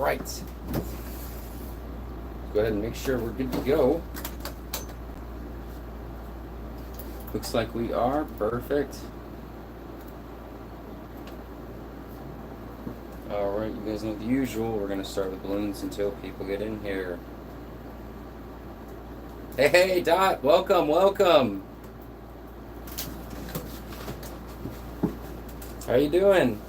right. Go ahead and make sure we're good to go. Looks like we are. Perfect. Alright, you guys know the usual. We're going to start with balloons until people get in here. Hey, Dot. Welcome, welcome. How you doing?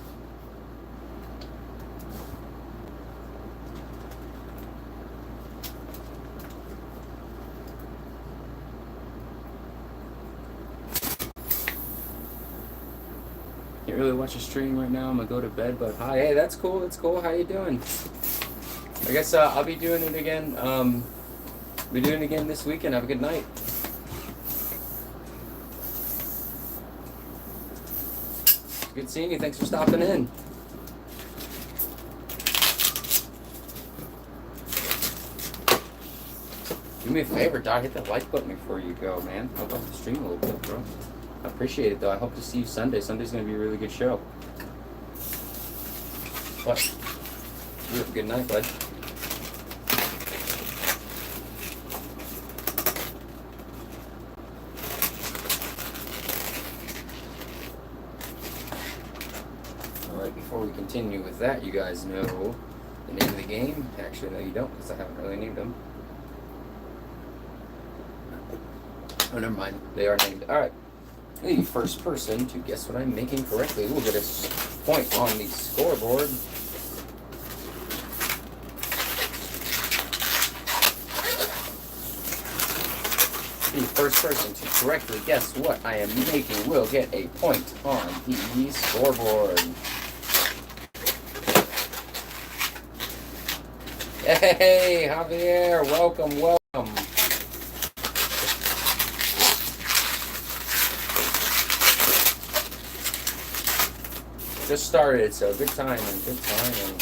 Can't really watch a stream right now. I'm gonna go to bed, but hi. Hey, that's cool. That's cool. How you doing? I guess I'll be doing it again. Be doing it again this weekend. Have a good night. Good seeing you. Thanks for stopping in. Do me a favor, Doc. Hit that like button before you go, man. Help out the stream a little bit, bro. I appreciate it, though. I hope to see you Sunday. Sunday's going to be a really good show. What? You have a good night, bud. Alright, before we continue with that, you guys know the name of the game. Actually, no, you don't, because I haven't really named them. Oh, never mind. They are named. Alright. The first person to guess what I'm making correctly will get a point on the scoreboard. The first person to correctly guess what I am making will get a point on the scoreboard. Hey, Javier, welcome, welcome. Just started, so good timing, good timing.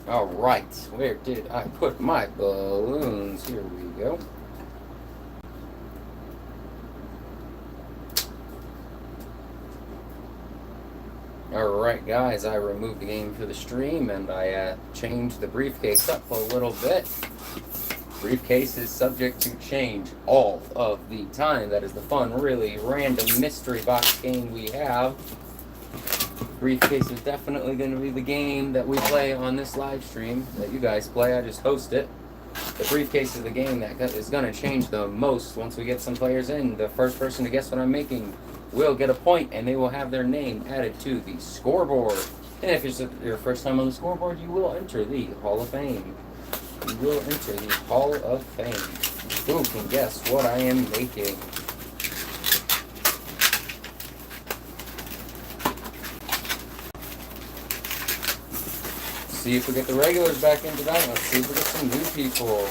All right, where did I put my balloons? Here we go. Alright guys, I removed the game for the stream and I changed the briefcase up a little bit. Briefcase is subject to change all of the time. That is the fun, really random mystery box game we have. Briefcase is definitely going to be the game that we play on this live stream that you guys play. I just host it. The briefcase is the game that is going to change the most once we get some players in. The first person to guess what I'm making will get a point, and they will have their name added to the scoreboard. And if it's your first time on the scoreboard, you will enter the Hall of Fame. You will enter the Hall of Fame. Who can guess what I am making? See if we get the regulars back in tonight. Let's see if we get some new people.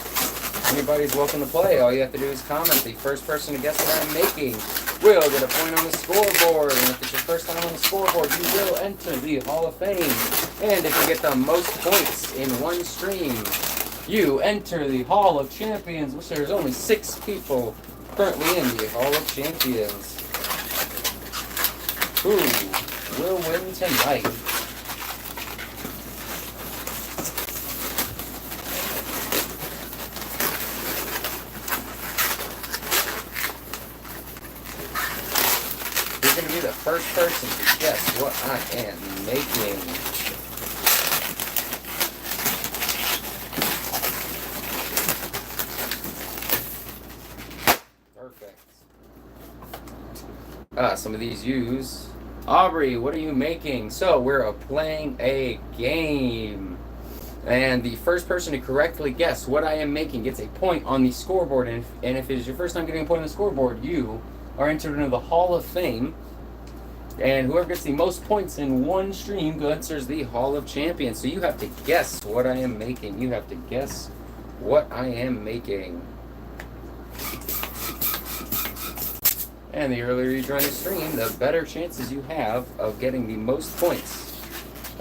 Anybody's welcome to play. All you have to do is comment. The first person to guess what I'm making will get a point on the scoreboard. And if it's your first time on the scoreboard, you will enter the Hall of Fame. And if you get the most points in one stream, you enter the Hall of Champions, which there's only 6 people currently in the Hall of Champions. Who will win tonight? The first person to guess what I am making. Perfect. Some of these use. Aubrey, what are you making? So we're playing a game. And the first person to correctly guess what I am making gets a point on the scoreboard. And if it is your first time getting a point on the scoreboard, you are entered into the Hall of Fame. And whoever gets the most points in one stream enters the Hall of Champions. So you have to guess what I am making. You have to guess what I am making. And the earlier you join the stream, the better chances you have of getting the most points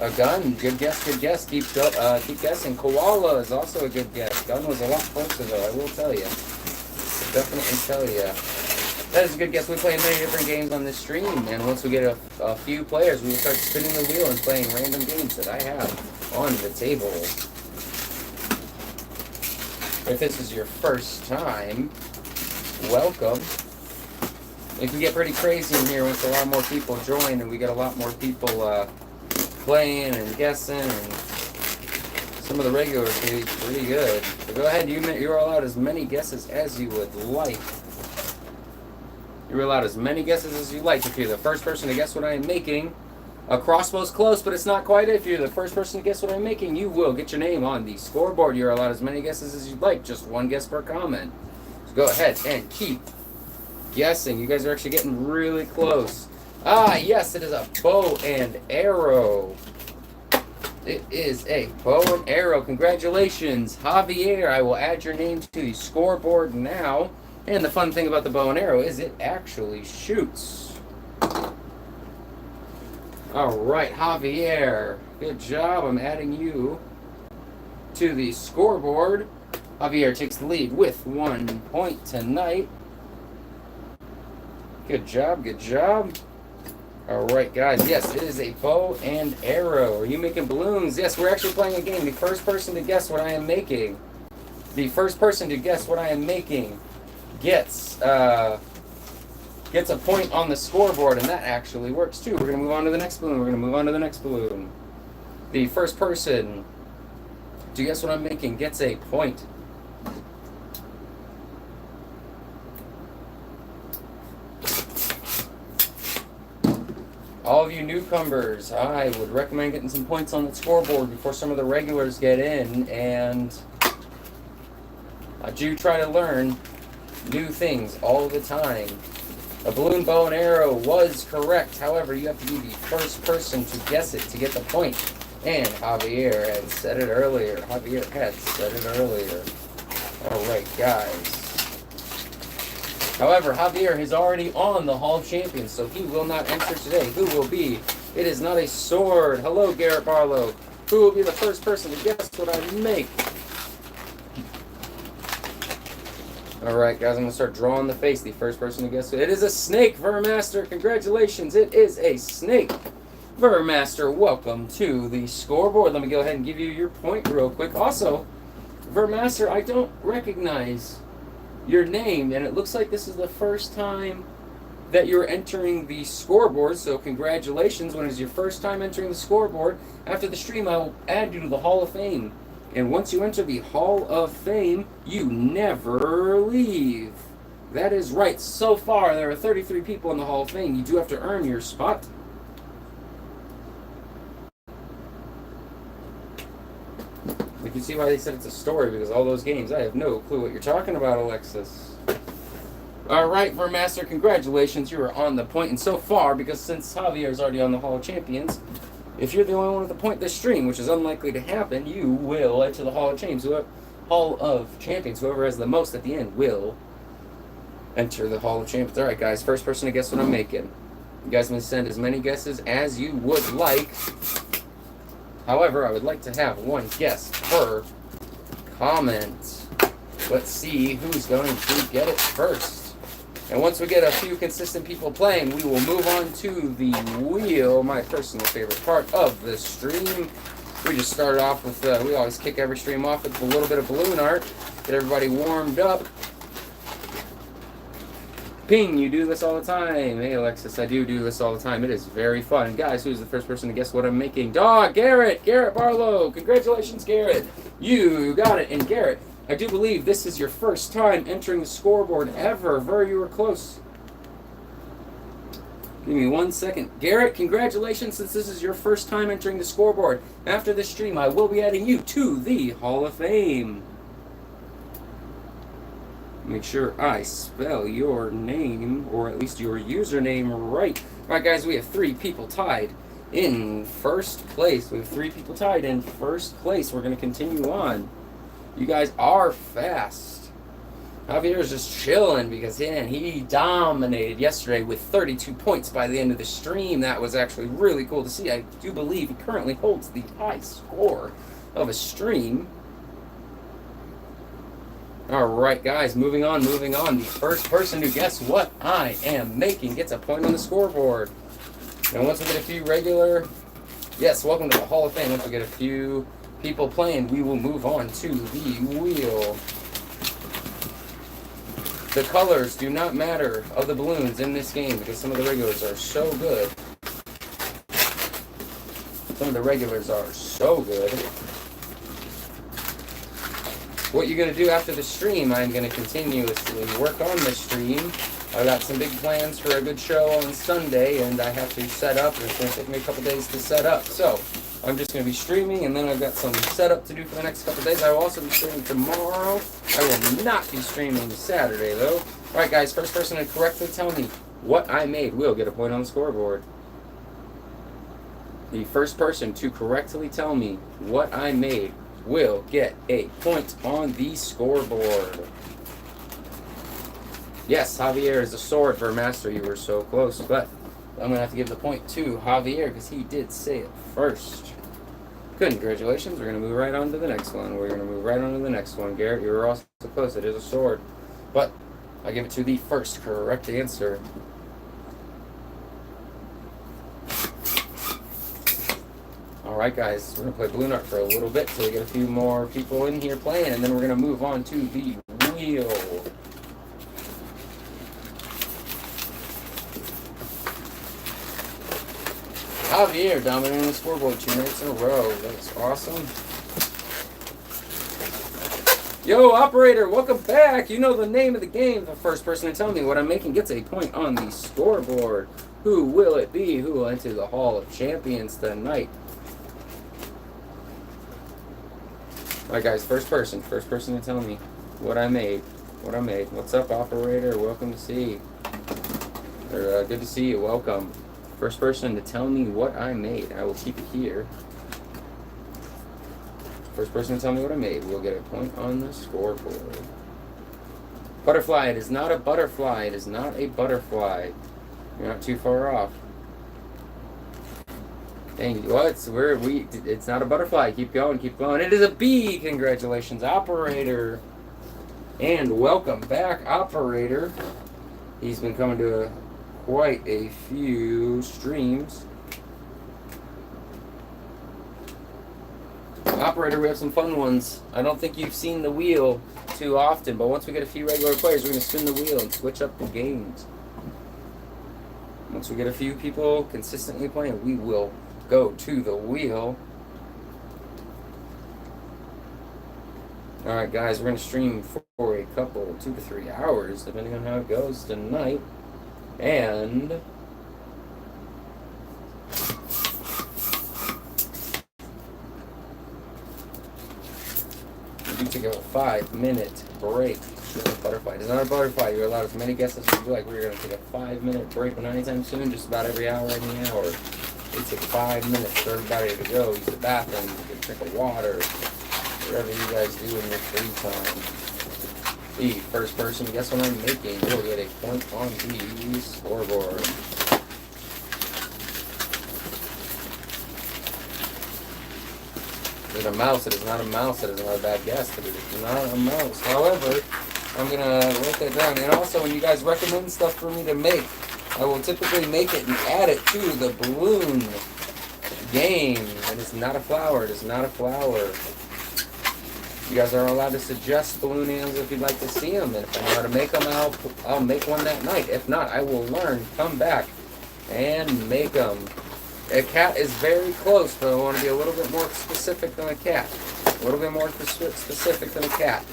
A gun, good guess, good guess. Keep guessing. Koala is also a good guess. Gun was a lot closer though, I will tell you. Definitely tell you. That is a good guess. We play many different games on this stream, and once we get a few players, we will start spinning the wheel and playing random games that I have on the table. If this is your first time, welcome. It can get pretty crazy in here once a lot more people join, and we get a lot more people playing and guessing, and some of the regulars do pretty good. So go ahead, you're allowed as many guesses as you would like. You're allowed as many guesses as you like. If you're the first person to guess what I am making, a crossbow's close, but it's not quite it. If you're the first person to guess what I'm making, you will get your name on the scoreboard. You're allowed as many guesses as you'd like, just one guess per comment. So go ahead and keep guessing. You guys are actually getting really close. Ah, yes, it is a bow and arrow. It is a bow and arrow. Congratulations, Javier. I will add your name to the scoreboard now. And the fun thing about the bow and arrow is it actually shoots. All right, Javier. Good job. I'm adding you to the scoreboard. Javier takes the lead with 1 point tonight. Good job, good job. All right, guys. Yes, it is a bow and arrow. Are you making balloons? Yes, we're actually playing a game. The first person to guess what I am making. The first person to guess what I am making gets a point on the scoreboard, and that actually works too. We're going to move on to the next balloon. The first person to guess what I'm making gets a point. All of you newcomers, I would recommend getting some points on the scoreboard before some of the regulars get in, and I do try to learn new things all the time. A balloon, bow, and arrow was correct. However, you have to be the first person to guess it to get the point. And Javier had said it earlier. All right, guys. However, Javier is already on the Hall of Champions, so he will not enter today. Who will be? It is not a sword. Hello, Garrett Barlow. Who will be the first person to guess what I make? All right, guys, I'm going to start drawing the face. The first person to guess it is a snake, Vermaster. Congratulations, it is a snake. Vermaster, welcome to the scoreboard. Let me go ahead and give you your point real quick. Also, Vermaster, I don't recognize your name, and it looks like this is the first time that you're entering the scoreboard, so congratulations. When it's your first time entering the scoreboard, after the stream, I will add you to the Hall of Fame. And once you enter the Hall of Fame, you never leave. That is right. So far, there are 33 people in the Hall of Fame. You do have to earn your spot. You can see why they said it's a story, because all those games, I have no clue what you're talking about, Alexis. All right, Vermaster, congratulations. You are on the point. And so far, because since Javier is already on the Hall of Champions, if you're the only one with a point this stream, which is unlikely to happen, you will enter the Hall of Champions. Whoever has the most at the end will enter the Hall of Champions. All right, guys, first person to guess what I'm making. You guys may send as many guesses as you would like. However, I would like to have one guess per comment. Let's see who's going to get it first. And once we get a few consistent people playing, we will move on to the wheel, my personal favorite part of the stream. We just started off with, we always kick every stream off with a little bit of balloon art, get everybody warmed up. Ping, you do this all the time. Hey, Alexis, I do this all the time. It is very fun. Guys, who's the first person to guess what I'm making? Garrett Barlow. Congratulations, Garrett. You got it. And Garrett, I do believe this is your first time entering the scoreboard ever. You were close. Give me 1 second. Garrett, congratulations, since this is your first time entering the scoreboard. After this stream, I will be adding you to the Hall of Fame. Make sure I spell your name, or at least your username, right. All right, guys, we have 3 people tied in first place. We're going to continue on. You guys are fast. Javier's just chilling because he dominated yesterday with 32 points by the end of the stream. That was actually really cool to see. I do believe he currently holds the high score of a stream. All right, guys, moving on. The first person to guess what I am making gets a point on the scoreboard. And once we get a few regular, yes, welcome to the Hall of Fame. Once we get a few people playing, we will move on to the wheel. The colors do not matter of the balloons in this game because some of the regulars are so good. What you're going to do after the stream, I'm going to continuously work on the stream. I've got some big plans for a good show on Sunday, and I have to set up, and it's going to take me a couple days to set up. So, I'm just going to be streaming, and then I've got some setup to do for the next couple days. I will also be streaming tomorrow. I will not be streaming Saturday, though. Alright, guys, first person to correctly tell me what I made will get a point on the scoreboard. The first person to correctly tell me what I made will get a point on the scoreboard. Yes, Javier is a sword for a master. You were so close, but I'm going to have to give the point to Javier because he did say it first. Congratulations. We're going to move right on to the next one. Garrett, you were also close. It is a sword. But I give it to the first correct answer. Alright, guys. We're going to play Balloon Art for a little bit so we get a few more people in here playing, and then we're going to move on to the wheel. Javier dominating the scoreboard 2 nights in a row. That's awesome. Yo, operator, welcome back. You know the name of the game. The first person to tell me what I'm making gets a point on the scoreboard. Who will it be? Who will enter the Hall of Champions tonight? Alright, guys, first person to tell me what I made. What's up, operator? Welcome to see. Good to see you. Welcome. First person to tell me what I made. I will keep it here. First person to tell me what I made will get a point on the scoreboard. Butterfly. It is not a butterfly. It is not a butterfly. You're not too far off. Dang, what? It's not a butterfly. Keep going. It is a bee. Congratulations, operator. And welcome back, operator. He's been coming to quite a few streams. Operator, we have some fun ones. I don't think you've seen the wheel too often, but once we get a few regular players, we're going to spin the wheel and switch up the games. Once we get a few people consistently playing, we will go to the wheel. Alright, guys, we're going to stream for a couple, 2 to 3 hours, depending on how it goes tonight. And we do take a 5-minute break. Butterfly. It's not a butterfly. You're allowed as many guesses as you like. We're going to take a 5-minute break, but not anytime soon, just about every hour in the hour. We take 5 minutes for everybody to go use the bathroom, get a drink of water, whatever you guys do in your free time. The first person to guess what I'm making will get a point on the scoreboard. Is it a mouse? It is not a mouse. It is not a bad guess, but it is not a mouse. However, I'm going to write that down. And also, when you guys recommend stuff for me to make, I will typically make it and add it to the balloon game. It is not a flower. It is not a flower. You guys are allowed to suggest balloon animals if you'd like to see them. And if I know how to make them, I'll make one that night. If not, I will learn, come back, and make them. A cat is very close, but I want to be a little bit more specific than a cat. A little bit more specific than a cat.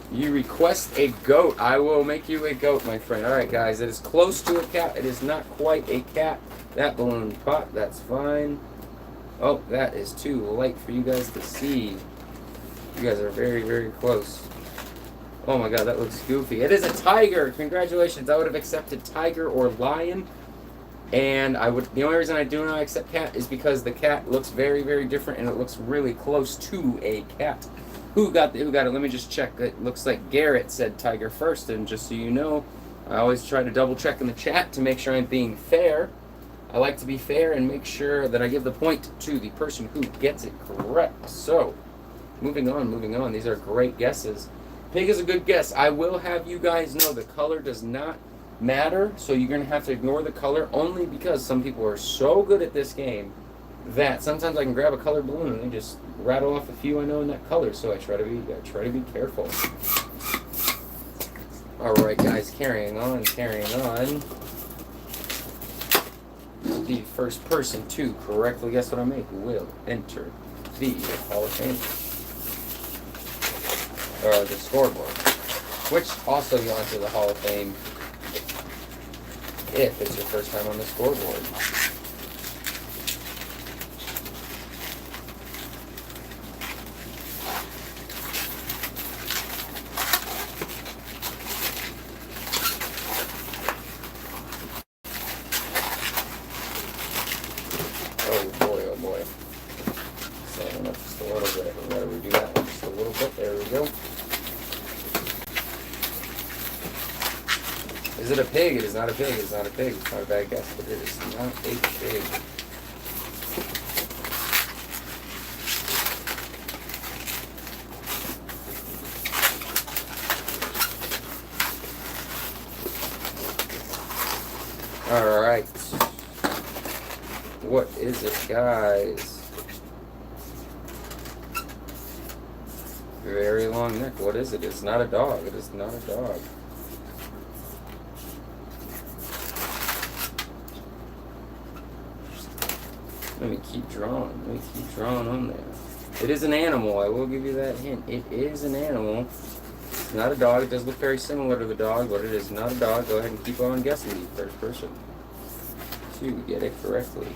You request a goat. I will make you a goat, my friend. Alright, guys. It is close to a cat. It is not quite a cat. That balloon pot, that's fine. Oh, that is too light for you guys to see. You guys are very, very close. Oh my god, that looks goofy. It is a tiger. Congratulations. I would have accepted tiger or lion. And the only reason I do not accept cat is because the cat looks very, very different and it looks really close to a cat. Who got it? Let me just check. It looks like Garrett said Tiger first, and just so you know, I always try to double check in the chat to make sure I'm being fair. I like to be fair and make sure that I give the point to the person who gets it correct. So, moving on. These are great guesses. Pig is a good guess. I will have you guys know the color does not matter, so you're going to have to ignore the color only because some people are so good at this game that sometimes I can grab a colored balloon and just rattle off a few I know in that color. So I try to be careful. All right, guys, carrying on. The first person to correctly guess what I make will enter the Hall of Fame, or the scoreboard, which also you enter the Hall of Fame if it's your first time on the scoreboard. Oh boy. Standing up just a little bit. We gotta redo that one just a little bit. There we go. Is it a pig? It is not a pig. It's not a pig. It's not a bad guess, but it is not a pig. All right. What is it, guys? Very long neck. What is it? It's not a dog. It is not a dog. Let me keep drawing on there. It is an animal. I will give you that hint. It is an animal. It's not a dog. It does look very similar to the dog, but it is not a dog. Go ahead and keep on guessing the first person to get it correctly.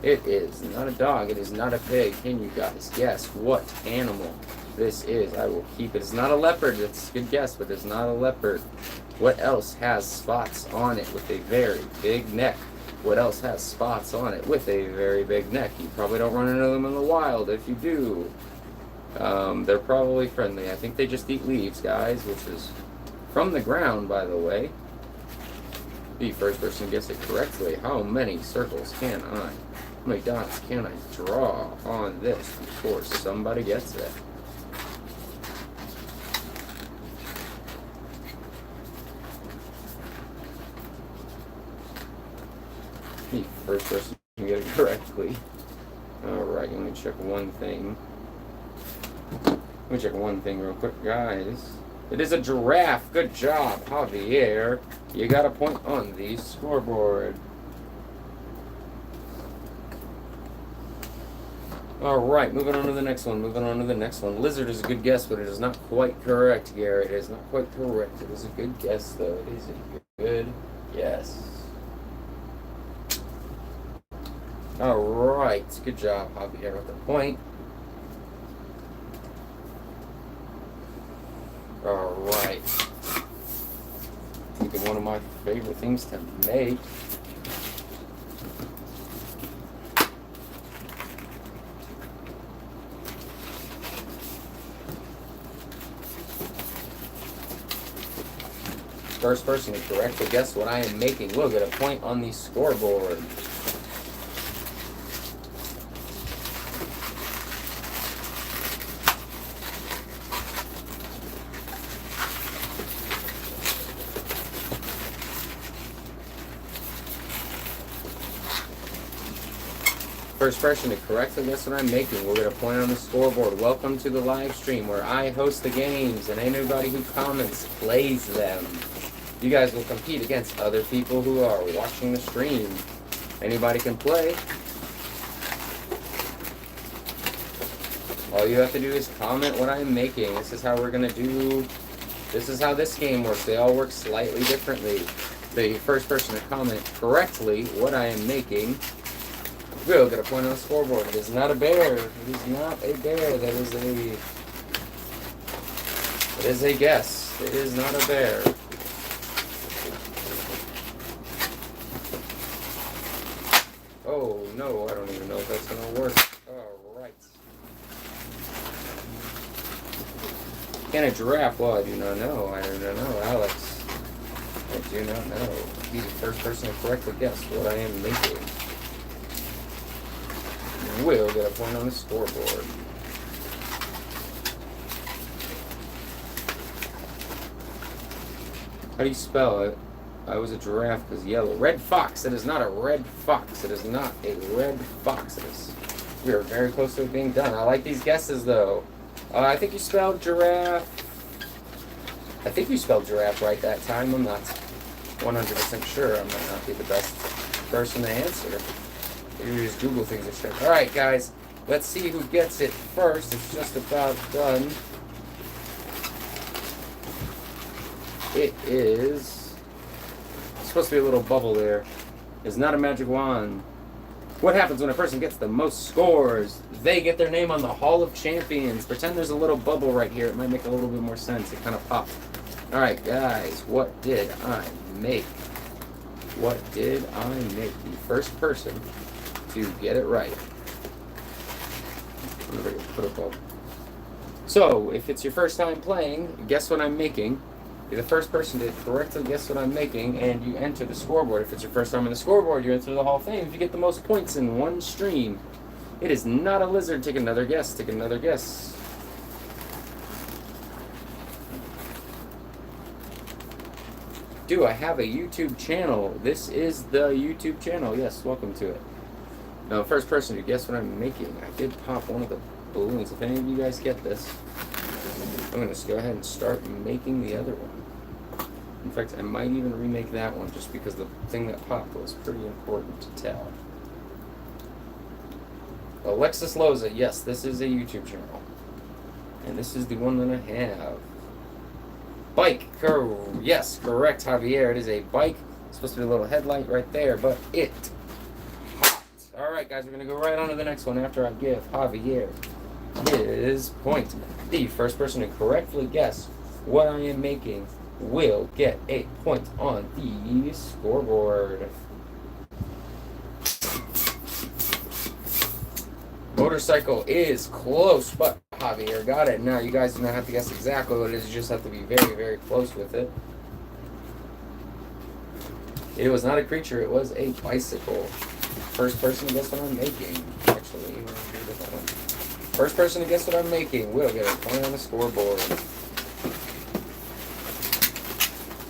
It is not a dog. It is not a pig. Can you guys guess what animal this is? I will keep it. It's not a leopard. It's a good guess, but it's not a leopard. What else has spots on it with a very big neck? What else has spots on it with a very big neck? You probably don't run into them in the wild. If you do, they're probably friendly. I think they just eat leaves, guys, which is from the ground, by the way. The first person to guess it correctly. How many circles can I? How many dots can I draw on this before somebody gets it? The first person to get it correctly. Alright, let me check one thing. Real quick, guys. It is a giraffe. Good job, Javier. You got a point on the scoreboard. Alright, moving on to the next one. Lizard is a good guess, but it is not quite correct, Garrett. It is not quite correct. It is a good guess, though. It is a good guess. Alright, good job, Javier, with the point. Alright. Thinking one of my favorite things to make. First person to correctly guess what I am making will get a point on the scoreboard. First person to correctly guess what I'm making will get a point on the scoreboard. Welcome to the live stream where I host the games and anybody who comments plays them. You guys will compete against other people who are watching the stream. Anybody can play. All you have to do is comment what I'm making. This is how we're going to do... This is how this game works. They all work slightly differently. The first person to comment correctly what I am making will get a point on the scoreboard. It is not a bear. It is not a bear. That is a... It is a guess. It is not a bear. Oh, no, I don't even know if that's going to work. All right. Can a giraffe? Well, I do not know. I do not know, Alex. I do not know. Be the first person to correctly guess what I am making. Will get a point on the scoreboard. How do you spell it? I was a giraffe because yellow. Red fox. It is not a red fox. It is not a red fox. It is. We are very close to it being done. I like these guesses though. I think you spelled giraffe. I think you spelled giraffe right that time. I'm not 100% sure. I might not be the best person to answer. You just Google things and shit. Alright, guys. Let's see who gets it first. It's just about done. It is... It's supposed to be a little bubble there. It's not a magic wand. What happens when a person gets the most scores? They get their name on the Hall of Champions. Pretend there's a little bubble right here. It might make a little bit more sense. It kind of popped. Alright, guys. What did I make? What did I make? The first person to get it right. I'm going to put a bubble. So, if it's your first time playing, guess what I'm making. You're the first person to correctly guess what I'm making, and you enter the scoreboard. If it's your first time on the scoreboard, you enter the Hall of Fame. If you get the most points in one stream, it is not a lizard. Take another guess. Take another guess. Do I have a YouTube channel? This is the YouTube channel. Yes, welcome to it. Now, first person to guess what I'm making. I did pop one of the balloons. If any of you guys get this, I'm going to go ahead and start making the other one. In fact, I might even remake that one just because the thing that popped was pretty important to tell. Alexis Loza, yes, this is a YouTube channel. And this is the one that I have. Bike, yes, correct, Javier. It is a bike. It's supposed to be a little headlight right there, but it popped. Alright, guys, we're going to go right on to the next one after I give Javier his point. The first person to correctly guess what I am making will get a point on the scoreboard. Motorcycle is close, but Javier got it. Now, you guys do not have to guess exactly what it is. You just have to be very, very close with it. It was not a creature. It was a bicycle. First person to guess what I'm making. Actually, first person to guess what I'm making will get a point on the scoreboard.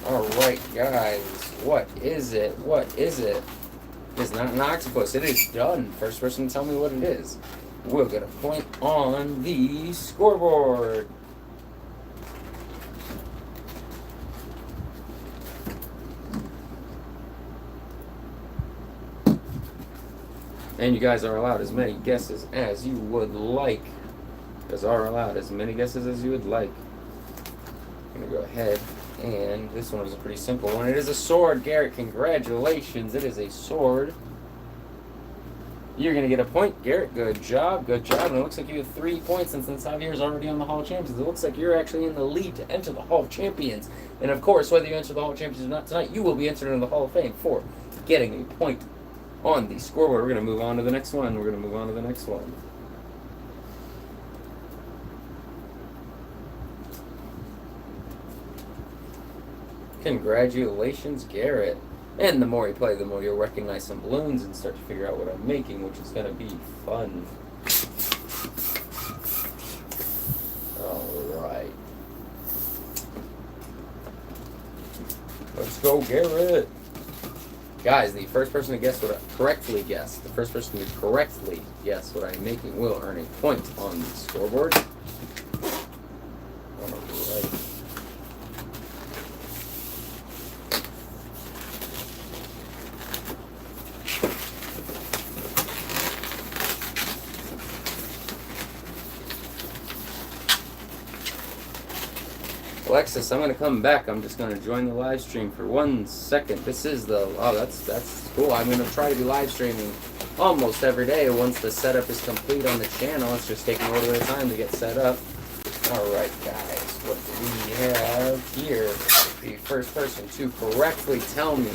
Alright, guys. What is it? What is it? It's not an octopus. It is done. First person to tell me what it is will get a point on the scoreboard. And you guys are allowed as many guesses as you would like. You guys are allowed as many guesses as you would like. I'm going to go ahead, and this one is a pretty simple one. It is a sword, Garrett. Congratulations. It is a sword. You're going to get a point, Garrett. Good job. Good job. And it looks like you have 3 points, and since Javier's already on the Hall of Champions, it looks like you're actually in the lead to enter the Hall of Champions. And of course, whether you enter the Hall of Champions or not tonight, you will be entered into the Hall of Fame for getting a point on the scoreboard. We're going to move on to the next one. We're going to move on to the next one. Congratulations, Garrett. And the more you play, the more you'll recognize some balloons and start to figure out what I'm making, which is going to be fun. Alright. Let's go, Garrett. Guys, the first person to guess what I correctly guess, the first person to correctly guess what I'm making will earn a point on the scoreboard. Alright. Alexis, I'm going to come back. I'm just going to join the live stream for 1 second. This is the... Oh, that's cool. I'm going to try to be live streaming almost every day once the setup is complete on the channel. It's just taking a little bit of time to get set up. Alright, guys. What do we have here? The first person to correctly tell me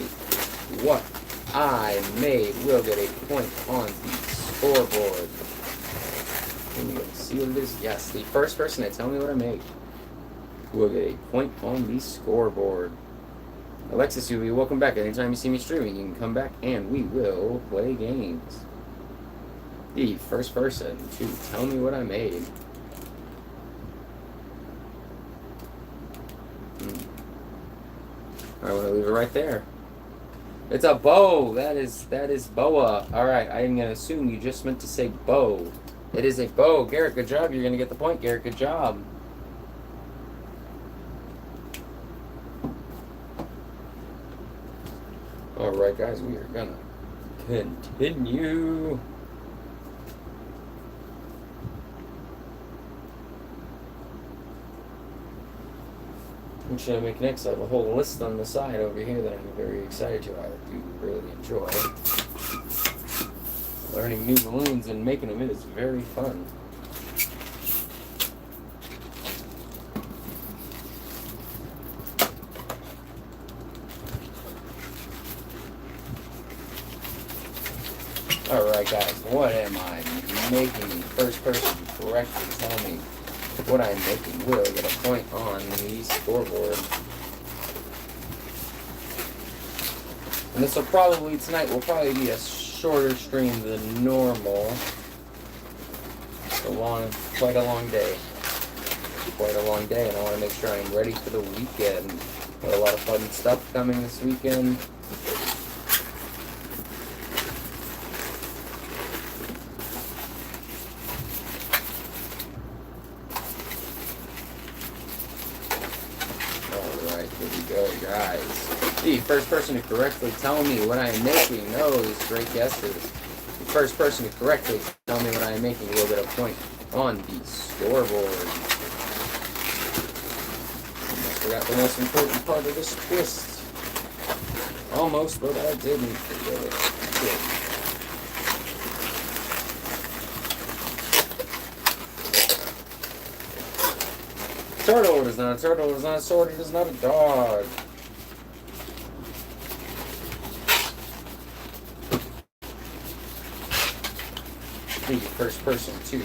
what I made will get a point on the scoreboard. Can you see what it is? Yes, the first person to tell me what I made will get a point on the scoreboard. Alexis, you'll be welcome back. Anytime you see me streaming, you can come back and we will play games. The first person to tell me what I made. I want to leave it right there. It's a bow. That is boa. All right, I'm gonna assume you just meant to say bow. It is a bow. Garrett, good job. You're gonna get the point. Garrett, good job. All right, guys, we are gonna continue. What should I make next? I have a whole list on the side over here that I'm very excited to. I do really enjoy learning new balloons and making them. It is very fun. Alright guys, what am I making? First person to correctly tell me what I'm making will get a point on the scoreboard. And this will probably, tonight will probably be a shorter stream than normal. It's quite a long day. Quite a long day, and I want to make sure I'm ready for the weekend. Got a lot of fun stuff coming this weekend. The first person to correctly tell me what I am making knows great guesses. The first person to correctly tell me what I am making will get a point on the scoreboard. Almost forgot the most important part of this twist. Almost, but I didn't forget it. Turtle, it is not a turtle, it is not a sword, it is not a dog. The first person to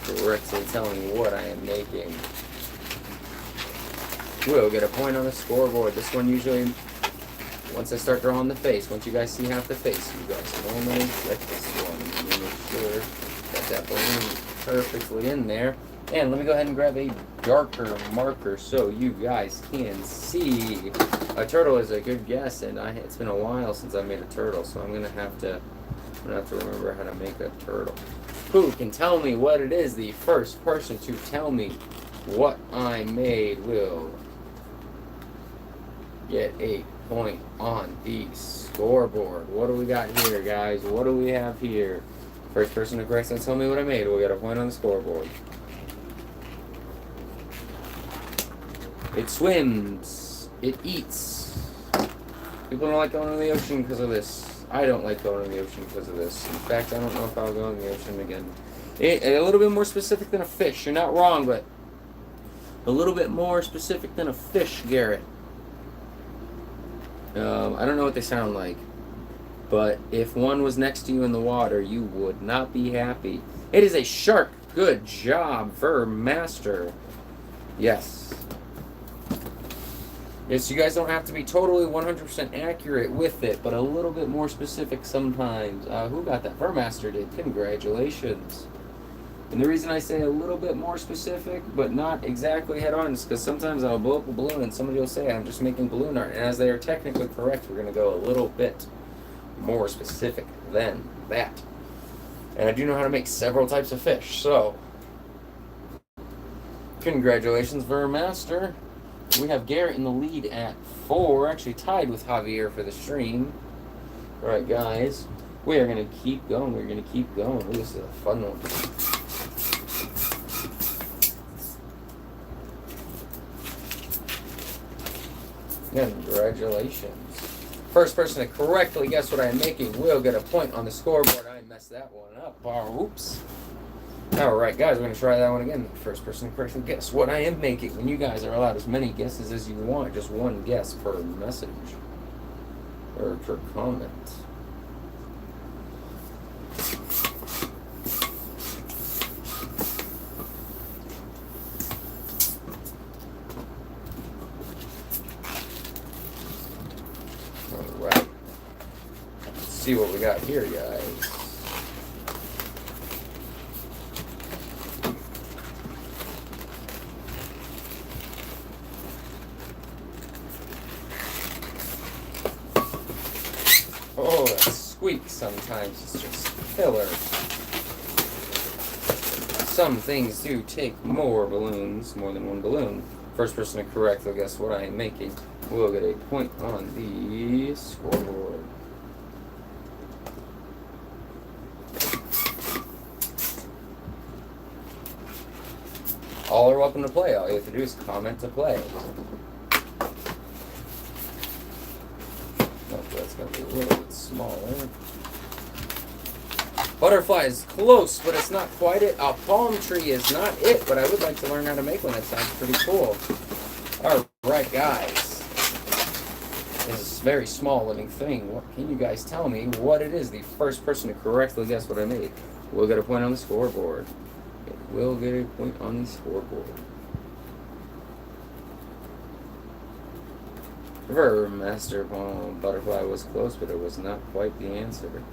correctly tell me what I am making will get a point on the scoreboard. This one usually, once I start drawing the face, once you guys see half the face, you guys normally get this one. Let me make sure that balloon perfectly in there. And let me go ahead and grab a darker marker so you guys can see. A turtle is a good guess, and it's been a while since I made a turtle, so I'm gonna have to remember how to make a turtle. Who can tell me what it is? The first person to tell me what I made will get a point on the scoreboard. What do we got here, guys? What do we have here? First person to correctly tell me what I made will get a point on the scoreboard. It swims. It eats. People don't like going to the ocean because of this. I don't like going in the ocean because of this. In fact, I don't know if I'll go in the ocean again. A little bit more specific than a fish. You're not wrong, but a little bit more specific than a fish, Garrett. I don't know what they sound like, but if one was next to you in the water, you would not be happy. It is a shark. Good job, Verb Master. Yes. Yes, you guys don't have to be totally 100% accurate with it, but a little bit more specific sometimes. Who got that? Vermaster did. Congratulations. And the reason I say a little bit more specific, but not exactly head on, is because sometimes I'll blow up a balloon and somebody will say I'm just making balloon art. And as they are technically correct, we're going to go a little bit more specific than that. And I do know how to make several types of fish, so congratulations, Vermaster. We have Garrett in the lead at 4, actually tied with Javier for the stream. All right, guys, we are going to keep going. We're going to keep going. Ooh, this is a fun one. Congratulations. First person to correctly guess what I am making will get a point on the scoreboard. I messed that one up. Oops. Alright guys, we're going to try that one again. The first person to correctly guess what I am making. And you guys are allowed as many guesses as you want. Just one guess per message. Or per comment. see what we got here, guys. Oh, that squeak sometimes is just killer. Some things do take more balloons, more than one balloon. First person to correctly guess what I am making will get a point on the scoreboard. All are welcome to play. All you have to do is comment to play. Oh, that's going to be a little bit smaller. Butterfly is close, but it's not quite it. A palm tree is not it, but I would like to learn how to make one. That sounds pretty cool. Alright, guys. This is a very small living thing. What can you guys tell me what it is? The first person to correctly guess what I made will get a point on the scoreboard. It will get a point on the scoreboard. Master butterfly was close, but it was not quite the answer.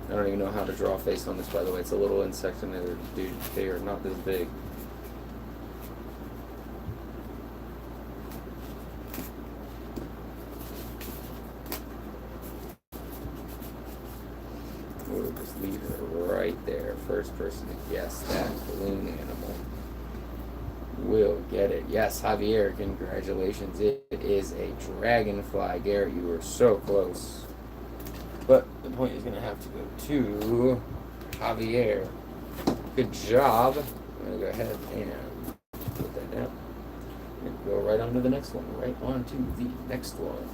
I don't even know how to draw a face on this, by the way. It's a little insect and they are not this big. We'll just leave it right there. First person to guess that balloon animal will get it. Yes, Javier, congratulations. It is a dragonfly. Garrett, you were so close. But the point is going to have to go to Javier. Good job. I'm going to go ahead and put that down. We're going to go right on to the next one. Right on to the next one.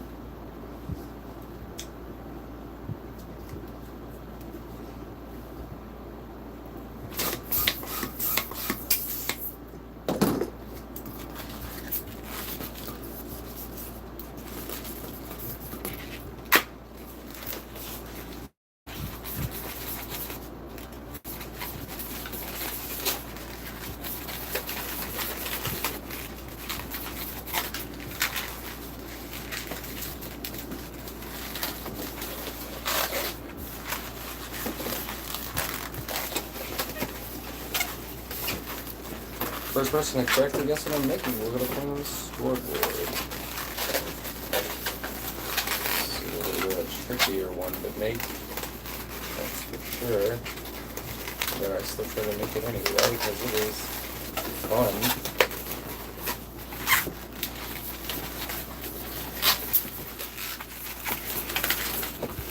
First person to correctly guess what I'm making, we're going to put on the scoreboard. This is a little trickier one to make, that's for sure. But I still try to make it anyway, because it is fun.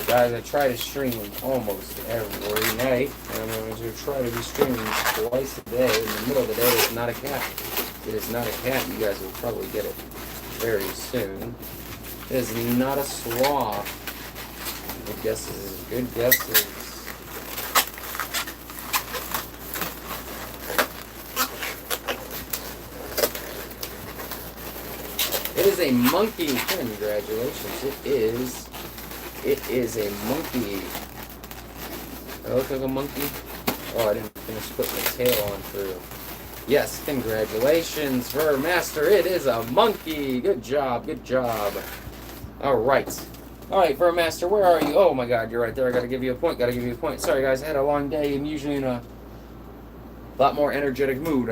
Guys, I try to stream almost every night, and I'm going to try to be streaming twice a day. In the middle of the day, it's not a cat. It is not a cat. You guys will probably get it very soon. It is not a sloth. Good guesses. Good guesses. It is a monkey. Congratulations. It is a monkey. I look like a monkey. Oh, I didn't finish putting the tail on through. Yes, congratulations, Fur Master. It is a monkey. Good job, good job. All right, Fur Master, where are you? Oh my God, you're right there. I gotta give you a point. Gotta give you a point. Sorry, guys. I had a long day. I'm usually in a lot more energetic mood.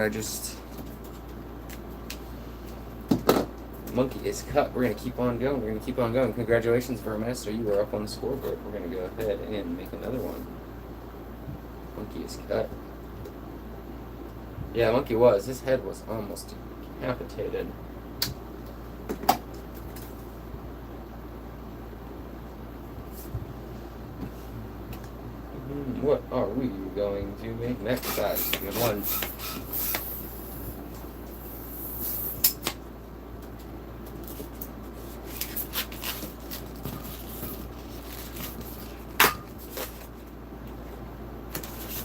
Monkey is cut. We're going to keep on going. We're going to keep on going. Congratulations, Fur Master. You were up on the scoreboard. We're going to go ahead and make another one. Monkey is cut. Yeah, Monkey was. His head was almost decapitated. What are we going to make next, guys? Good one.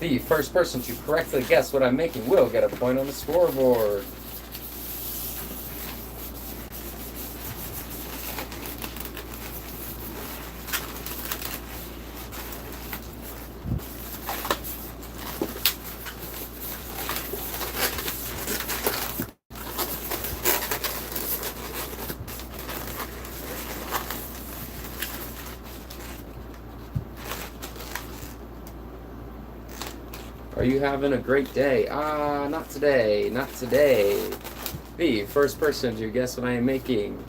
The first person to correctly guess what I'm making will get a point on the scoreboard. Are you having a great day? Not today. Not today. The first person to guess what I am making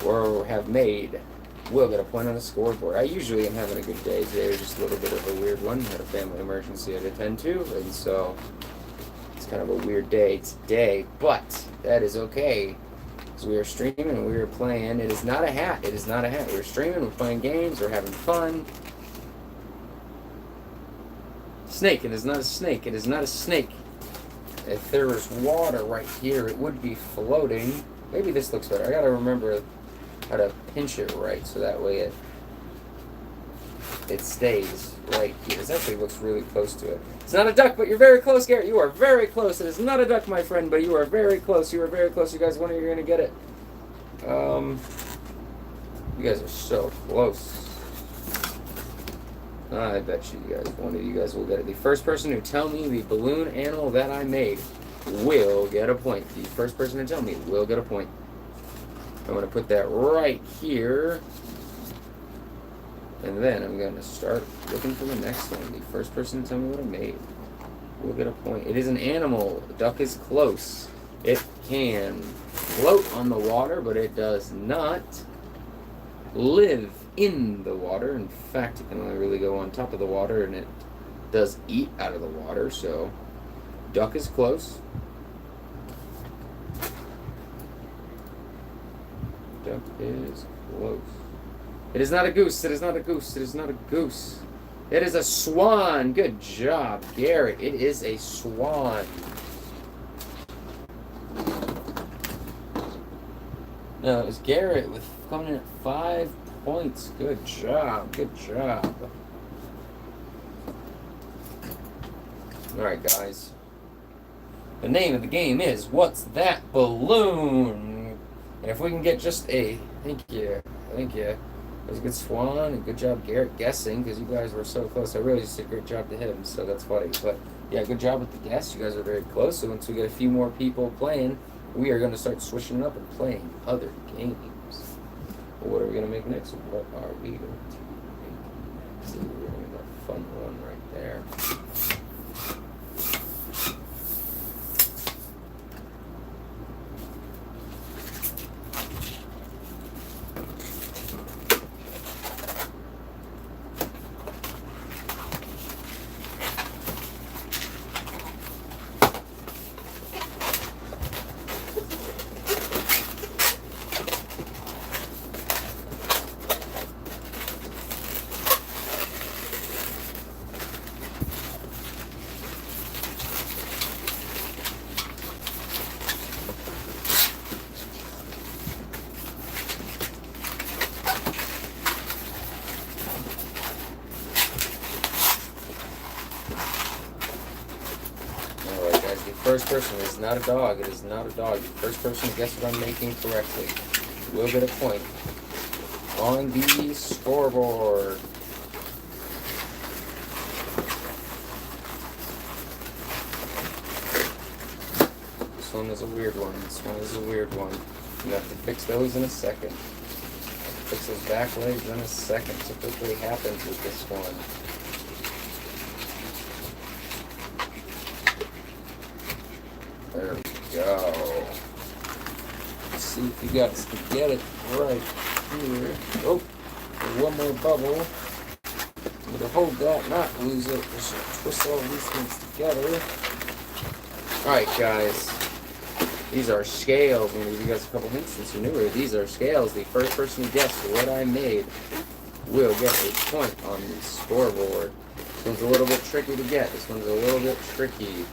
or have made will get a point on the scoreboard. I usually am having a good day. Today was just a little bit of a weird one. Had a family emergency I had to attend to, and so it's kind of a weird day today, but that is okay. So we are streaming and we are playing. It is not a hat. It is not a hat. We're streaming, we're playing games, we're having fun. Snake. It is not a snake. It is not a snake. If there was water right here, it would be floating. Maybe this looks better. I gotta remember how to pinch it right so that way it stays right here. This actually looks really close to it. It's not a duck, but you're very close, Garrett. You are very close. It is not a duck, my friend, but you are very close. You are very close. You guys, one of you are going to get it. You guys are so close. I bet you guys, one of you guys will get it. The first person to tell me the balloon animal that I made will get a point. The first person to tell me will get a point. I'm going to put that right here. And then I'm going to start looking for the next one. The first person to tell me what I made will get a point. It is an animal. The duck is close. It can float on the water, but it does not live in the water. In fact, it can only really go on top of the water, and it does eat out of the water. So, duck is close. Duck is close. It is not a goose. It is not a goose. It is not a goose. It is a swan. Good job, Garrett. It is a swan. No, it was Garrett with coming in at 5 points. Good job. Good job. All right, guys. The name of the game is What's That Balloon? And if we can get just a... Thank you. Thank you. It was a good swan, and good job, Garrett, guessing, because you guys were so close. I really just did a great job to him, so that's funny. But, yeah, good job with the guess. You guys are very close. So once we get a few more people playing, we are going to start switching it up and playing other games. Well, what are we going to make next? What are we going to make next? See, we're going to make a fun one right there. First person is not a dog. It is not a dog. The first person to guess what I'm making correctly will get a point on the scoreboard. This one is a weird one. This one is a weird one. You have to fix those in a second. Fix those back legs in a second. Typically happens with this one. There we go. Let's see if you guys can get it right here. Oh, one more bubble. I'm going to hold that, not lose it. Just twist all these things together. Alright, guys. These are scales. I'm going to give you guys a couple hints since you're newer. These are scales. The first person to guess what I made will get a point on the scoreboard. This one's a little bit tricky to get. This one's a little bit tricky.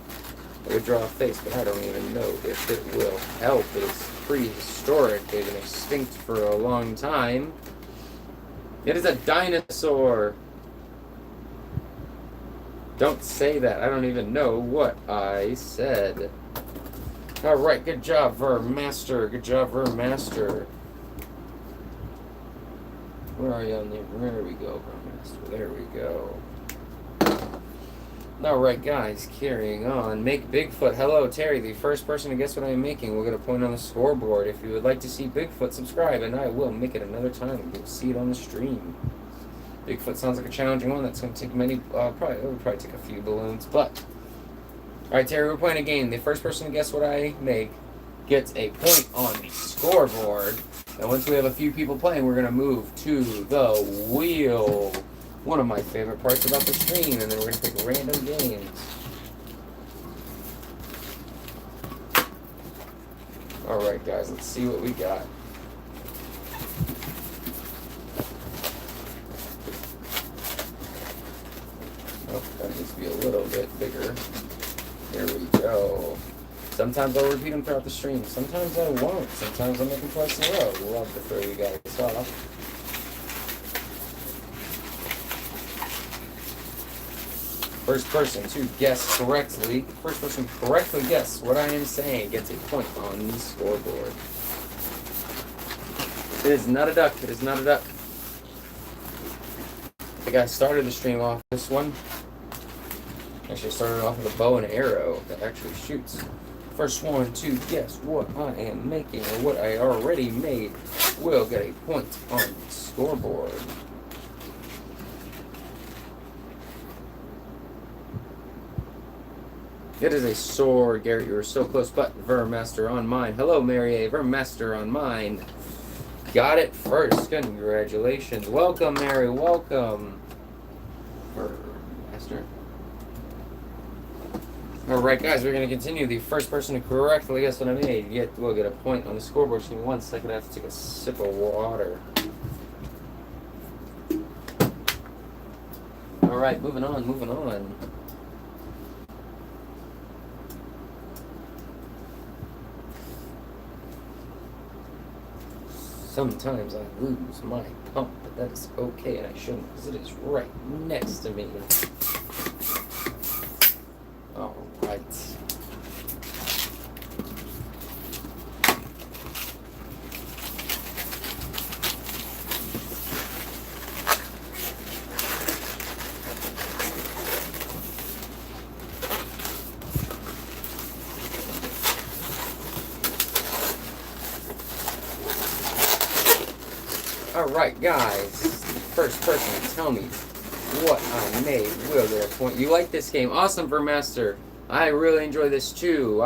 I would draw a face, but I don't even know if it will help. It is prehistoric. They've been extinct for a long time. It is a dinosaur. Don't say that. I don't even know what I said. Alright, good job, Vermaster. Good job, Vermaster. Where are you on the... There we go, Vermaster. There we go. Alright, guys, carrying on. Make Bigfoot. Hello, Terry. The first person to guess what I am making will get a point on the scoreboard. If you would like to see Bigfoot, subscribe, and I will make it another time. You'll see it on the stream. Bigfoot sounds like a challenging one. That's going to take many, it would probably take a few balloons. But, alright, Terry, we're playing a game. The first person to guess what I make gets a point on the scoreboard. And once we have a few people playing, we're going to move to the wheel. One of my favorite parts about the stream. And then we're going to pick random games. Alright, guys, let's see what we got. Oh, that needs to be a little bit bigger. There we go. Sometimes I'll repeat them throughout the stream. Sometimes I won't. Sometimes I'll make them twice in a row. Love to throw you guys off. First person to guess correctly, first person to correctly guess what I am saying gets a point on the scoreboard. It is not a duck. It is not a duck. I think I started the stream off this one. Actually, I started off with a bow and arrow that actually shoots. First one to guess what I am making or what I already made will get a point on the scoreboard. It is a sword, Garrett. You were so close, but Vermaster on mine. Hello, Mary A. Vermaster on mine. Got it first. Congratulations. Welcome, Mary. Welcome. Vermaster. Alright, guys, we're going to continue. The first person to correctly guess what I made will get a point on the scoreboard. Just give me 1 second. I have to take a sip of water. Alright, moving on, moving on. Sometimes I lose my pump, but that is okay, and I shouldn't, because it is right next to me. All right. Alright, guys, first person to tell me what I made will get a point. You like this game? Awesome, Vermaster. I really enjoy this too.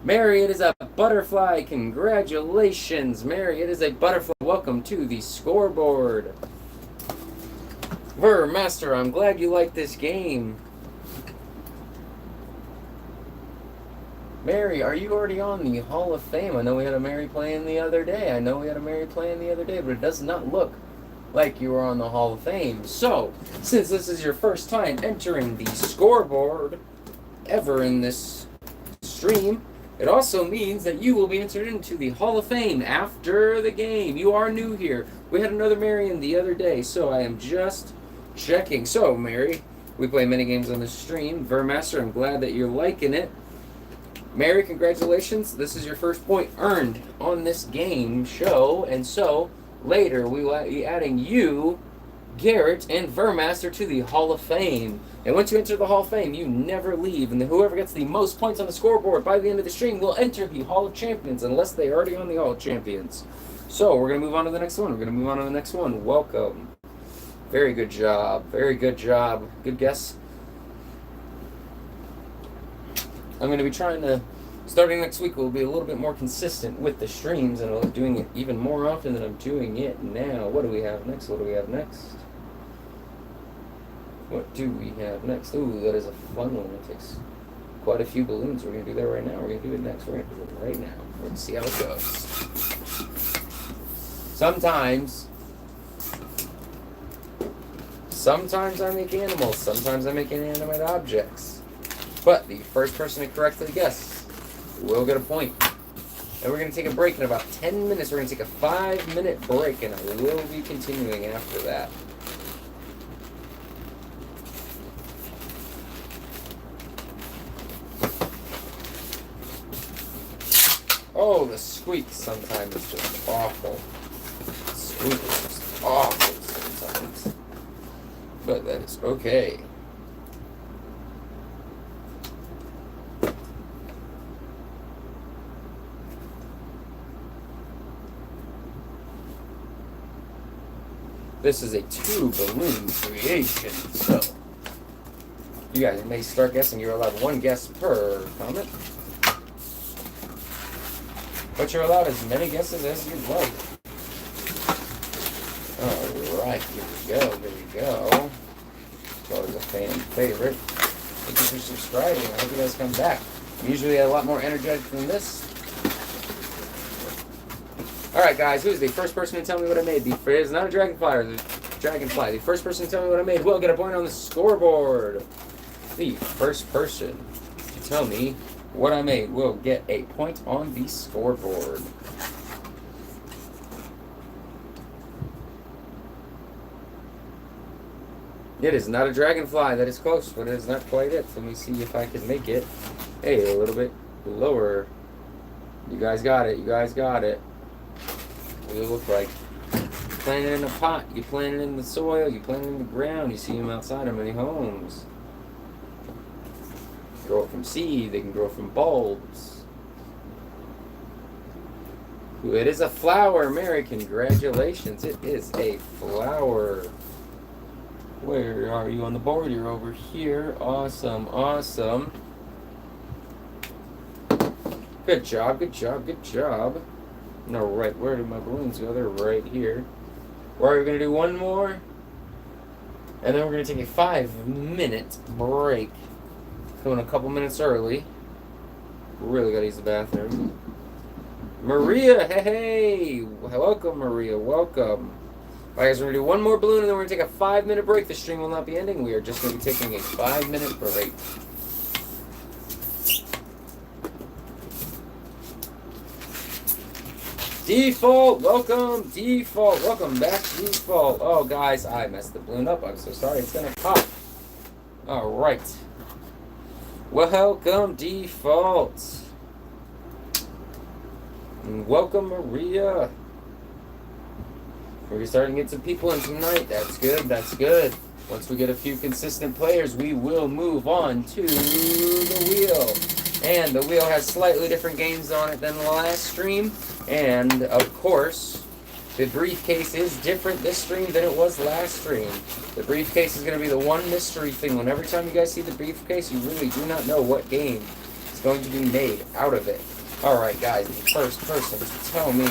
Mary, it is a butterfly. Congratulations, Mary. It is a butterfly. Welcome to the scoreboard. Vermaster, I'm glad you like this game. Mary, are you already on the Hall of Fame? I know we had a Mary playing the other day. But it does not look like you were on the Hall of Fame. So, since this is your first time entering the scoreboard ever in this stream, it also means that you will be entered into the Hall of Fame after the game. You are new here. We had another Mary in the other day, so I am just checking. So, Mary, we play many games on this stream. Vermaster, I'm glad that you're liking it. Mary, congratulations. This is your first point earned on this game show. And so, later, we will be adding you, Garrett, and Vermaster to the Hall of Fame. And once you enter the Hall of Fame, you never leave. And whoever gets the most points on the scoreboard by the end of the stream will enter the Hall of Champions, unless they are already on the Hall of Champions. So, we're going to move on to the next one. Welcome. Very good job. Very good job. Good guess. I'm going to be trying to, starting next week, we'll be a little bit more consistent with the streams, and I'll be doing it even more often than I'm doing it now. What do we have next? What do we have next? Ooh, that is a fun one. It takes quite a few balloons. We're going to do that right now. We're going to do it next. We're going to do it right now. We're going to see how it goes. Sometimes I make animals. Sometimes I make inanimate objects. But the first person to correctly guess will get a point. And we're going to take a break in about 10 minutes. We're going to take a 5-minute break, and I will be continuing after that. Oh, the squeak sometimes is just awful. The squeak is just awful sometimes. But that is okay. This is a 2-balloon creation, so you guys may start guessing. You're allowed 1 guess per comment, but you're allowed as many guesses as you'd like. Alright, here we go. It's always a fan favorite. Thank you for subscribing. I hope you guys come back. I'm usually a lot more energetic than this. Alright guys, who's the first person to tell me what I made? It is not a dragonfly or the dragonfly. The first person to tell me what I made will get a point on the scoreboard. The first person to tell me what I made will get a point on the scoreboard. It is not a dragonfly. That is close, but it is not quite it. Let me see if I can make it a little bit lower. You guys got it. You guys got it. What do it look like? You plant it in a pot. You plant it in the soil. You plant it in the ground. You see them outside of many homes. Grow it from seed. They can grow from bulbs. Ooh, it is a flower, Mary. Congratulations. It is a flower. Where are you on the board? You're over here. Awesome, awesome. Good job, good job, good job. No, right, where did my balloons go? They're right here. We're going to do one more. And then we're going to take a 5-minute break. Going a couple minutes early. Really got to use the bathroom. Maria, hey! Welcome, Maria, welcome. Alright guys, we're going to do one more balloon and then we're going to take a 5-minute break. The stream will not be ending. We are just going to be taking a 5-minute break. Default, welcome. Default, welcome back. Default. Oh, guys, I messed the balloon up. I'm so sorry. It's going to pop. Alright. Welcome, Default. And welcome, Maria. We're starting to get some people in tonight. That's good. That's good. Once we get a few consistent players, we will move on to the wheel. And the wheel has slightly different games on it than the last stream. And, of course, the briefcase is different this stream than it was last stream. The briefcase is going to be the one mystery thing. When every time you guys see the briefcase, you really do not know what game is going to be made out of it. Alright, guys, the first person to tell me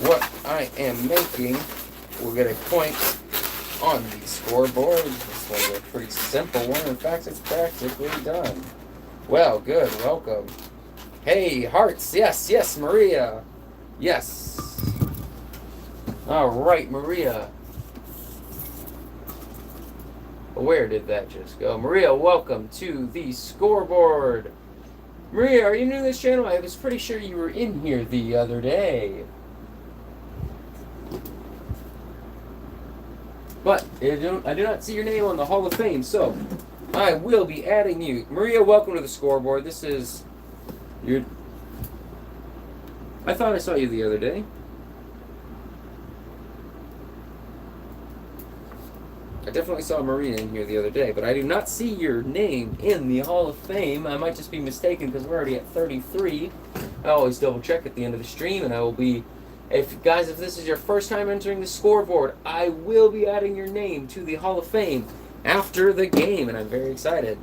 what I am making will get a point on the scoreboard. This one's a pretty simple one. In fact, it's practically done. Well, good. Welcome. Hey, hearts. Yes, yes, Maria. Yes. All right, Maria. Where did that just go? Maria, welcome to the scoreboard. Maria, are you new to this channel? I was pretty sure you were in here the other day. But I do not see your name on the Hall of Fame, so I will be adding you. Maria, welcome to the scoreboard. This is your... I thought I saw you the other day. I definitely saw Maria in here the other day, but I do not see your name in the Hall of Fame. I might just be mistaken because we're already at 33. I always double check at the end of the stream, and I will be... If this is your first time entering the scoreboard, I will be adding your name to the Hall of Fame after the game, and I'm very excited.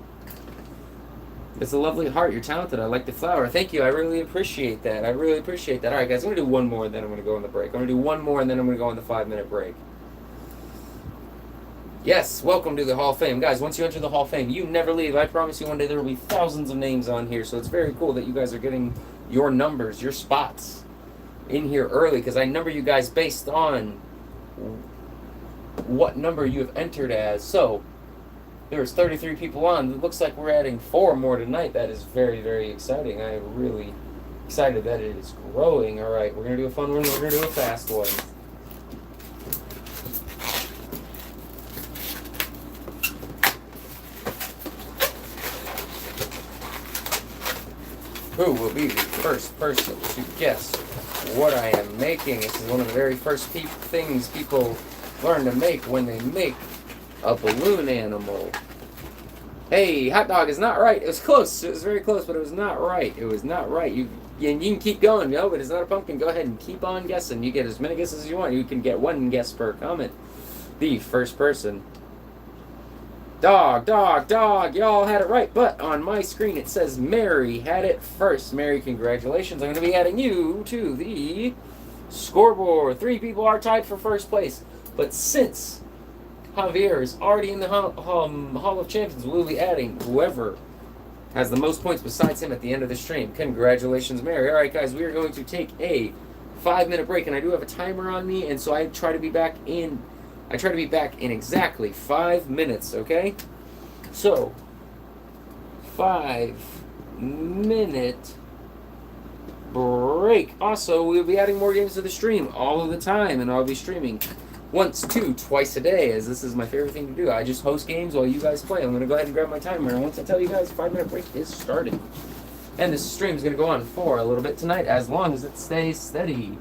It's a lovely heart. You're talented. I like the flower. Thank you. I really appreciate that. I really appreciate that. All right, guys, I'm going to do one more, and then I'm going to go on the break. I'm going to do one more, and then I'm going to go on the 5-minute break. Yes, welcome to the Hall of Fame. Guys, once you enter the Hall of Fame, you never leave. I promise you one day there will be thousands of names on here, so it's very cool that you guys are getting your numbers, your spots in here early, because I number you guys based on what number you have entered as. So there's 33 people on. It looks like we're adding 4 more tonight. That is very, very exciting. I am really excited that it is growing. All right, we're going to do a fun one. We're going to do a fast one. Who will be the first person to guess what I am making? This is one of the very first things people learn to make when they make a balloon animal. Hey, hot dog is not right. It was close. It was very close, but it was not right. It was not right. You And you can keep going. No, but it's not a pumpkin. Go ahead and keep on guessing. You get as many guesses as you want. You can get one guess per comment. The first person. Dog, dog, dog. Y'all had it right. But on my screen it says Mary had it first. Mary, congratulations. I'm going to be adding you to the scoreboard. 3 people are tied for first place. But since Javier is already in the Hall of Champions, we'll be adding whoever has the most points besides him at the end of the stream. Congratulations, Mary. All right, guys, we are going to take a 5-minute break, and I do have a timer on me, and so I try to be back in exactly 5 minutes, okay? So, 5-minute break. Also, we'll be adding more games to the stream all of the time, and I'll be streaming once, twice a day, as this is my favorite thing to do. I just host games while you guys play. I'm going to go ahead and grab my timer, and once I tell you guys 5-minute break is starting. And this stream is going to go on for a little bit tonight, as long as it stays steady.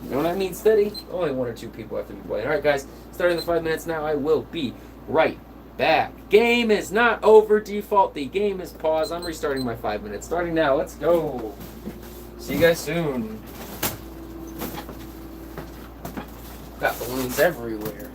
You know what I mean, steady? Only 1 or 2 people have to be playing. All right, guys, starting the 5 minutes now. I will be right back. Game is not over, default. The game is paused. I'm restarting my 5 minutes. Starting now. Let's go. See you guys soon. Got balloons everywhere.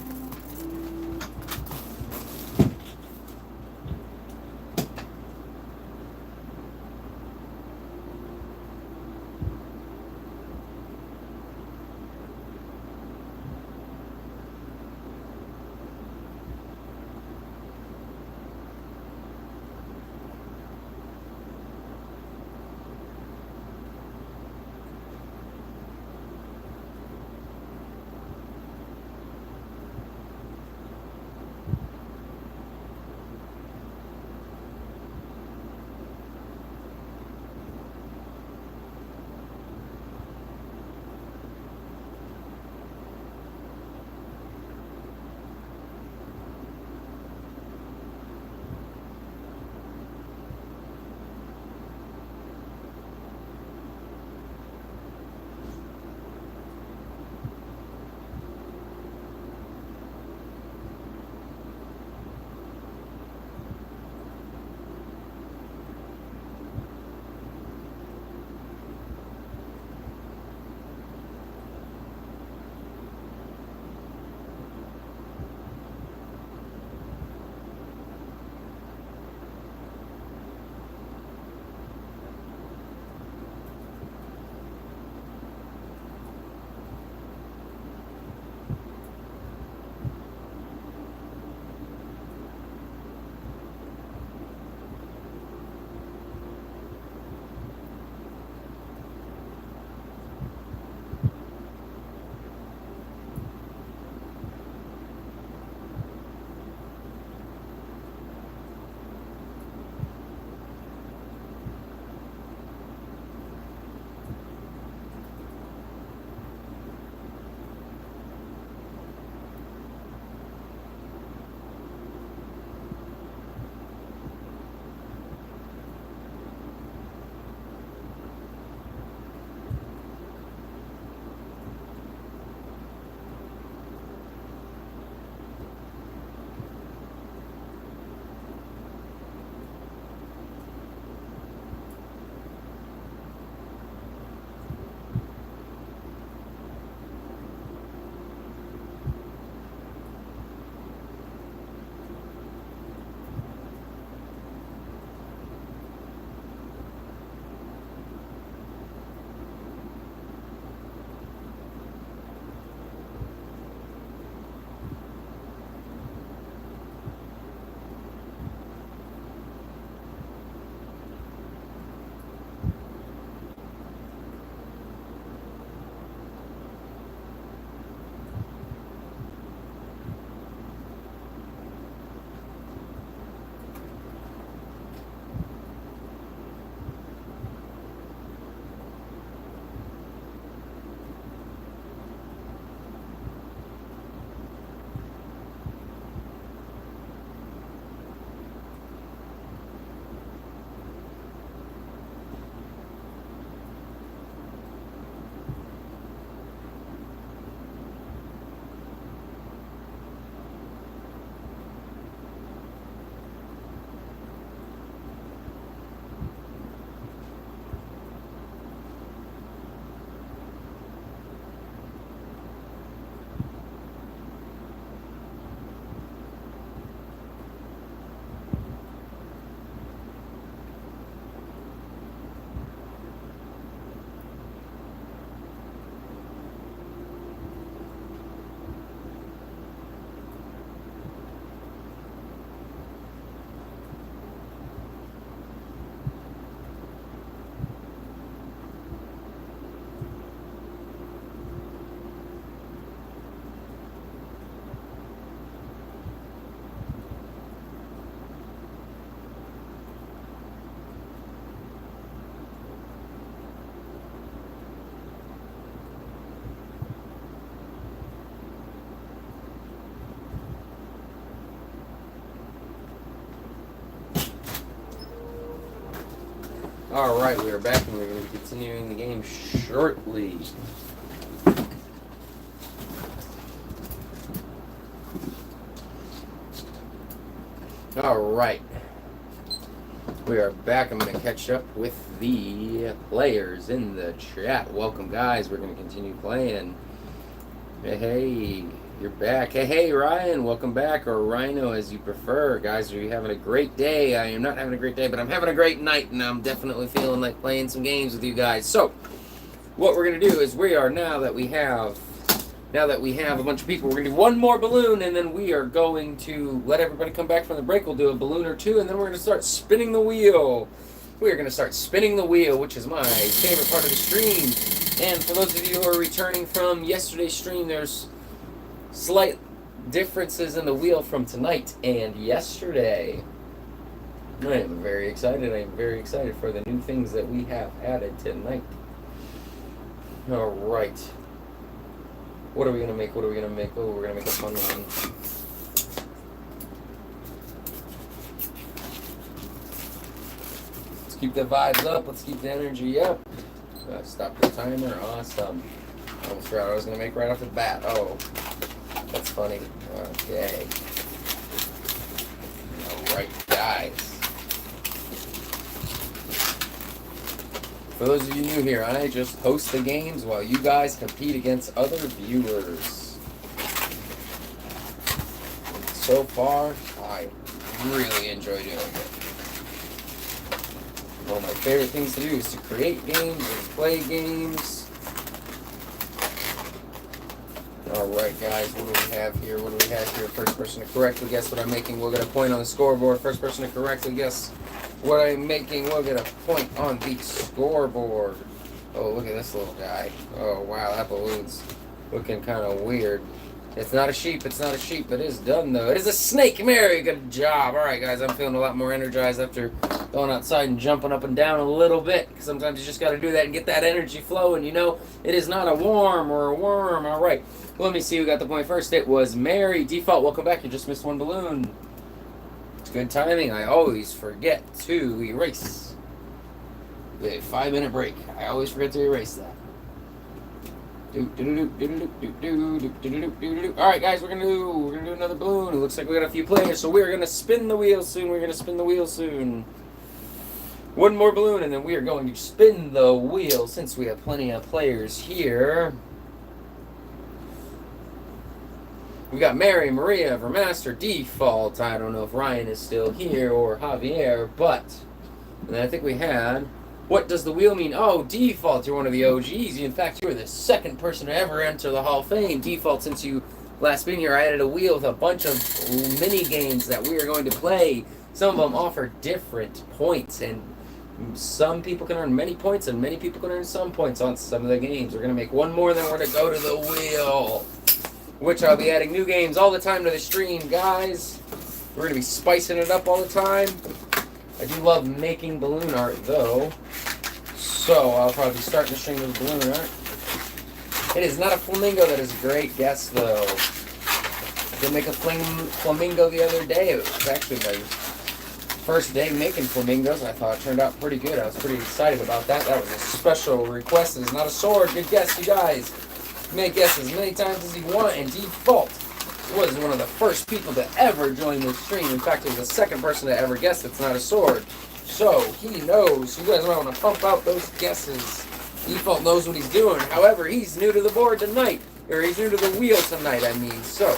Alright, we are back and we're going to be continuing the game shortly. Alright. We are back. I'm going to catch up with the players in the chat. Welcome, guys. We're going to continue playing. Hey, you're back. Hey, Ryan. Welcome back, or Rhino as you prefer. Guys, are you having a great day? I am not having a great day, but I'm having a great night, and I'm definitely feeling like playing some games with you guys. So, what we're going to do is we are, now that we have a bunch of people, we're going to do one more balloon, and then we are going to let everybody come back from the break. We'll do a balloon or two, and then we're going to start spinning the wheel. We are going to start spinning the wheel, which is my favorite part of the stream. And for those of you who are returning from yesterday's stream, there's slight differences in the wheel from tonight and yesterday. I am very excited. I am very excited for the new things that we have added tonight. All right. What are we going to make? What are we going to make? Oh, we're going to make a fun one. Let's keep the vibes up. Let's keep the energy up. Stop the timer. Awesome. I almost forgot what I was going to make right off the bat. Oh, that's funny. Okay. All right, guys. For those of you new here, I just host the games while you guys compete against other viewers. So far, I really enjoy doing it. One of my favorite things to do is to create games and play games. Alright, guys, what do we have here? What do we have here? First person to correctly guess what I'm making will get a point on the scoreboard. First person to correctly guess what I'm making will get a point on the scoreboard. Oh, look at this little guy. Oh, wow, that balloon's looking kind of weird. It's not a sheep. It's not a sheep. It is done, though. It is a snake. Very good job. All right, guys, I'm feeling a lot more energized after going outside and jumping up and down a little bit. Sometimes you just got to do that and get that energy flowing. You know, it is not a worm or a worm. All right. Let me see who got the point first. It was Mary. Default, welcome back. You just missed one balloon. It's good timing. I always forget to erase. The 5-minute break. I always forget to erase that. Alright, guys, we're gonna do another balloon. It looks like we got a few players, so we're gonna spin the wheel soon. One more balloon, and then we are going to spin the wheel since we have plenty of players here. We got Mary, Maria, Vermaster, Default. I don't know if Ryan is still here or Javier, but and then I think we had. What does the wheel mean? Oh, Default, you're one of the OGs. In fact, you were the second person to ever enter the Hall of Fame. Default, since you last been here, I added a wheel with a bunch of mini games that we are going to play. Some of them offer different points, and some people can earn many points, and many people can earn some points on some of the games. We're going to make one more, then we're going to go to the wheel, which I'll be adding new games all the time to the stream, guys. We're going to be spicing it up all the time. I do love making balloon art, though, so I'll probably be starting the stream with balloon art. It is not a flamingo. That is a great guess, though. I did make a flamingo the other day. It was actually my first day making flamingos. I thought it turned out pretty good. I was pretty excited about that. That was a special request. It is not a sword. Good guess, you guys. You may guess as many times as you want, and Default was one of the first people to ever join the stream. In fact, he was the second person to ever guess it's not a sword. So, he knows. You guys might want to pump out those guesses. Default knows what he's doing. However, he's new to the board tonight. Or he's new to the wheel tonight, I mean. So,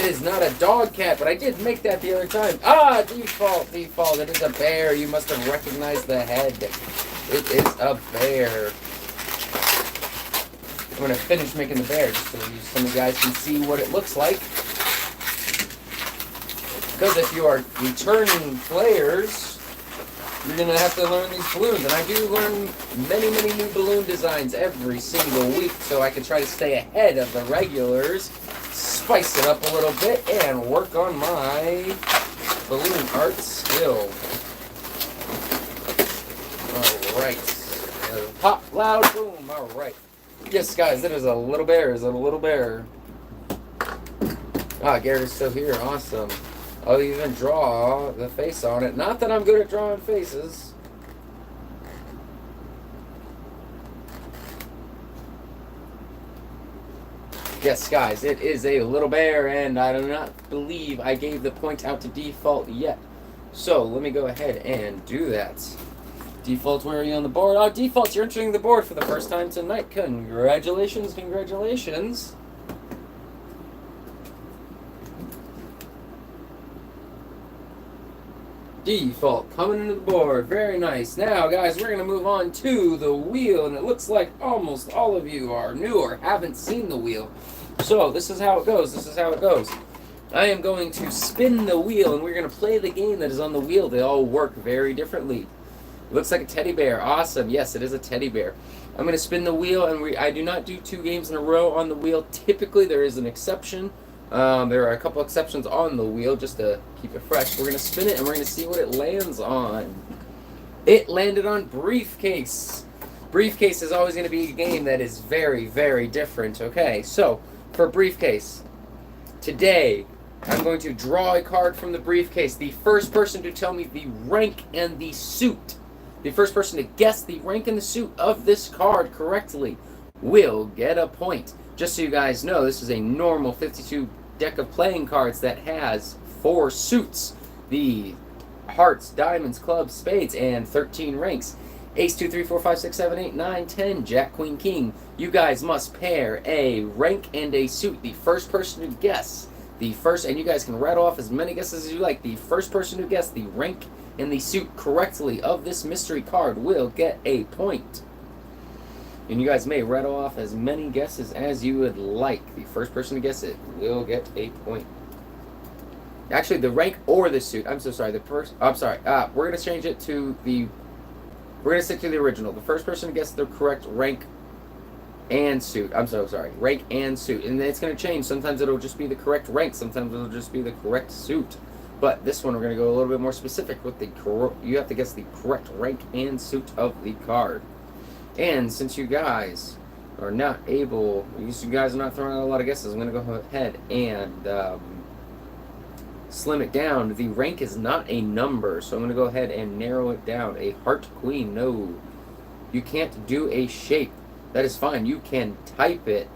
it is not a dog cat, but I did make that the other time. Ah, Default. It is a bear. You must have recognized the head. It is a bear. I'm going to finish making the bear just so some of you guys can see what it looks like. Because if you are returning players, you're going to have to learn these balloons. And I do learn many, many new balloon designs every single week, so I can try to stay ahead of the regulars, spice it up a little bit, and work on my balloon art skill. Alright. Pop, loud, boom. Alright. Yes, guys, it is a little bear. Is it a little bear? Ah, Garrett is still here. Awesome. I'll even draw the face on it. Not that I'm good at drawing faces. Yes, guys, it is a little bear, and I do not believe I gave the point out to default yet. So let me go ahead and do that. Default, where are you on the board? Oh, default, you're entering the board for the first time tonight. Congratulations, congratulations. Default coming into the board. Very nice. Now, guys, we're going to move on to the wheel, and it looks like almost all of you are new or haven't seen the wheel. So this is how it goes. This is how it goes. I am going to spin the wheel, and we're going to play the game that is on the wheel. They all work very differently. It looks like a teddy bear. Awesome. Yes, it is a teddy bear. I'm going to spin the wheel, and I do not do 2 games in a row on the wheel. Typically, there is an exception. There are a couple exceptions on the wheel just to keep it fresh. We're going to spin it, and we're going to see what it lands on. It landed on Briefcase. Briefcase is always going to be a game that is very, very different. Okay, so for Briefcase, today I'm going to draw a card from the Briefcase. The first person to tell me the rank and the suit, the first person to guess the rank and the suit of this card correctly will get a point. Just so you guys know, this is a normal 52 deck of playing cards that has 4 suits. The hearts, diamonds, clubs, spades, and 13 ranks. Ace, 2, 3, 4, 5, 6, 7, 8, 9, 10, Jack, Queen, King. You guys must pair a rank and a suit. The first person to guess and you guys can rattle off as many guesses as you like. The first person to guess the rank and the suit correctly of this mystery card will get a point. And you guys may rattle off as many guesses as you would like. The first person to guess it will get a point. Actually, the rank or the suit. I'm so sorry. We're going to change it to the... We're going to stick to the original. The first person to guess the correct rank and suit. I'm so sorry. Rank and suit. And it's going to change. Sometimes it'll just be the correct rank. Sometimes it'll just be the correct suit. But this one, we're going to go a little bit more specific with the... You have to guess the correct rank and suit of the card. And since you guys are not able... You guys are not throwing out a lot of guesses, I'm going to go ahead and... slim it down. The rank is not a number, so I'm going to go ahead and narrow it down. A heart queen, no. You can't do a shape. That is fine. You can type it.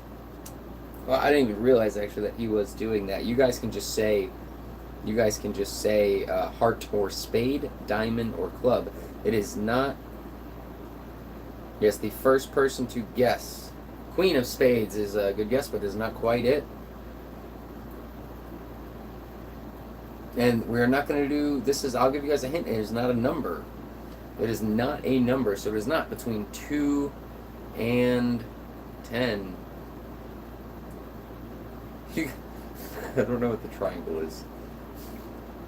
Well, I didn't even realize actually that he was doing that. You guys can just say heart or spade, diamond or club. It is not. Yes, the first person to guess. Queen of spades is a good guess, but is not quite it. And we're not going to do, I'll give you guys a hint, it is not a number. It is not a number, so it is not between 2 and 10. I don't know what the triangle is.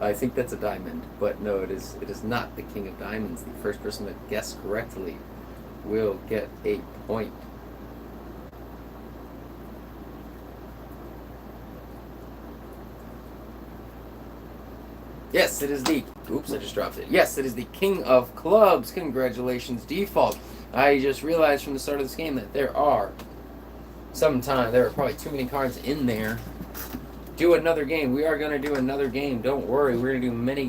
I think that's a diamond, but no, it is not the king of diamonds. The first person to guess correctly will get a point. Yes, it is the... Oops, I just dropped it. Yes, it is the king of clubs. Congratulations, default. I just realized from the start of this game that there are probably too many cards in there. Do another game. We are going to do another game. Don't worry. We're going to do many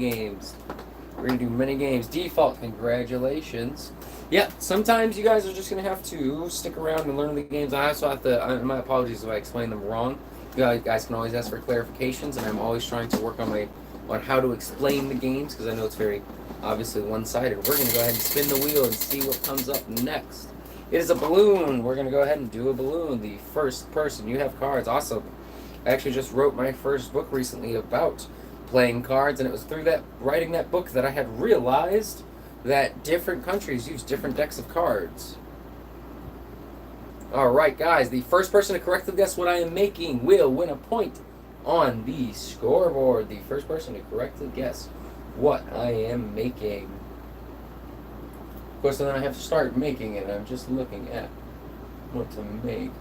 games. Default, congratulations. Yeah, sometimes you guys are just going to have to stick around and learn the games. I also have to... my apologies if I explain them wrong. You guys can always ask for clarifications, and I'm always trying to work on how to explain the games, because I know it's very obviously one-sided. We're going to go ahead and spin the wheel and see what comes up next. It is a balloon. We're going to go ahead and do a balloon. The first person. You have cards. Awesome. I actually just wrote my first book recently about playing cards, and it was through writing that book that I had realized that different countries use different decks of cards. Alright, guys. The first person to correctly guess what I am making will win a point on the scoreboard. The first person to correctly guess what I am making. Of course, then I have to start making it. I'm just looking at what to make.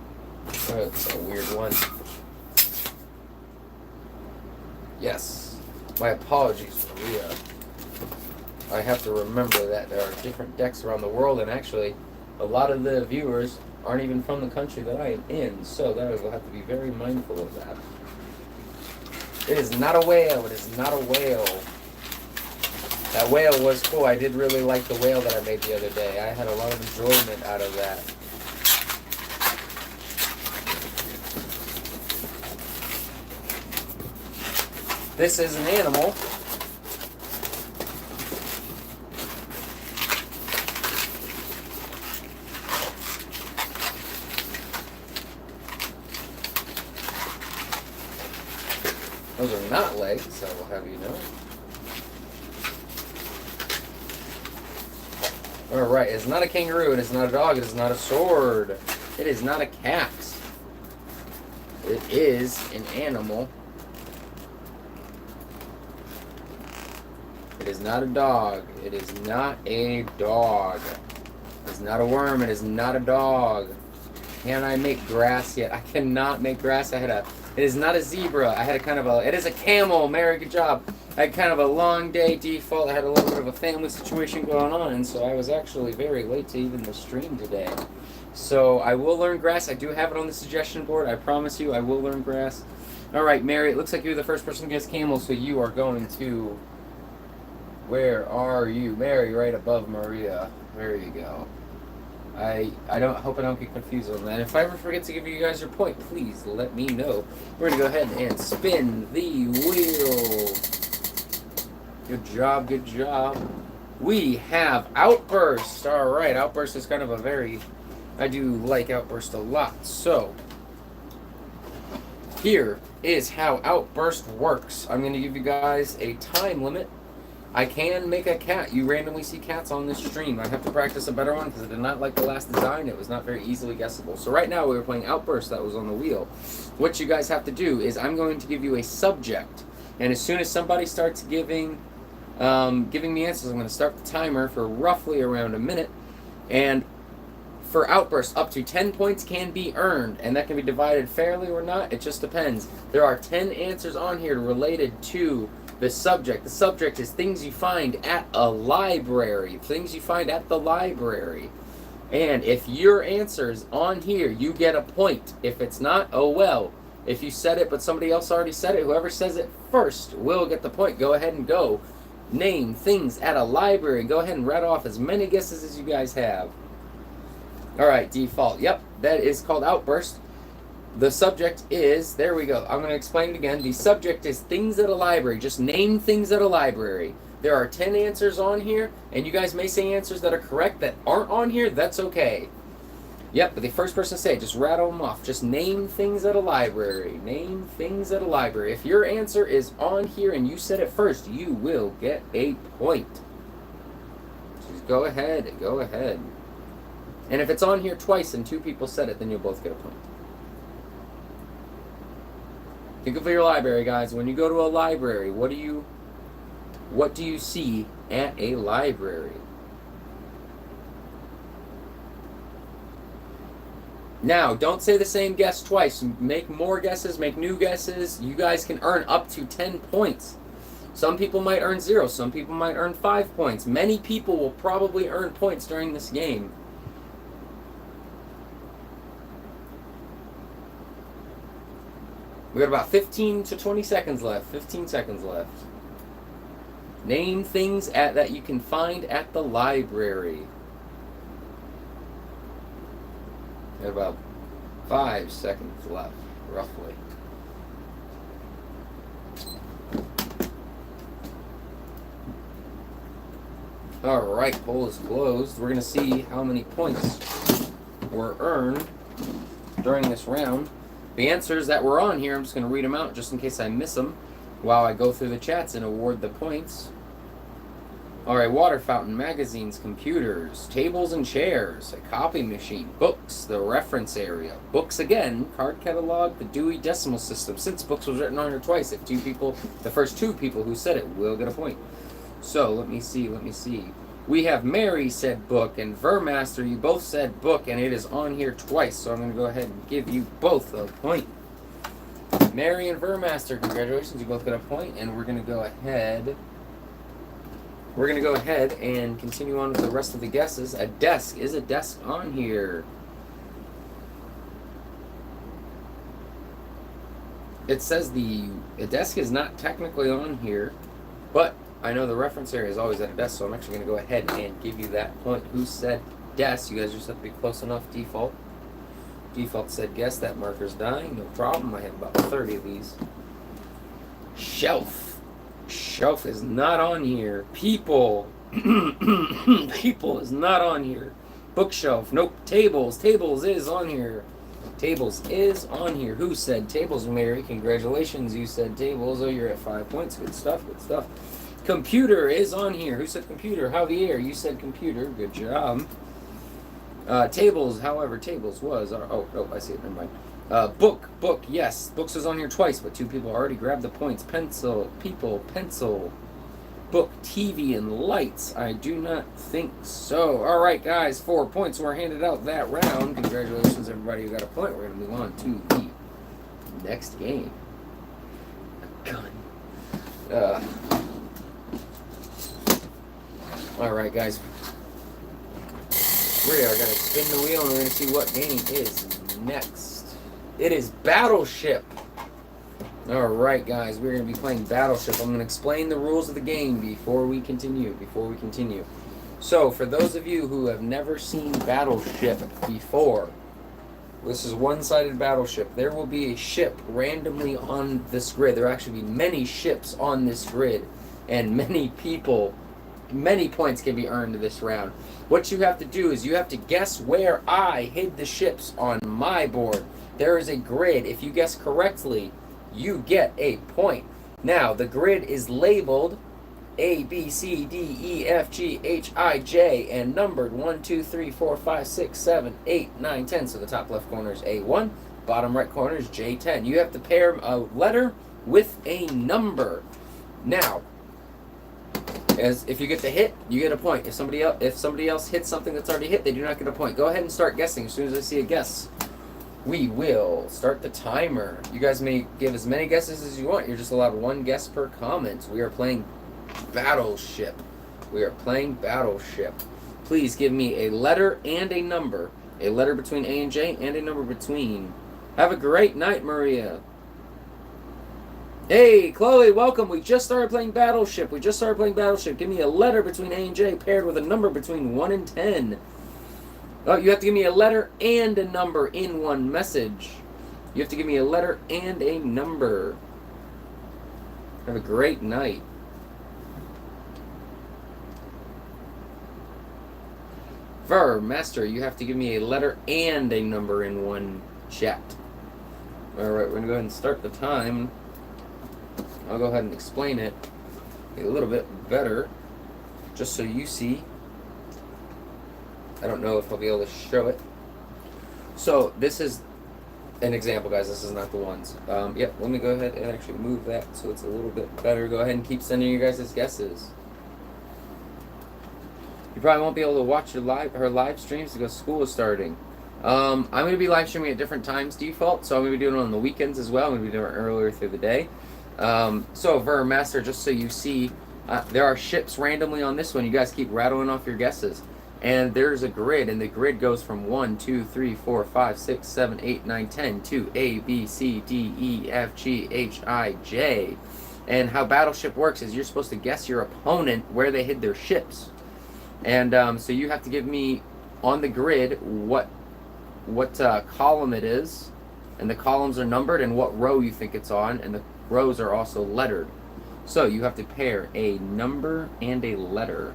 Oh, that's a weird one. Yes. My apologies, Maria. I have to remember that there are different decks around the world, and actually, a lot of the viewers aren't even from the country that I am in, so that I will have to be very mindful of that. It is not a whale. It is not a whale. That whale was cool. I did really like the whale that I made the other day. I had a lot of enjoyment out of that. This is an animal. Those are not legs, I will have you know. Alright, it's not a kangaroo, it is not a dog, it is not a sword. It is not a cat. It is an animal. It is not a dog. It is not a dog. It is not a worm, it is not a dog. Can I make grass yet? I cannot make grass. It is not a zebra. It is a camel. Mary, good job. I had kind of a long day default. I had a little bit of a family situation going on, and so I was actually very late to even the stream today. So I will learn grass. I do have it on the suggestion board. I promise you I will learn grass. All right, Mary, it looks like you're the first person to guess camel, so you are going to... Where are you? Mary, right above Maria. There you go. I hope I don't get confused on that. If I ever forget to give you guys your point, please let me know. We're going to go ahead and spin the wheel. Good job, good job. We have Outburst. All right, Outburst is kind of a very... I do like Outburst a lot. So, here is how Outburst works. I'm going to give you guys a time limit. I can make a cat. You randomly see cats on this stream. I have to practice a better one because I did not like the last design. It was not very easily guessable. So right now we were playing Outburst that was on the wheel. What you guys have to do is I'm going to give you a subject. And as soon as somebody starts giving me answers, I'm going to start the timer for roughly around a minute. And for Outburst, up to 10 points can be earned. And that can be divided fairly or not. It just depends. There are 10 answers on here related to the subject. The subject is things you find at a library. Things you find at the library. And if your answer's on here, you get a point. If it's not, oh well. If you said it but somebody else already said it, whoever says it first will get the point. Go ahead and go. Name things at a library. Go ahead and read off as many guesses as you guys have. Alright, default. Yep, that is called Outburst. The subject is, there we go, I'm going to explain it again. The subject is things at a library. Just name things at a library. There are 10 answers on here, and you guys may say answers that are correct that aren't on here. That's okay. Yep, but the first person to say it, just rattle them off. Just name things at a library. Name things at a library. If your answer is on here and you said it first, you will get a point. Just go ahead, go ahead. And if it's on here twice and 2 people said it, then you'll both get a point. Think of your library, guys. When you go to a library, what do you see at a library? Now, don't say the same guess twice. Make more guesses, make new guesses. You guys can earn up to 10 points. Some people might earn 0. Some people might earn 5 points. Many people will probably earn points during this game. We got about 15 to 20 seconds left. 15 seconds left. Name things that you can find at the library. We got about 5 seconds left, roughly. Alright, poll is closed. We're going to see how many points were earned during this round. The answers that were on here, I'm just going to read them out just in case I miss them while I go through the chats and award the points. Alright, water fountain, magazines, computers, tables and chairs, a copy machine, books, the reference area, books again, card catalog, the Dewey Decimal System. Since books was written on here twice, if the first 2 people who said it will get a point. So, let me see. We have Mary said book, and Vermaster, you both said book, and it is on here twice, so I'm going to go ahead and give you both a point. Mary and Vermaster, congratulations, you both got a point, and we're going to go ahead and continue on with the rest of the guesses. A desk. Is a desk on here? It says the desk is not technically on here, but I know the reference area is always at a desk, so I'm actually going to go ahead and give you that point. Who said desk? You guys just have to be close enough. Default. Default said guess. That marker's dying. No problem. I have about 30 of these. Shelf. Shelf is not on here. People. People is not on here. Bookshelf. Nope. Tables. Tables is on here. Tables is on here. Who said tables, Mary? Congratulations. You said tables. Oh, you're at 5 points. Good stuff. Good stuff. Computer is on here. Who said computer? Javier. You said computer. Good job. Tables, however, tables was. Oh, I see it. Never mind. Book. Yes. Books is on here twice, but 2 people already grabbed the points. Pencil. People. Pencil. Book, TV, and lights. I do not think so. All right, guys, 4 points were handed out that round. Congratulations, everybody who got a point. We're going to move on to the next game. A gun. All right, guys. We are going to spin the wheel, and we're going to see what game is next. It is Battleship. Alright guys, we're going to be playing Battleship. I'm going to explain the rules of the game before we continue. So, for those of you who have never seen Battleship before, this is one-sided Battleship. There will be a ship randomly on this grid. There will actually be many ships on this grid, and many points can be earned this round. What you have to do is you have to guess where I hid the ships on my board. There is a grid. If you guess correctly, you get a point. Now, the grid is labeled A, B, C, D, E, F, G, H, I, J, and numbered 1, 2, 3, 4, 5, 6, 7, 8, 9, 10. So the top left corner is A1, bottom right corner is J10. You have to pair a letter with a number. Now, if you get the hit, you get a point. If somebody else hits something that's already hit, they do not get a point. Go ahead and start guessing as soon as I see a guess. We will start the timer. You guys may give as many guesses as you want. You're just allowed 1 guess per comment. We are playing Battleship. Please give me a letter and a number. A letter between A and J and a number between. Have a great night, Maria. Hey, Chloe, welcome. We just started playing Battleship. Give me a letter between A and J paired with a number between 1 and 10. Oh, you have to give me a letter and a number in one message. You have to give me a letter and a number. Have a great night. Master, you have to give me a letter and a number in one chat. Alright, we're going to go ahead and start the time. I'll go ahead and explain it a little bit better, just so you see. I don't know if I'll be able to show it. So, this is an example, guys. This is not the ones. Yep, let me go ahead and actually move that so it's a little bit better. Go ahead and keep sending you guys' guesses. You probably won't be able to watch her live streams because school is starting. I'm going to be live streaming at different times default, so I'm going to be doing it on the weekends as well. I'm going to be doing it earlier through the day. So, Master, just so you see, there are ships randomly on this one. You guys keep rattling off your guesses. And there's a grid, and the grid goes from 1, 2, 3, 4, 5, 6, 7, 8, 9, 10 to A, B, C, D, E, F, G, H, I, J. And how Battleship works is you're supposed to guess your opponent where they hid their ships. And so you have to give me on the grid what column it is, and the columns are numbered, and what row you think it's on, and the rows are also lettered. So you have to pair a number and a letter.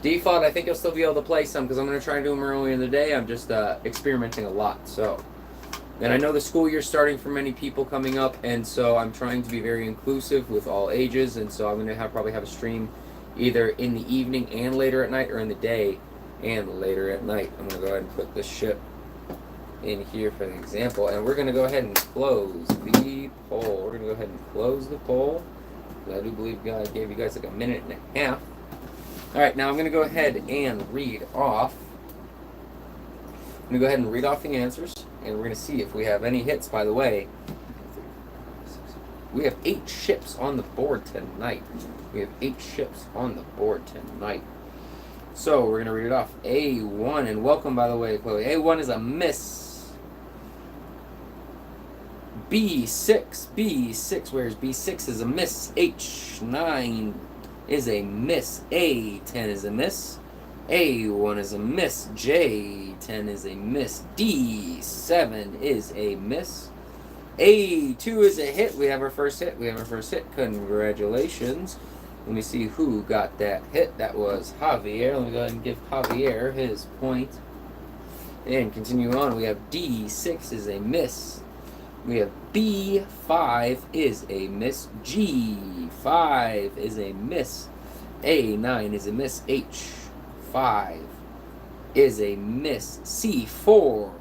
Default, I think I'll still be able to play some because I'm going to try and do them early in the day. I'm just experimenting a lot. So, and I know the school year's starting for many people coming up, and so I'm trying to be very inclusive with all ages, and so I'm going to probably have a stream either in the evening and later at night, or in the day and later at night. I'm going to go ahead and put this ship in here for the example, and we're going to go ahead and close the poll. We're going to go ahead and close the poll. I do believe I gave you guys like a minute and a half. Alright, now I'm going to go ahead and read off. I'm going to go ahead and read off the answers, and we're going to see if we have any hits. By the way, we have 8 ships on the board tonight. So, we're going to read it off. A1, and welcome, by the way, Chloe. A1 is a miss. B6, whereas B6 is a miss. H9 is a miss. A10 is a miss. A1 is a miss. J10 is a miss. D7 is a miss. A2 is a hit. We have our first hit. Congratulations. Let me see who got that hit. That was Javier. Let me go ahead and give Javier his point. And continue on. We have D6 is a miss. We have B5 is a miss. G5 is a miss. A9 is a miss. H5 is a miss. C4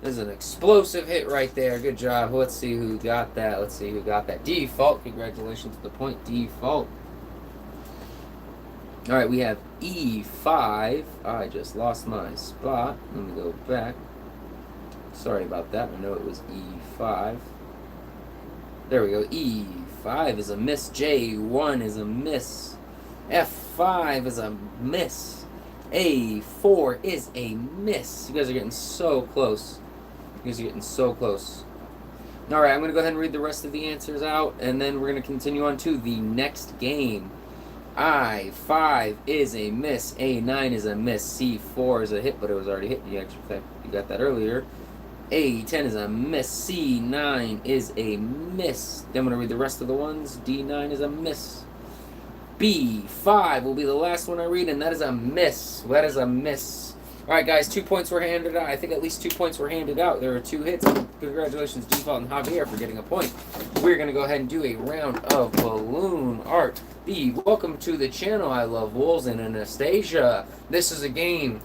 is an explosive hit right there. Good job. Let's see who got that. Default. Congratulations to the point. Default. All right, we have E5. I just lost my spot. Let me go back. Sorry about that. I know it was E5. There we go. E5 is a miss. J1 is a miss. F5 is a miss. A4 is a miss. You guys are getting so close. All right, I'm going to go ahead and read the rest of the answers out, and then we're going to continue on to the next game. I5 is a miss. A9 is a miss. C4 is a hit, but it was already hit. You got that earlier. A10 is a miss. C9 is a miss. Then I'm going to read the rest of the ones. D9 is a miss. B5 will be the last one I read, and that is a miss. All right, guys, 2 points were handed out. I think at least 2 points were handed out. There are 2 hits. Congratulations, Default and Javier, for getting a point. We're going to go ahead and do a round of balloon art. B, welcome to the channel. I love Wolves and Anastasia. This is a game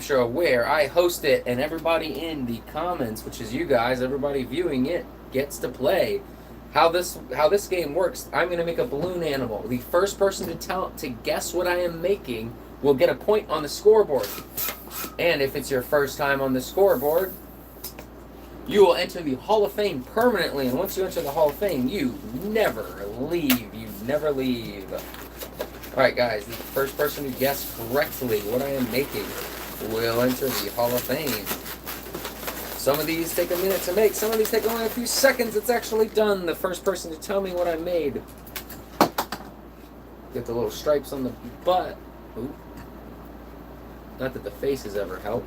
show where I host it, and everybody in the comments, which is you guys, everybody viewing it, gets to play. How this game works, I'm going to make a balloon animal. The first person to guess what I am making will get a point on the scoreboard. And if it's your first time on the scoreboard, you will enter the Hall of Fame permanently. And once you enter the Hall of Fame, you never leave. All right, guys, the first person to guess correctly what I am making will enter the Hall of Fame. Some of these take a minute to make. Some of these take only a few seconds. It's actually done. The first person to tell me what I made. Get the little stripes on the butt. Ooh. Not that the faces ever help.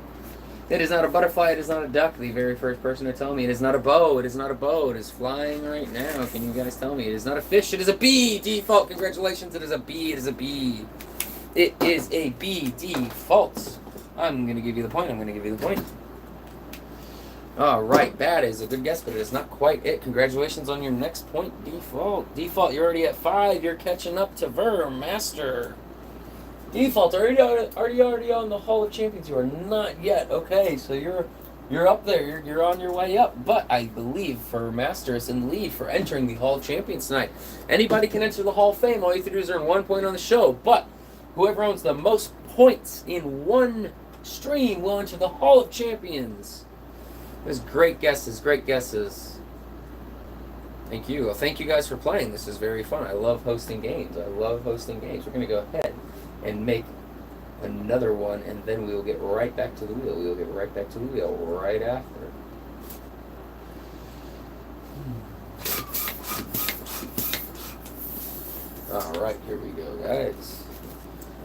It is not a butterfly. It is not a duck. The very first person to tell me. It is not a bow. It is not a bow. It is flying right now. Can you guys tell me? It is not a fish. It is a bee. Default. Congratulations. It is a bee. It is a bee. It is a bee. Default. I'm going to give you the point. All right. Bad is a good guess, but it is not quite it. Congratulations on your next point, Default. Default, you're already at 5. You're catching up to Master. Default, are you already on the Hall of Champions? You are not yet. Okay, so you're up there. You're on your way up. But I believe for Master is in the lead for entering the Hall of Champions tonight. Anybody can enter the Hall of Fame. All you have to do is earn 1 point on the show. But whoever owns the most points in one stream will enter the Hall of Champions. There's great guesses. Thank you. Well, thank you guys for playing. This is very fun. I love hosting games. We're going to go ahead and make another one, and then we will get right back to the wheel. Right after. All right, here we go, guys.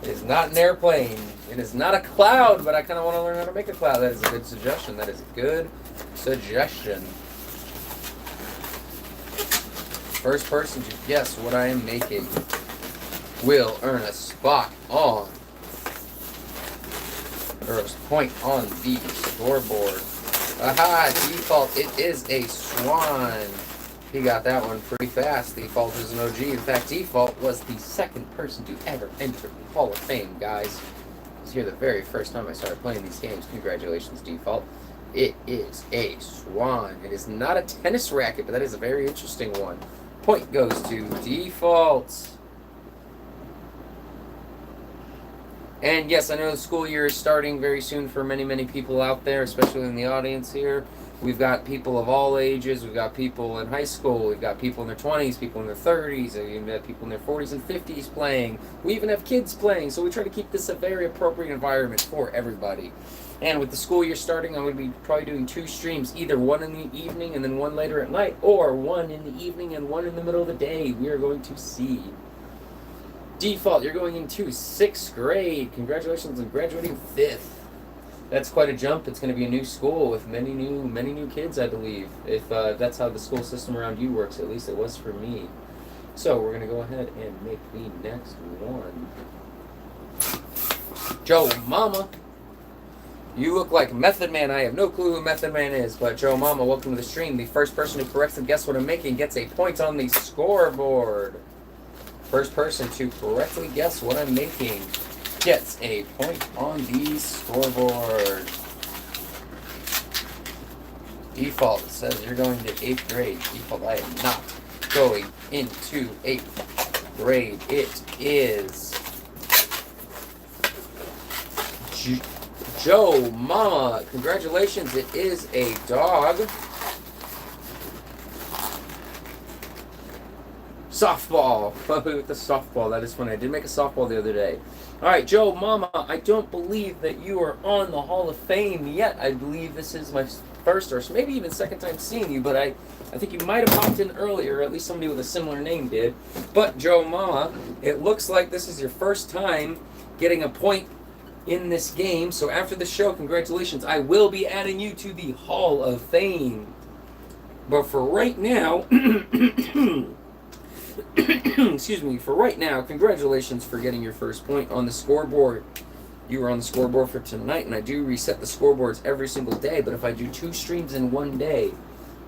It is not an airplane. It is not a cloud, but I kind of want to learn how to make a cloud. That is a good suggestion. First person to guess what I am making will earn a spot on, or a point on the scoreboard. Aha, Default, it is a swan. He got that one pretty fast. Default is an OG. In fact, Default was the second person to ever enter the Hall of Fame, guys. I was here the very first time I started playing these games. Congratulations, Default. It is a swan. It is not a tennis racket, but that is a very interesting one. Point goes to Default. And yes, I know the school year is starting very soon for many, many people out there, especially in the audience here. We've got people of all ages. We've got people in high school. We've got people in their 20s, people in their 30s. We even have people in their 40s and 50s playing. We even have kids playing. So we try to keep this a very appropriate environment for everybody. And with the school year starting, I'm going to be probably doing 2 streams, either one in the evening and then one later at night, or one in the evening and one in the middle of the day. We are going to see. Default, you're going into 6th grade. Congratulations on graduating 5th. That's quite a jump. It's going to be a new school with many new kids, I believe. If that's how the school system around you works, at least it was for me. So we're going to go ahead and make the next one. Joe Mama, you look like Method Man. I have no clue who Method Man is, but Joe Mama, welcome to the stream. The first person who correctly guess what I'm making gets a point on the scoreboard. First person to correctly guess what I'm making gets a point on the scoreboard. Default says you're going to 8th grade. Default, I am not going into 8th grade. It is Joe Mama. Congratulations, it is a dog. Softball. With the softball, that is funny. I did make a softball the other day. All right, Joe Mama, I don't believe that you are on the Hall of Fame yet. I believe this is my first or maybe even second time seeing you, but I think you might have popped in earlier, at least somebody with a similar name did. But Joe Mama, it looks like this is your first time getting a point in this game. So after the show, congratulations. I will be adding you to the Hall of Fame. But for right now... excuse me, for right now, congratulations for getting your first point on the scoreboard. You were on the scoreboard for tonight, and I do reset the scoreboards every single day, but if I do 2 streams in one day,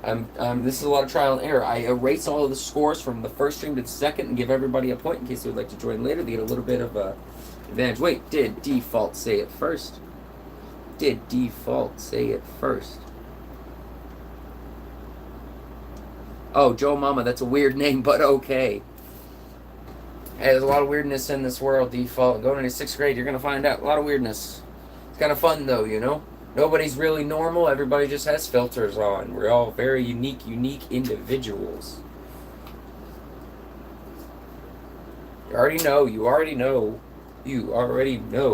this is a lot of trial and error. I erase all of the scores from the first stream to the second and give everybody a point in case they would like to join later. They get a little bit of a advantage. Wait, did default say it first? Did default say it first? Oh, Joe Mama, that's a weird name, but okay. Hey, there's a lot of weirdness in this world, Default. Going into 6th grade, you're going to find out a lot of weirdness. It's kind of fun, though, you know? Nobody's really normal. Everybody just has filters on. We're all very unique individuals. You already know.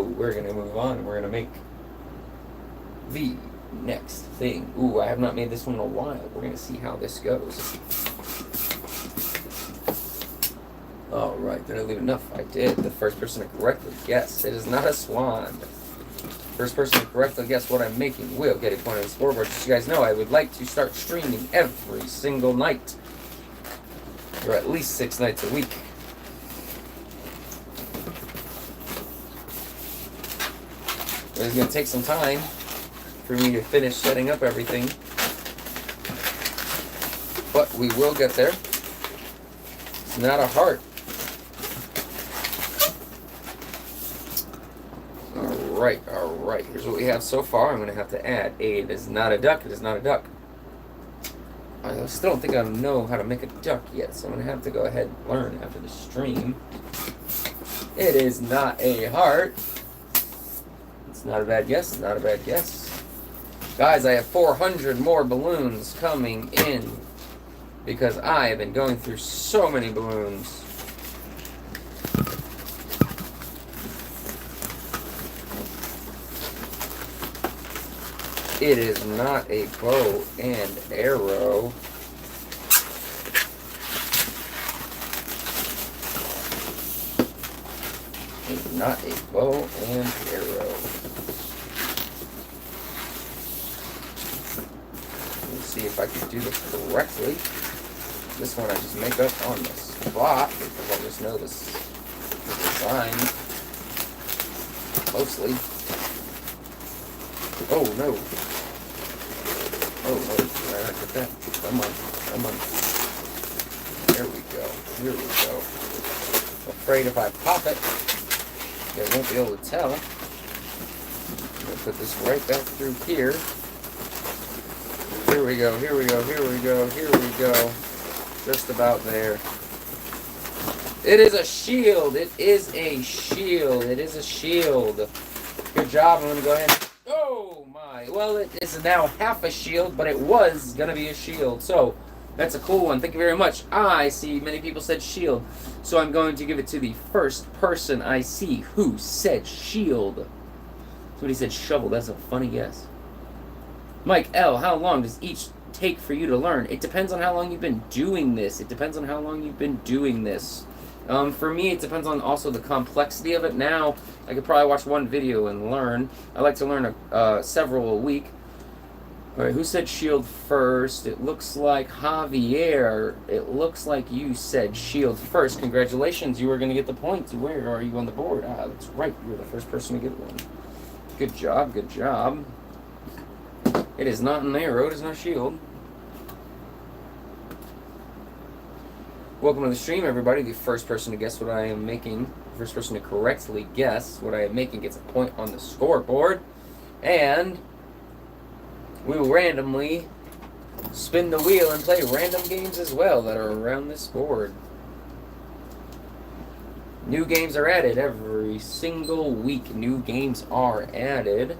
We're going to move on. We're going to make the next thing. Ooh, I have not made this one in a while. We're going to see how this goes. Alright, did I leave enough? I did. The first person to correctly guess. It is not a swan. First person to correctly guess what I'm making will get a point on the scoreboard. Just so you guys know, I would like to start streaming every single night. Or at least 6 nights a week. It's going to take some time for me to finish setting up everything. But we will get there. It's not a heart. Alright. Here's what we have so far. I'm going to have to add a, it is not a duck. I still don't think I know how to make a duck yet, so I'm going to have to go ahead and learn after the stream. It is not a heart. It's not a bad guess. Guys, I have 400 more balloons coming in because I have been going through so many balloons. It is not a bow and arrow. It's not a bow and arrow. Let's see if I can do this correctly. This one I just make up on the spot because I just know this design closely. Oh no. Oh no, did I not get that? Come on. Here we go. Afraid if I pop it, they won't be able to tell. I'm going to put this right back through here. Here we go. Just about there. It is a shield. Good job. I'm going to go ahead and... Oh my. Well, it is now half a shield, but it was going to be a shield. So, that's a cool one. Thank you very much. I see many people said shield. So I'm going to give it to the first person I see who said shield. Somebody said shovel. That's a funny guess. Mike L., how long does each take for you to learn? It depends on how long you've been doing this. For me, it depends on also the complexity of it. Now, I could probably watch one video and learn. I like to learn several a week. All right, who said shield first? It looks like Javier. It looks like you said shield first. Congratulations, you were going to get the points. Where are you on the board? Ah, that's right. You were the first person to get one. Good job, good job. It is not an arrow. It is not shield. Welcome to the stream, everybody. The first person to guess what I am making, the first person to correctly guess what I am making gets a point on the scoreboard. And we will randomly spin the wheel and play random games as well that are around this board. New games are added every single week. New games are added.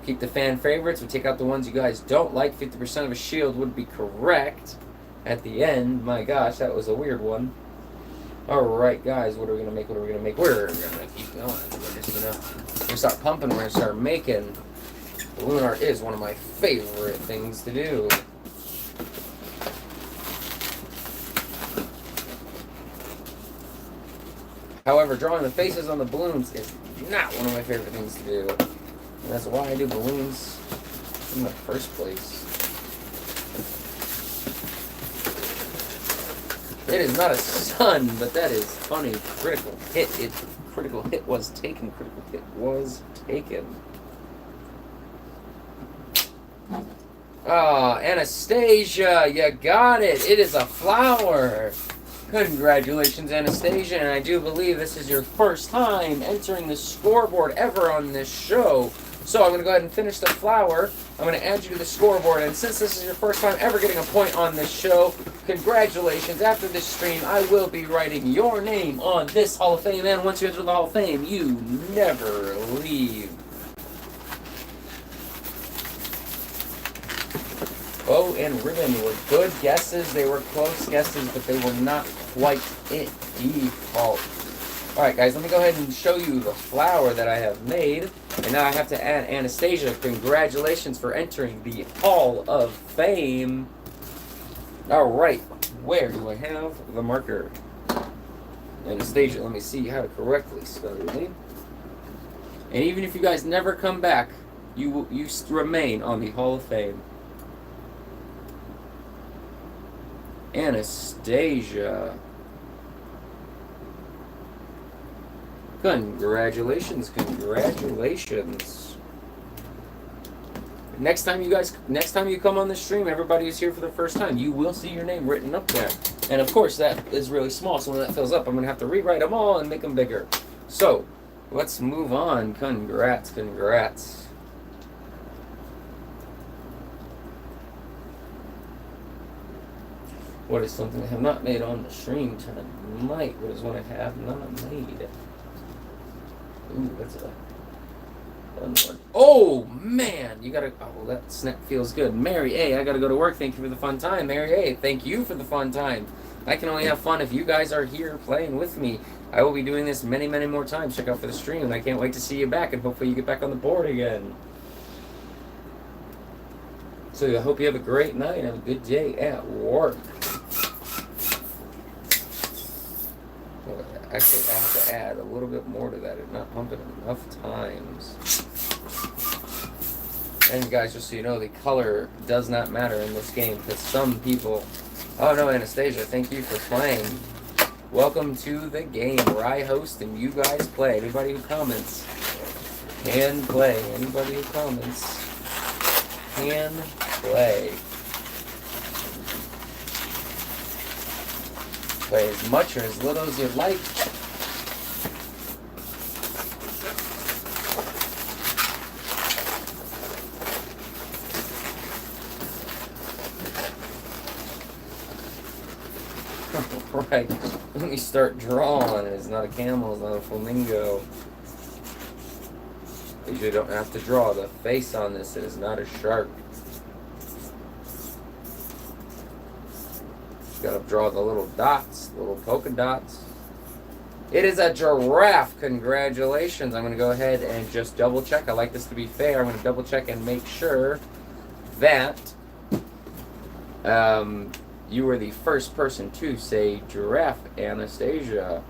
Keep the fan favorites. We take out the ones you guys don't like. 50% of a shield would be correct at the end. My gosh, that was a weird one. Alright, guys, what are we going to make? What are we going to make? We're going to keep going. We're just going to start pumping. We're going to start making. Balloon art is one of my favorite things to do. However, drawing the faces on the balloons is not one of my favorite things to do. And that's why I do balloons in the first place. It is not a sun, but that is funny. Critical hit. Critical hit was taken. Critical hit was taken. Ah, Anastasia, you got it. It is a flower. Congratulations, Anastasia, and I do believe this is your first time entering the scoreboard ever on this show. So I'm going to go ahead and finish the flower. I'm going to add you to the scoreboard, and since this is your first time ever getting a point on this show, congratulations. After this stream, I will be writing your name on this Hall of Fame, and once you enter the Hall of Fame, you never leave. Bow and ribbon were good guesses. They were close guesses, but they were not quite it default. Alright, guys, let me go ahead and show you the flower that I have made. And now I have to add Anastasia. Congratulations for entering the Hall of Fame. Alright, where do I have the marker? Anastasia, let me see how to correctly spell your name. And even if you guys never come back, you remain on the Hall of Fame. Anastasia. Congratulations, congratulations. Next time you come on the stream, everybody who's here for the first time, you will see your name written up there. And of course, that is really small, so when that fills up, I'm going to have to rewrite them all and make them bigger. So, let's move on. Congrats, congrats. What is something I have not made on the stream tonight? What is one I have not made? Ooh, that's a fun one. Oh, man! You gotta... Oh, that snap feels good. Mary A., I gotta go to work. Thank you for the fun time. Mary A., thank you for the fun time. I can only have fun if you guys are here playing with me. I will be doing this many, many more times. Check out for the stream, and I can't wait to see you back, and hopefully you get back on the board again. So I hope you have a great night and have a good day at work. Actually, I have to add a little bit more to that. It's not pumping enough times. And guys, just so you know, the color does not matter in this game because some people... Oh no, Anastasia, thank you for playing. Welcome to the game where I host and you guys play. Anybody who comments can play. Anybody who comments can play. Play as much or as little as you'd like. Right, let me start drawing. It's not a camel, it's not a flamingo. You usually don't have to draw the face on this. It is not a shark. Gotta draw the little dots, little polka dots. It is a giraffe. Congratulations. I'm gonna go ahead and just double check. I like this to be fair. I'm gonna double check and make sure that You were the first person to say giraffe, Anastasia.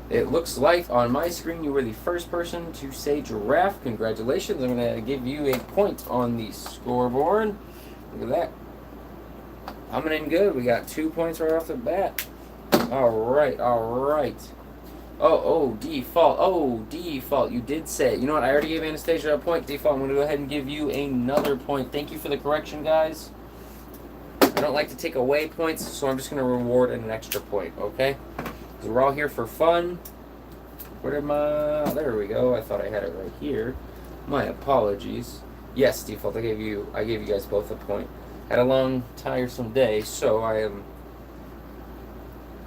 It looks like on my screen you were the first person to say giraffe. Congratulations. I'm going to give you a point on the scoreboard. Look at that. Coming in good. We got 2 points right off the bat. All right. Oh, default. Oh, default. You did say it. You know what? I already gave Anastasia a point. Default, I'm going to go ahead and give you another point. Thank you for the correction, guys. I don't like to take away points, so I'm just going to reward an extra point, okay? Because we're all here for fun. Where did my... There we go. I thought I had it right here. My apologies. Yes, default. I gave you guys both a point. Had a long, tiresome day, so I am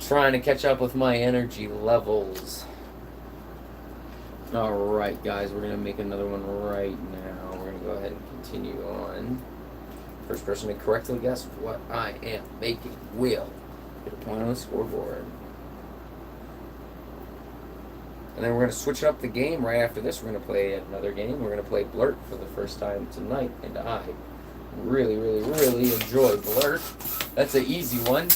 trying to catch up with my energy levels. Alright, guys, we're going to make another one right now. We're going to go ahead and continue on. First person to correctly guess what I am making will get a point on the scoreboard. And then we're going to switch up the game right after this. We're going to play another game. We're going to play Blurt for the first time tonight, and I really enjoy Blurt. That's an easy one.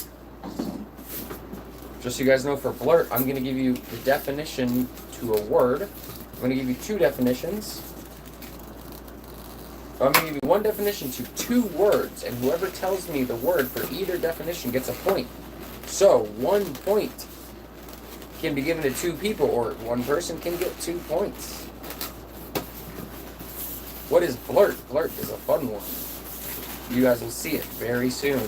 Just so you guys know, for Blurt, I'm going to give you the definition to a word. I'm going to give you 2 definitions. I'm going to give you 1 definition to 2 words, and whoever tells me the word for either definition gets a point. So, 1 point can be given to 2 people, or 1 person can get 2 points. What is Blurt? Blurt is a fun one. You guys will see it very soon.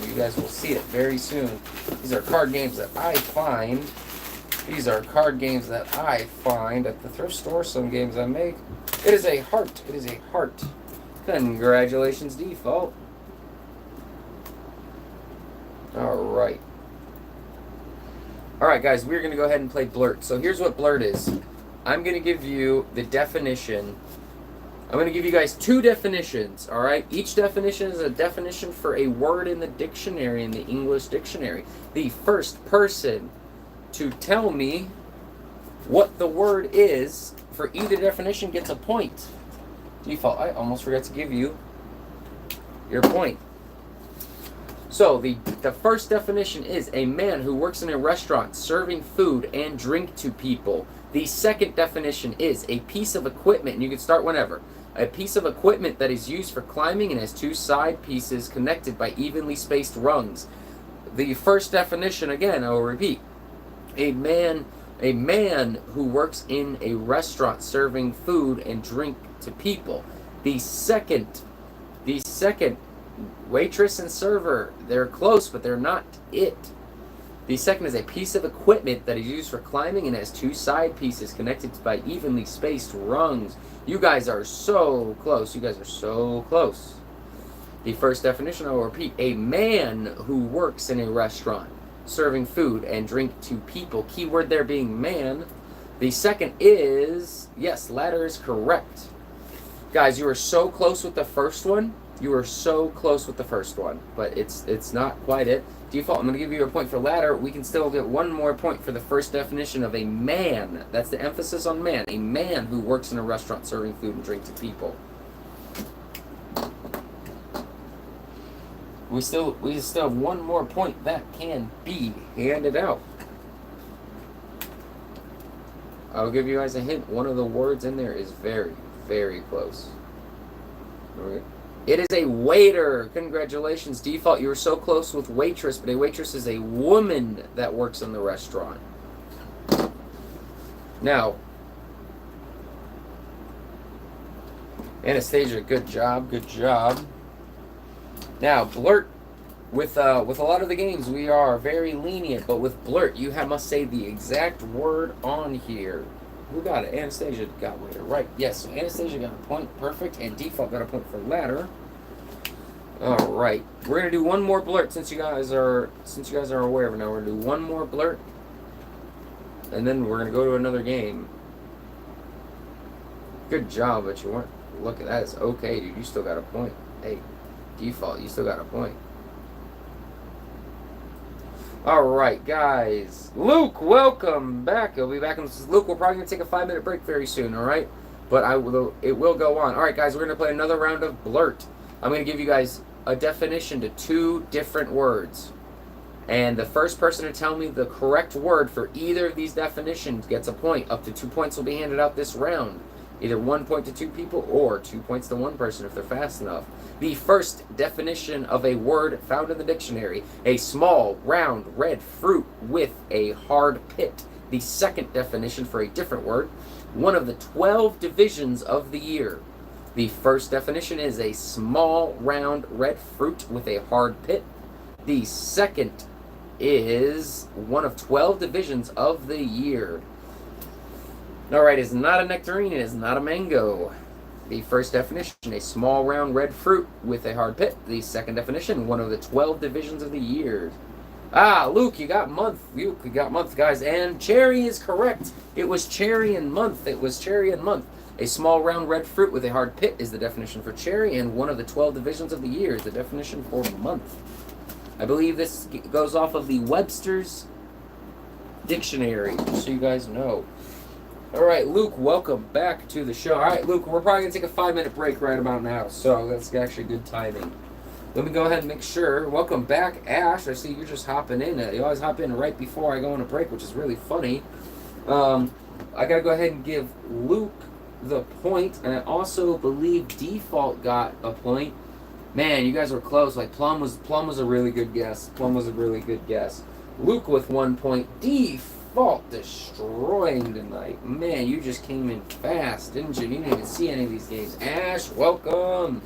These are card games that I find. At the thrift store. Some games I make. It is a heart. Congratulations, default. Alright. Alright, guys, we're going to go ahead and play Blurt. So here's what Blurt is. I'm going to give you the definition. I'm going to give you guys 2 definitions, alright? Each definition is a definition for a word in the dictionary, in the English dictionary. The first person to tell me what the word is for either definition gets a point. Default, I almost forgot to give you your point. So, the first definition is a man who works in a restaurant serving food and drink to people. The second definition is a piece of equipment, and you can start whenever. A piece of equipment that is used for climbing and has 2 side pieces connected by evenly spaced rungs. The first definition, again, I will repeat. A man who works in a restaurant serving food and drink to people. The second, waitress and server, they're close, but they're not it. The second is a piece of equipment that is used for climbing and has 2 side pieces connected by evenly spaced rungs. You guys are so close. The first definition, I will repeat, a man who works in a restaurant serving food and drink to people. Keyword there being man. The second is, yes, ladder is correct. Guys, you were so close with the first one. But it's not quite it. Default, I'm going to give you a point for ladder. We can still get 1 more point for the first definition of a man. That's the emphasis on man. A man who works in a restaurant serving food and drink to people. We still have 1 more point that can be handed out. I'll give you guys a hint. One of the words in there is very, very close. All right. It is a waiter. Congratulations, default. You were so close with waitress, but a waitress is a woman that works in the restaurant. Now, Anastasia, good job. Now, Blurt, with a lot of the games, we are very lenient, but with Blurt, you must say the exact word on here. Who got it? Anastasia got waiter, right? Yes, so Anastasia got a point, perfect, and default got a point for ladder. All right, we're gonna do 1 more Blurt since you guys are aware of it now. We're gonna do 1 more Blurt, and then we're gonna go to another game. Good job, but you weren't. Look at that. It's okay, dude. You still got a point. Hey, default, you still got a point. Alright, guys. Luke, welcome back. He'll be back. Luke, we're probably going to take a 5-minute break very soon, alright? But it will go on. Alright, guys, we're going to play another round of Blurt. I'm going to give you guys a definition to 2 different words. And the first person to tell me the correct word for either of these definitions gets a point. Up to 2 points will be handed out this round. Either 1 point to 2 people or 2 points to 1 person if they're fast enough. The first definition of a word found in the dictionary: a small, round, red fruit with a hard pit. The second definition for a different word: one of the 12 divisions of the year. The first definition is a small, round, red fruit with a hard pit. The second is one of 12 divisions of the year. Alright, it's not a nectarine, it is not a mango. The first definition, a small, round, red fruit with a hard pit. The second definition, one of the 12 divisions of the year. Ah, Luke, you got month. Luke, you got month, guys. And cherry is correct. It was cherry and month. It was cherry and month. A small, round, red fruit with a hard pit is the definition for cherry, and one of the 12 divisions of the year is the definition for month. I believe this goes off of the Webster's Dictionary, just so you guys know. All right, Luke, welcome back to the show. All right, Luke, we're probably going to take a 5-minute break right about now, so that's actually good timing. Let me go ahead and make sure. Welcome back, Ash. I see you're just hopping in. You always hop in right before I go on a break, which is really funny. I got to go ahead and give Luke the point, and I also believe Default got a point. Man, you guys were close. Like Plum was a really good guess. Plum was a really good guess. Luke with 1 point. Default destroying tonight. Man, you just came in fast, didn't you? You didn't even see any of these games. Ash, welcome.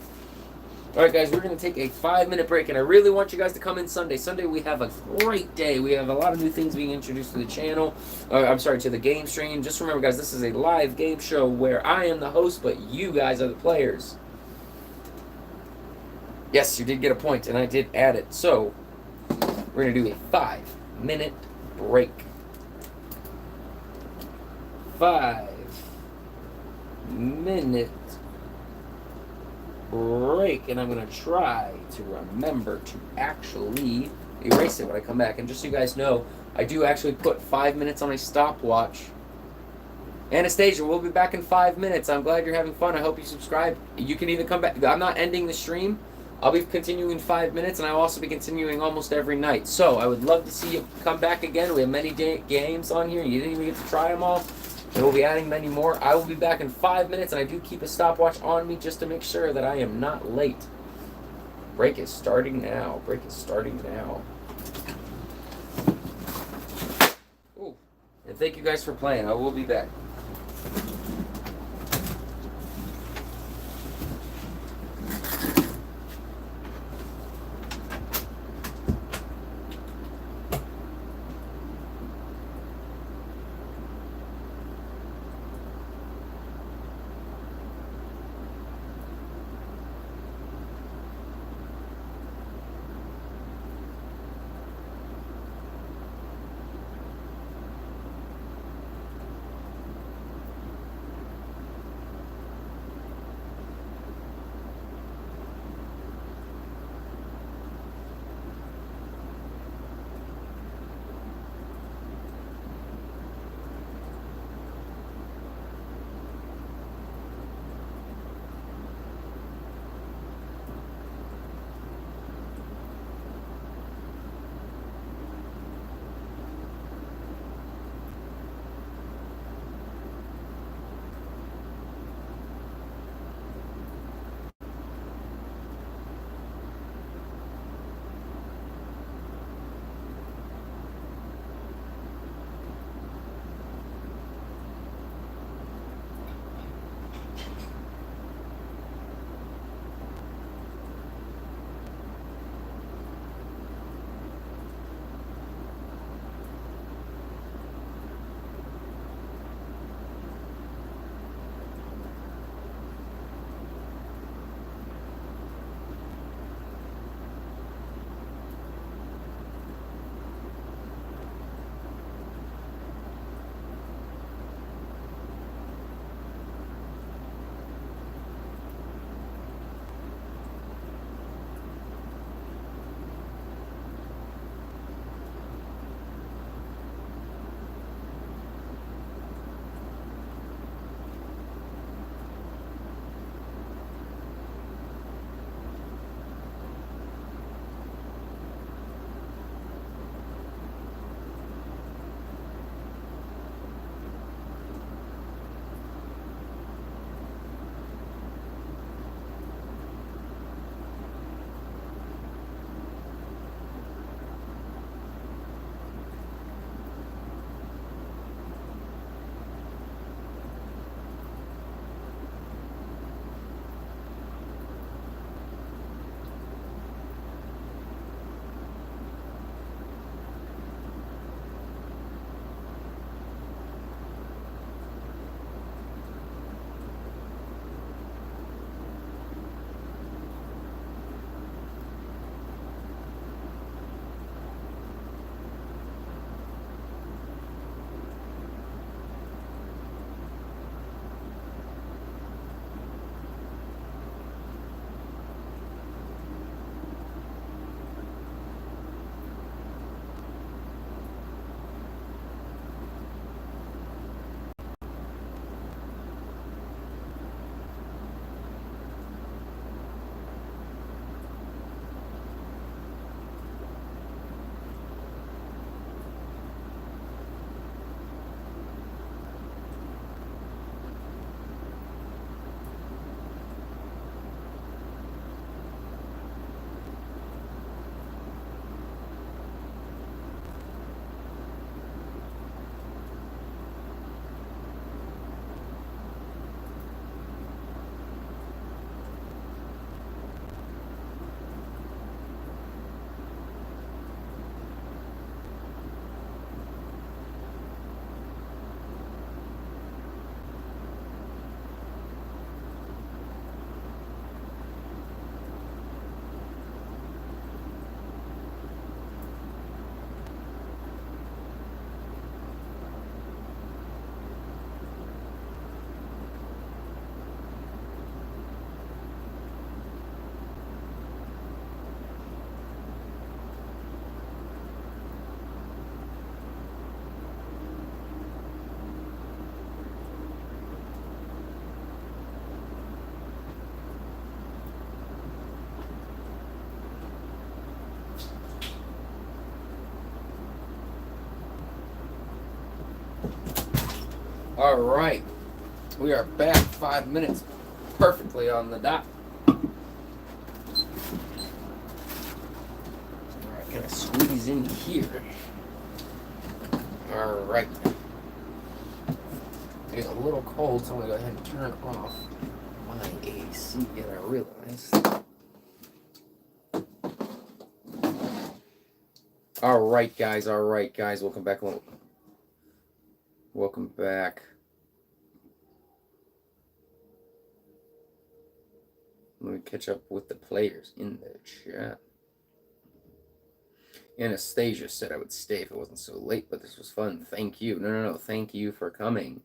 All right, guys, we're going to take a 5-minute break, and I really want you guys to come in Sunday. Sunday, we have a great day. We have a lot of new things being introduced to the channel. To the game stream. Just remember, guys, this is a live game show where I am the host, but you guys are the players. Yes, you did get a point, and I did add it. So, we're going to do a 5-minute break. 5-minute break, and I'm going to try to remember to actually erase it when I come back. And just so you guys know, I do actually put 5 minutes on a stopwatch. Anastasia, we'll be back in 5 minutes. I'm glad you're having fun. I hope you subscribe. You can either come back. I'm not ending the stream. I'll be continuing in 5 minutes, and I'll also be continuing almost every night. So I would love to see you come back again. We have many games on here. You didn't even get to try them all. And we'll be adding many more. I will be back in 5 minutes, and I do keep a stopwatch on me just to make sure that I am not late. Break is starting now. Break is starting now. Ooh. And thank you guys for playing. I will be back. All right, we are back 5 minutes perfectly on the dot. All right, gonna squeeze in here. All right. It's a little cold, so I'm gonna go ahead and turn off my AC. And I realize. All right, guys. Welcome back. Welcome back. Let me catch up with the players in the chat. Anastasia said I would stay if it wasn't so late, but this was fun. Thank you. No. Thank you for coming.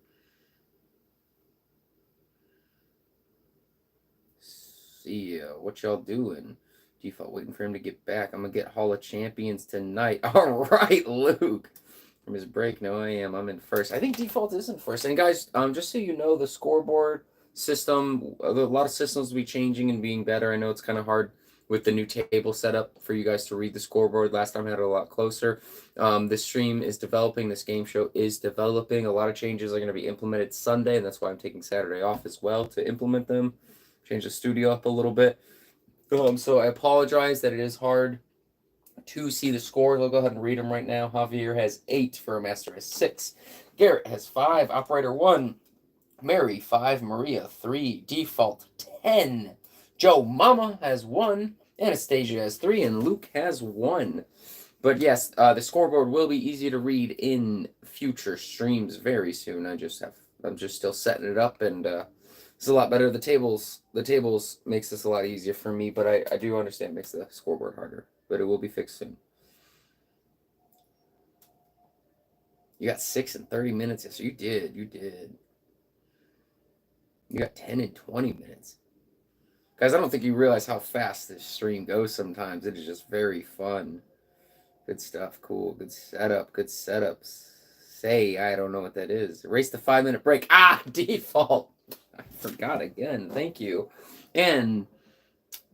See ya. What y'all doing? Default waiting for him to get back. I'm gonna get Hall of Champions tonight. All right, Luke. From his break, no, I am. I'm in first. I think Default is in first. And guys, just so you know, the scoreboard system, a lot of systems will be changing and being better. I know it's kind of hard with the new table setup for you guys to read the scoreboard. Last time I had it a lot closer. This stream is developing. This game show is developing. A lot of changes are going to be implemented Sunday, and that's why I'm taking Saturday off as well to implement them. Change the studio up a little bit. So I apologize that it is hard to see the scores. I'll go ahead and read them right now. Javier has 8. Master has 6. Garrett has 5. Operator 1. Mary 5. Maria 3. Default 10. Joe Mama has 1. Anastasia has 3. And Luke has 1. But yes, the scoreboard will be easy to read in future streams very soon. I'm just still setting it up, and it's a lot better. The tables makes this a lot easier for me, but I do understand it makes the scoreboard harder. But it will be fixed soon. You got 6 in 30 minutes. Yes, you did. You got 10 in 20 minutes. Guys, I don't think you realize how fast this stream goes sometimes. It is just very fun. Good stuff. Cool. Good setup. Good setups. Say, I don't know what that is. Erase the 5-minute break. Default. I forgot again. Thank you. And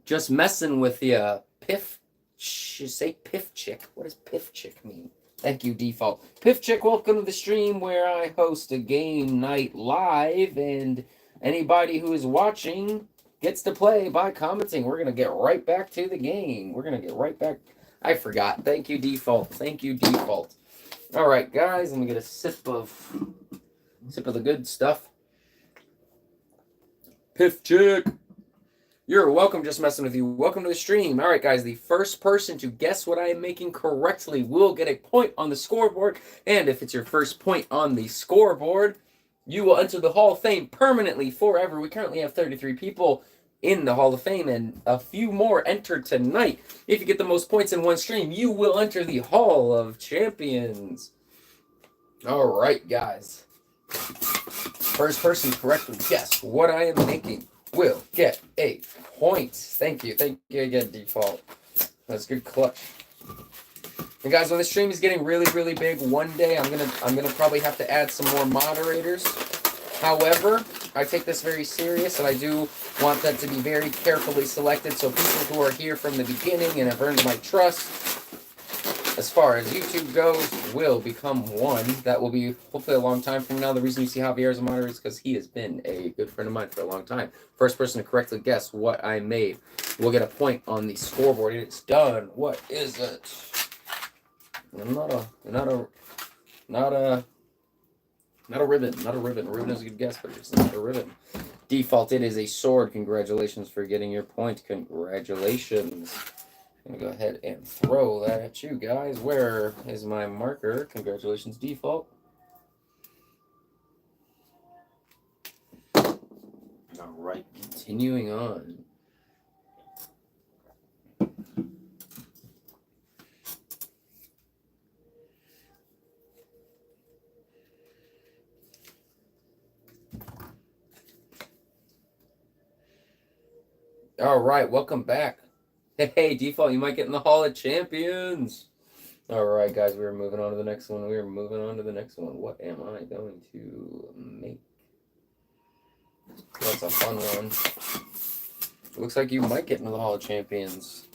just messing with the Piff. Say Piff Chick. What does Piff Chick mean? Thank you, Default. Piff Chick, welcome to the stream where I host a game night live, and anybody who is watching gets to play by commenting. We're going to get right back to the game. We're going to get right back. I forgot. Thank you, Default. Thank you, Default. All right, guys, let me get a sip of the good stuff. Piff Chick. You're welcome, just messing with you. Welcome to the stream. All right, guys, the first person to guess what I am making correctly will get a point on the scoreboard. And if it's your first point on the scoreboard, you will enter the Hall of Fame permanently forever. We currently have 33 people in the Hall of Fame, and a few more entered tonight. If you get the most points in one stream, you will enter the Hall of Champions. All right, guys. First person to correctly guess what I am making will get a point. Thank you again, Default. That's good clutch. And guys, when the stream is getting really, really big, one day I'm gonna probably have to add some more moderators. However, I take this very serious, and I do want that to be very carefully selected, so people who are here from the beginning and have earned my trust, as far as YouTube goes, will become one. That will be hopefully a long time from now. The reason you see Javier as a moderator is because he has been a good friend of mine for a long time. First person to correctly guess what I made will get a point on the scoreboard. It's done. What is it? Not a ribbon. Not a ribbon. A ribbon is a good guess, but it's not a ribbon. Default, it is a sword. Congratulations for getting your point. Congratulations. I'm going to go ahead and throw that at you guys. Where is my marker? Congratulations, Default. All right, continuing on. All right, welcome back. Hey, Default, you might get in the Hall of Champions. All right, guys, we're moving on to the next one. What am I going to make? That's a fun one. Looks like you might get into the Hall of Champions.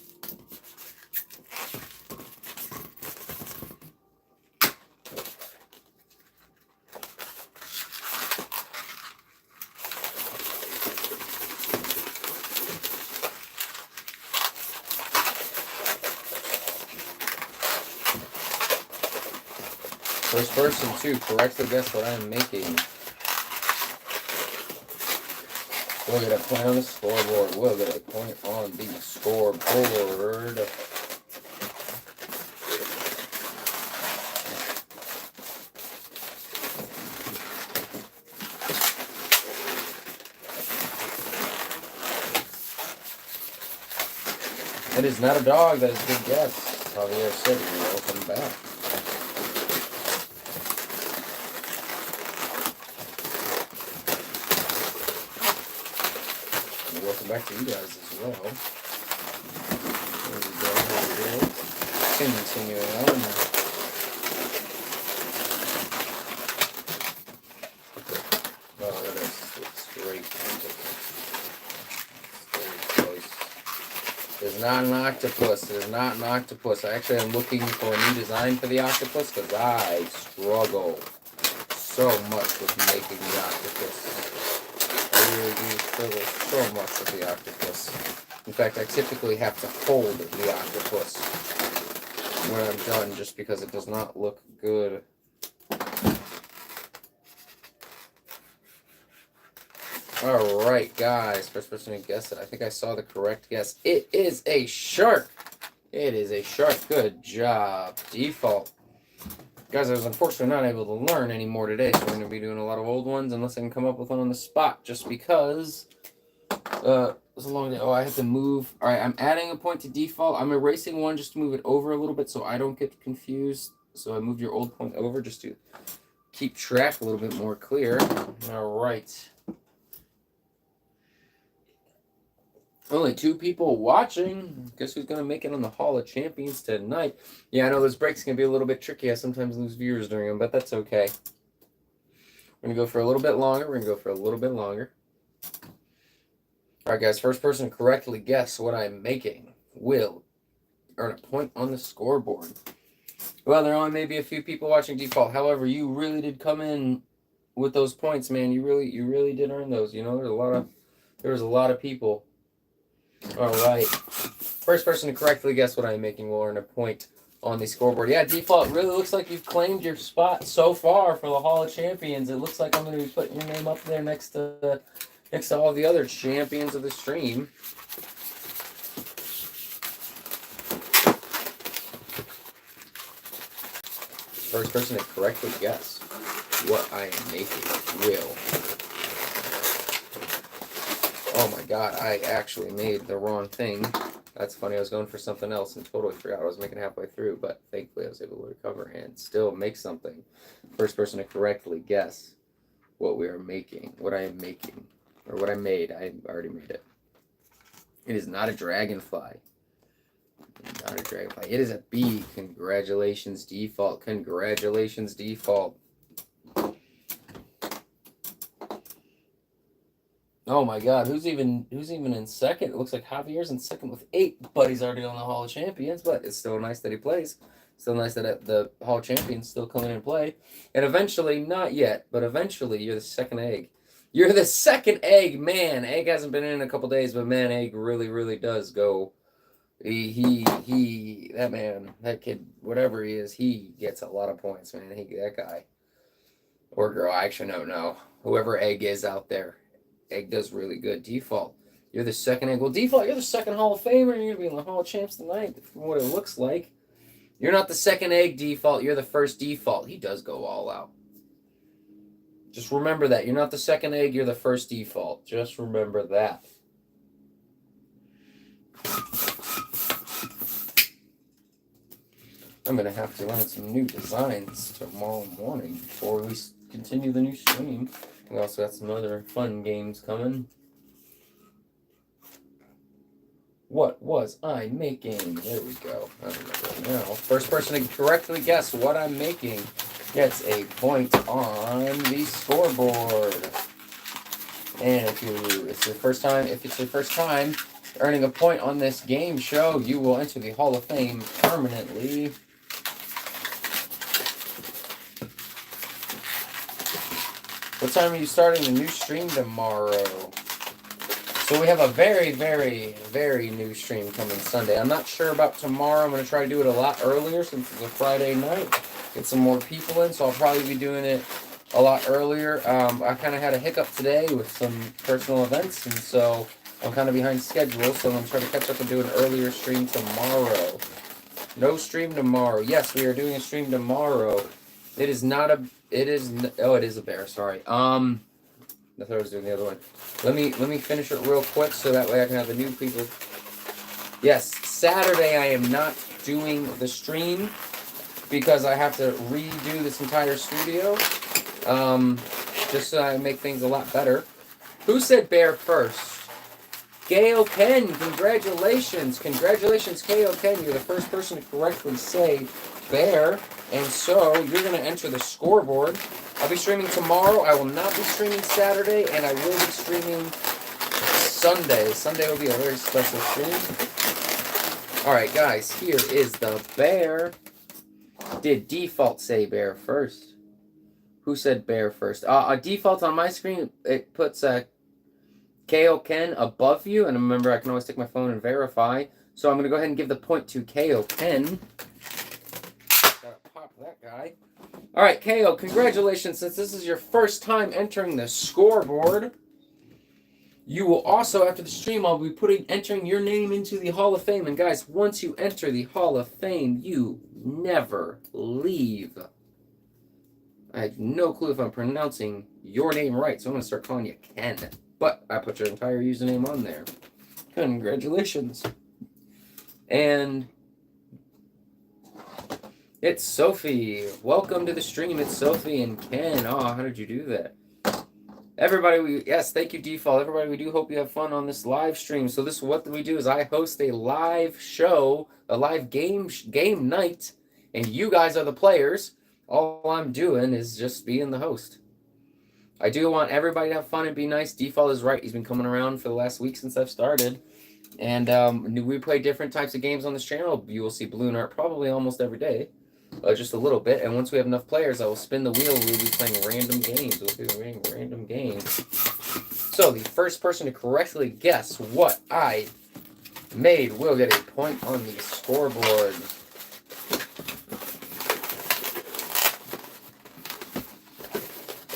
First person to correctly guess what I am making will get a point on the scoreboard. Will get a point on the scoreboard. It is not a dog. That is a good guess. Javier City, welcome back. Welcome back to you guys as well. There we go. Here we go. Continuing on. Oh, that is straight. It is not an octopus. It is not an octopus. I actually am looking for a new design for the octopus because I struggle so much with making the octopus. I really do struggle so much with the octopus. In fact, I typically have to hold the octopus when I'm done just because it does not look good. Alright, guys. First person to guess it. I think I saw the correct guess. It is a shark. It is a shark. Good job. Default. Guys, I was unfortunately not able to learn any more today, so we're going to be doing a lot of old ones unless I can come up with one on the spot, just because it was a long day. Oh, I had to move. Alright, I'm adding a point to default. I'm erasing one just to move it over a little bit so I don't get confused. So I moved your old point over just to keep track a little bit more clear. Alright. Only 2 people watching. Guess who's going to make it on the Hall of Champions tonight? Yeah, I know those breaks can be a little bit tricky. I sometimes lose viewers during them, but that's okay. We're going to go for a little bit longer. We're going to go for a little bit longer. All right, guys. First person to correctly guess what I'm making will earn a point on the scoreboard. Well, there only may be a few people watching default. However, you really did come in with those points, man. You really did earn those. You know, there was a lot of people. All right. First person to correctly guess what I'm making will earn a point on the scoreboard. Yeah, default really looks like you've claimed your spot so far for the Hall of Champions. It looks like I'm going to be putting your name up there next to all the other champions of the stream. First person to correctly guess what I am making will. Oh my god, I actually made the wrong thing. That's funny, I was going for something else and totally forgot I was making halfway through, but thankfully I was able to recover and still make something. First person to correctly guess what we are making, what I am making, or what I made. I already made it. It is not a dragonfly. Not a dragonfly. It is a bee. Congratulations, default. Congratulations, default. Oh my god, who's even in second? It looks like Javier's in second with 8, but he's already on the Hall of Champions, but it's still nice that he plays. Still nice that the Hall of Champions still come in and play. And eventually, not yet, but eventually you're the second egg. You're the second egg, man. Egg hasn't been in a couple days, but man, egg really does go. That man, that kid, whatever he is, he gets a lot of points, man. That guy. Or girl, I actually don't know. Whoever egg is out there. Egg does really good. Default, you're the second egg. Well, default, you're the second Hall of Famer. You're going to be in the Hall of Champs tonight, from what it looks like. You're not the second egg, default. You're the first default. He does go all out. Just remember that. You're not the second egg. You're the first default. Just remember that. I'm going to have to learn some new designs tomorrow morning before we continue the new stream. We also got some other fun games coming. What was I making? There we go. I remember it now. First person to correctly guess what I'm making gets a point on the scoreboard. And if it's your first time earning a point on this game show, you will enter the Hall of Fame permanently. What time are you starting the new stream tomorrow? So we have a very new stream coming Sunday. I'm not sure about tomorrow. I'm going to try to do it a lot earlier since it's a Friday night. get some more people in, so I'll probably be doing it a lot earlier. I kind of had a hiccup today with some personal events, and so I'm kind of behind schedule, so I'm going to try to catch up and do an earlier stream tomorrow. No stream tomorrow. Yes, we are doing a stream tomorrow. It is not a... It is a bear, sorry. I thought I was doing the other one. Let me finish it real quick so that way I can have the new people. Yes, Saturday I am not doing the stream because I have to redo this entire studio. Just so I make things a lot better. Who said bear first? K.O. Ken, congratulations. Congratulations, K.O. Ken. You're the first person to correctly say bear. And so you're going to enter the scoreboard. I'll be streaming tomorrow. I will not be streaming Saturday. And I will be streaming Sunday. Sunday will be a very special stream. Alright, guys. Here is the bear. Did default say bear first? Who said bear first? Default on my screen, it puts KO Ken above you, and remember I can always take my phone and verify. So I'm going to go ahead and give the point to KO Ken. Gotta pop that guy. Alright, KO, congratulations. Since this is your first time entering the scoreboard, you will also, after the stream, I'll be entering your name into the Hall of Fame. And guys, once you enter the Hall of Fame, you never leave. I have no clue if I'm pronouncing your name right, so I'm going to start calling you Ken. But I put your entire username on there. Congratulations. And it's Sophie. Welcome to the stream. It's Sophie and Ken. Oh, how did you do that? Everybody, yes, thank you, Default. Everybody, we do hope you have fun on this live stream. So what we do is I host a live show, a live game night, and you guys are the players. All I'm doing is just being the host. I do want everybody to have fun and be nice. Default is right. He's been coming around for the last week since I've started. And we play different types of games on this channel. You will see Balloon Art probably almost every day. Just a little bit. And once we have enough players, I will spin the wheel. We'll be playing random games. We'll be playing random games. So the first person to correctly guess what I made will get a point on the scoreboard.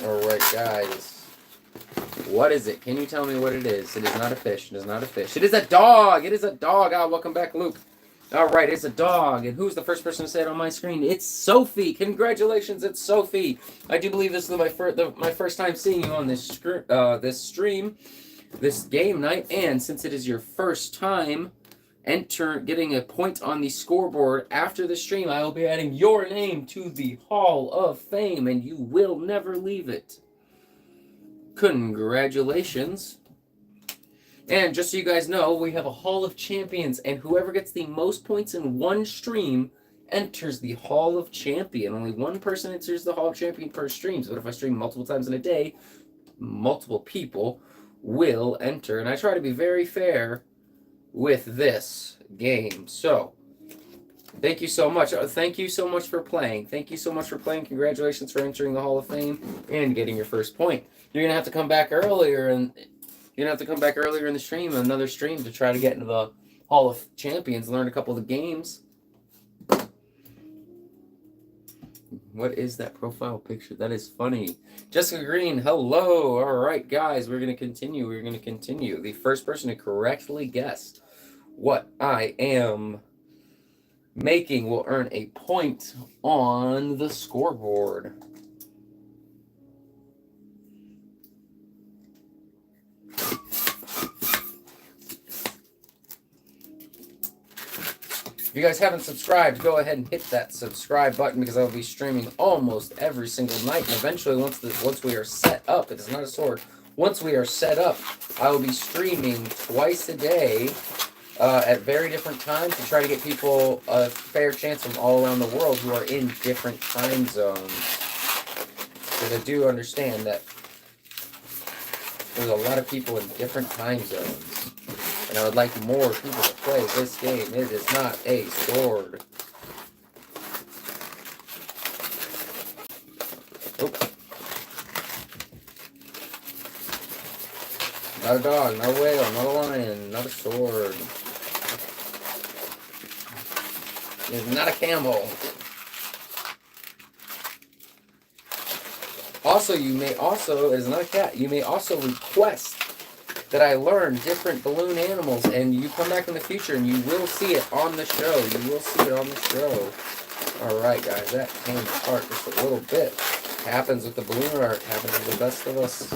Alright, guys. What is it? Can you tell me what it is? It is not a fish. It is not a fish. It is a dog! It is a dog! Welcome back, Luke. Alright, it's a dog. And who's the first person to say it on my screen? It's Sophie! Congratulations, it's Sophie! I do believe this is my first time seeing you on this stream, this game night. And since it is your first time getting a point on the scoreboard after the stream, I will be adding your name to the Hall of Fame, and you will never leave it. Congratulations. And just so you guys know, we have a Hall of Champions, and whoever gets the most points in one stream enters the Hall of Champion. Only one person enters the Hall of Champion per stream, so if I stream multiple times in a day, multiple people will enter. And I try to be very fair with this game. So, thank you so much. Thank you so much for playing. Thank you so much for playing. Congratulations for entering the Hall of Fame and getting your first point. You're going to have to come back earlier, and you're going to have to come back earlier in the stream, another stream, to try to get into the Hall of Champions, learn a couple of the games. What is that profile picture? That is funny. Jessica Green, hello. All right, guys, we're going to continue. We're going to continue. The first person to correctly guess what I am making will earn a point on the scoreboard. If you guys haven't subscribed, go ahead and hit that subscribe button, because I will be streaming almost every single night. And eventually, once we are set up, it is not a sword. Once we are set up, I will be streaming twice a day at very different times to try to get people a fair chance from all around the world who are in different time zones. Because I do understand that there's a lot of people in different time zones. And I would like more people to play this game. It is not a sword. Oh. Not a dog, not a whale, not a lion, not a sword. It is not a camel. Also, you may also, as another cat, you may also request that I learn different balloon animals, and you come back in the future and you will see it on the show. You will see it on the show. Alright, guys, that came apart just a little bit. Happens with the balloon art, happens with the best of us.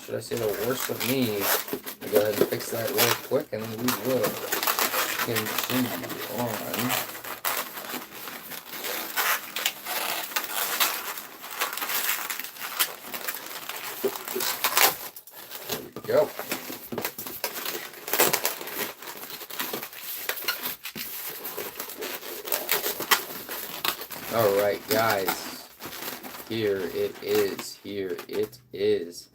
Should I say the worst of me? I'll go ahead and fix that real quick, and then we will continue on. Go. All right, guys. Here it is. Here it is.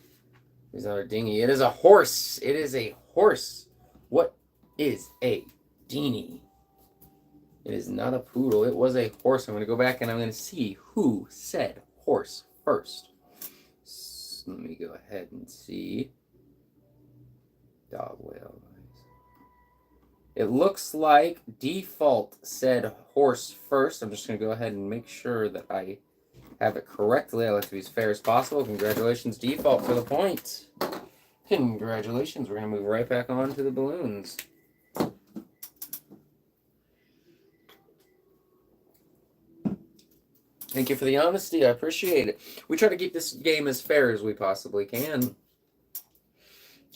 It's not a dinghy. It is a horse. It is a horse. What is a dinghy? It is not a poodle. It was a horse. I'm going to go back and I'm going to see who said horse first. So let me go ahead and see. Dog whale. It looks like Default said horse first. I'm just going to go ahead and make sure that I have it correctly. I like to be as fair as possible. Congratulations, Default, for the point. Congratulations. We're going to move right back on to the balloons. Thank you for the honesty. I appreciate it. We try to keep this game as fair as we possibly can.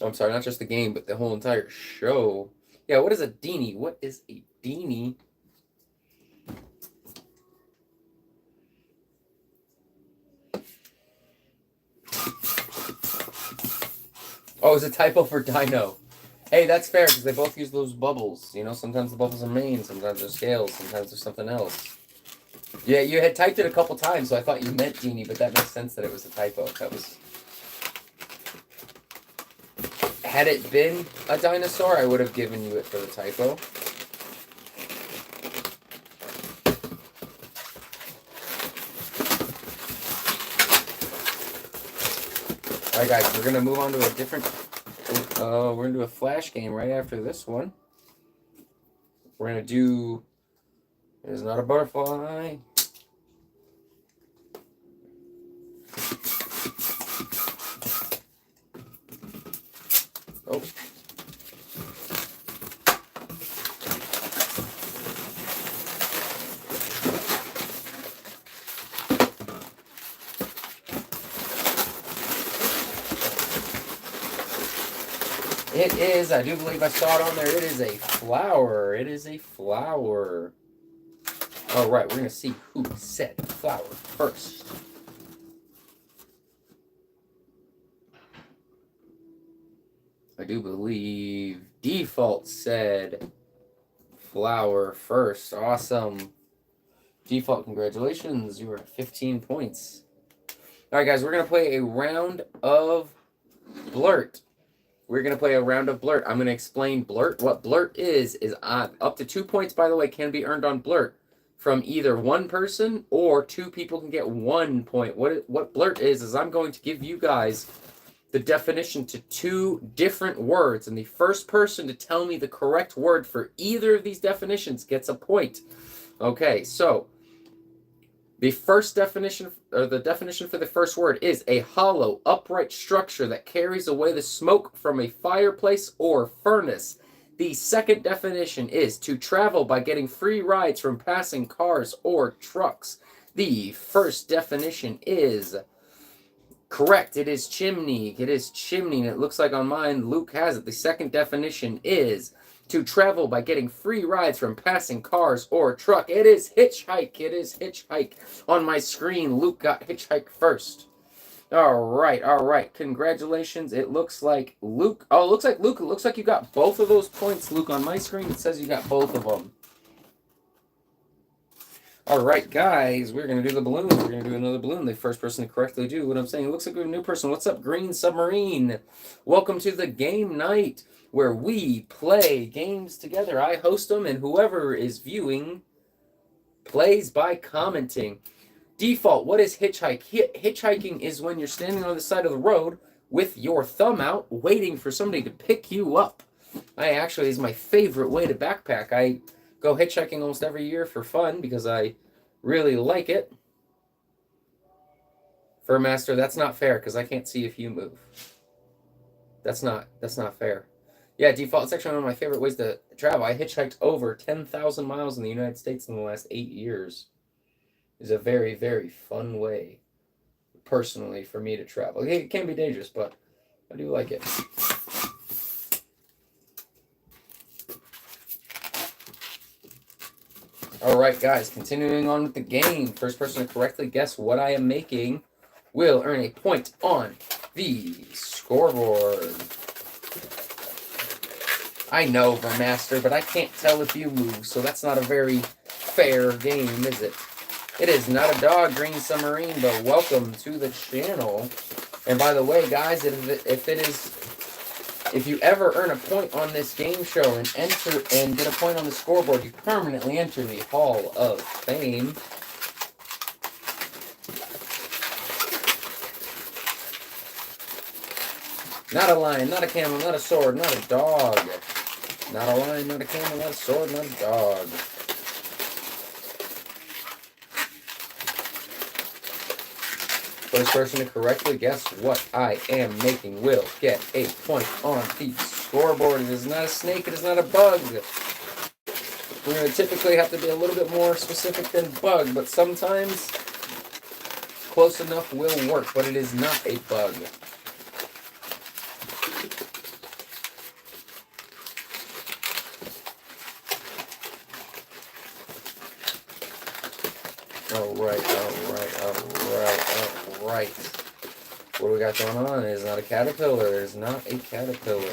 I'm sorry, not just the game, but the whole entire show. Yeah, what is a dinghy? What is a dinghy? Oh, it's a typo for dino. Hey, that's fair, because they both use those bubbles. You know, sometimes the bubbles are main, sometimes they're scales, sometimes there's something else. Yeah, you had typed it a couple times, so I thought you meant dinghy, but that makes sense that it was a typo. That was... Had it been a dinosaur, I would have given you it for the typo. Alright guys, we're going to move on to a different... we're going to do a flash game right after this one. We're going to do... It is not a butterfly. Oh. It is, I do believe I saw it on there, it is a flower. It is a flower. Alright, we're going to see who said flower first. I do believe Default said flower first. Awesome. Default, congratulations. You are at 15 points. Alright, guys, we're going to play a round of Blurt. We're going to play a round of Blurt. I'm going to explain Blurt. What Blurt is up to 2 points, by the way, can be earned on Blurt from either one person or 2 people can get 1 point. What Blurt is I'm going to give you guys the definition to 2 different words, and the first person to tell me the correct word for either of these definitions gets a point. Okay, so the first definition, or the definition for the first word, is a hollow, upright structure that carries away the smoke from a fireplace or furnace. The second definition is to travel by getting free rides from passing cars or trucks. The first definition is correct. It is chimney. It is chimney, and it looks like on mine Luke has it. The second definition is to travel by getting free rides from passing cars or truck. It is hitchhike. It is hitchhike. On my screen, Luke got hitchhike first. All right. Congratulations. It looks like Luke. Oh, it looks like Luke. It looks like you got both of those points, Luke. On my screen, it says you got both of them. All right, guys. We're going to do the balloons. We're going to do another balloon. The first person to correctly do what I'm saying. It looks like we're a new person. What's up, Green Submarine? Welcome to the game night where we play games together. I host them, and whoever is viewing plays by commenting. Default, what is hitchhike? Hitchhiking is when you're standing on the side of the road with your thumb out, waiting for somebody to pick you up. Actually, is my favorite way to backpack. I go hitchhiking almost every year for fun because I really like it. Furmaster, that's not fair because I can't see if you move. That's not fair. Yeah, default section, one of my favorite ways to travel. I hitchhiked over 10,000 miles in the United States in the last 8 years. It's a very, very fun way, personally, for me to travel. It can be dangerous, but I do like it. Alright, guys, continuing on with the game. First person to correctly guess what I am making will earn a point on the scoreboard. I know, Vermaster, but I can't tell if you move, so that's not a very fair game, is it? It is not a dog, Green Submarine, but welcome to the channel. And by the way, guys, if you ever earn a point on this game show and get a point on the scoreboard, you permanently enter the Hall of Fame. Not a lion, not a camel, not a sword, not a dog. Not a lion, not a camel, not a sword, not a dog. First person to correctly guess what I am making will get a point on the scoreboard. It is not a snake, it is not a bug. We're going to typically have to be a little bit more specific than bug, but sometimes close enough will work, but it is not a bug. Alright. What do we got going on? It is not a caterpillar. It is not a caterpillar.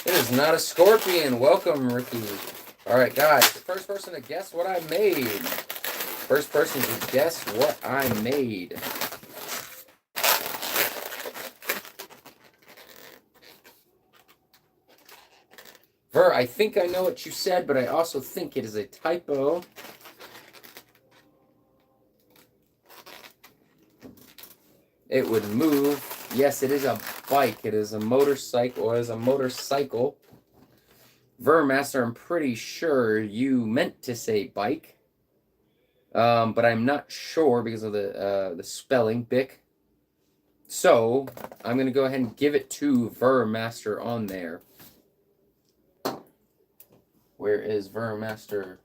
It is not a scorpion. Welcome, Ricky. Alright, guys. First person to guess what I made. First person to guess what I made. Ver, I think I know what you said, but I also think it is a typo. It would move. Yes, it is a bike. It is a motorcycle. Or is a motorcycle. Vermaster, I'm pretty sure you meant to say bike. But I'm not sure because of the spelling, Bic. So, I'm going to go ahead and give it to Vermaster on there. Where is Vermaster?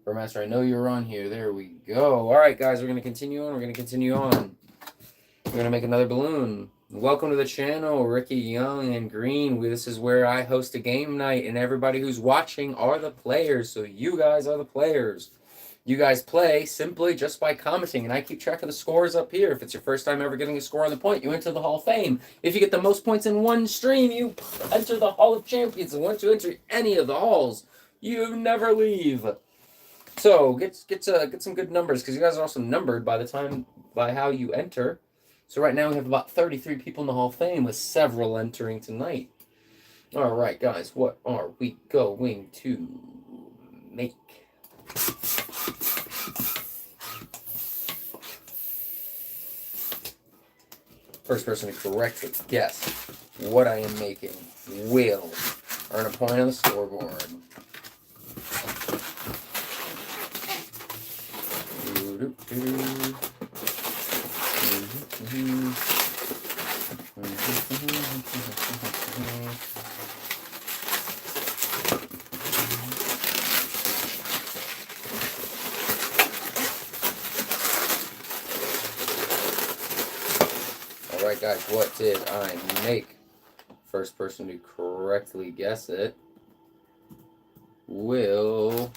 Vermaster, I know you're on here. There we go. All right, guys, we're going to continue on. We're going to continue on. We're going to make another balloon. Welcome to the channel, Ricky Young and Green. This is where I host a game night, and everybody who's watching are the players. So you guys are the players. You guys play simply just by commenting, and I keep track of the scores up here. If it's your first time ever getting a score on the point, you enter the Hall of Fame. If you get the most points in one stream, you enter the Hall of Champions. And once you enter any of the halls, you never leave. So get some good numbers, because you guys are also numbered by how you enter. So right now we have about 33 people in the Hall of Fame, with several entering tonight. All right, guys, what are we going to make? First person to correctly guess what I am making will earn a point on the scoreboard. Alright, guys, what did I make? First person to correctly guess it will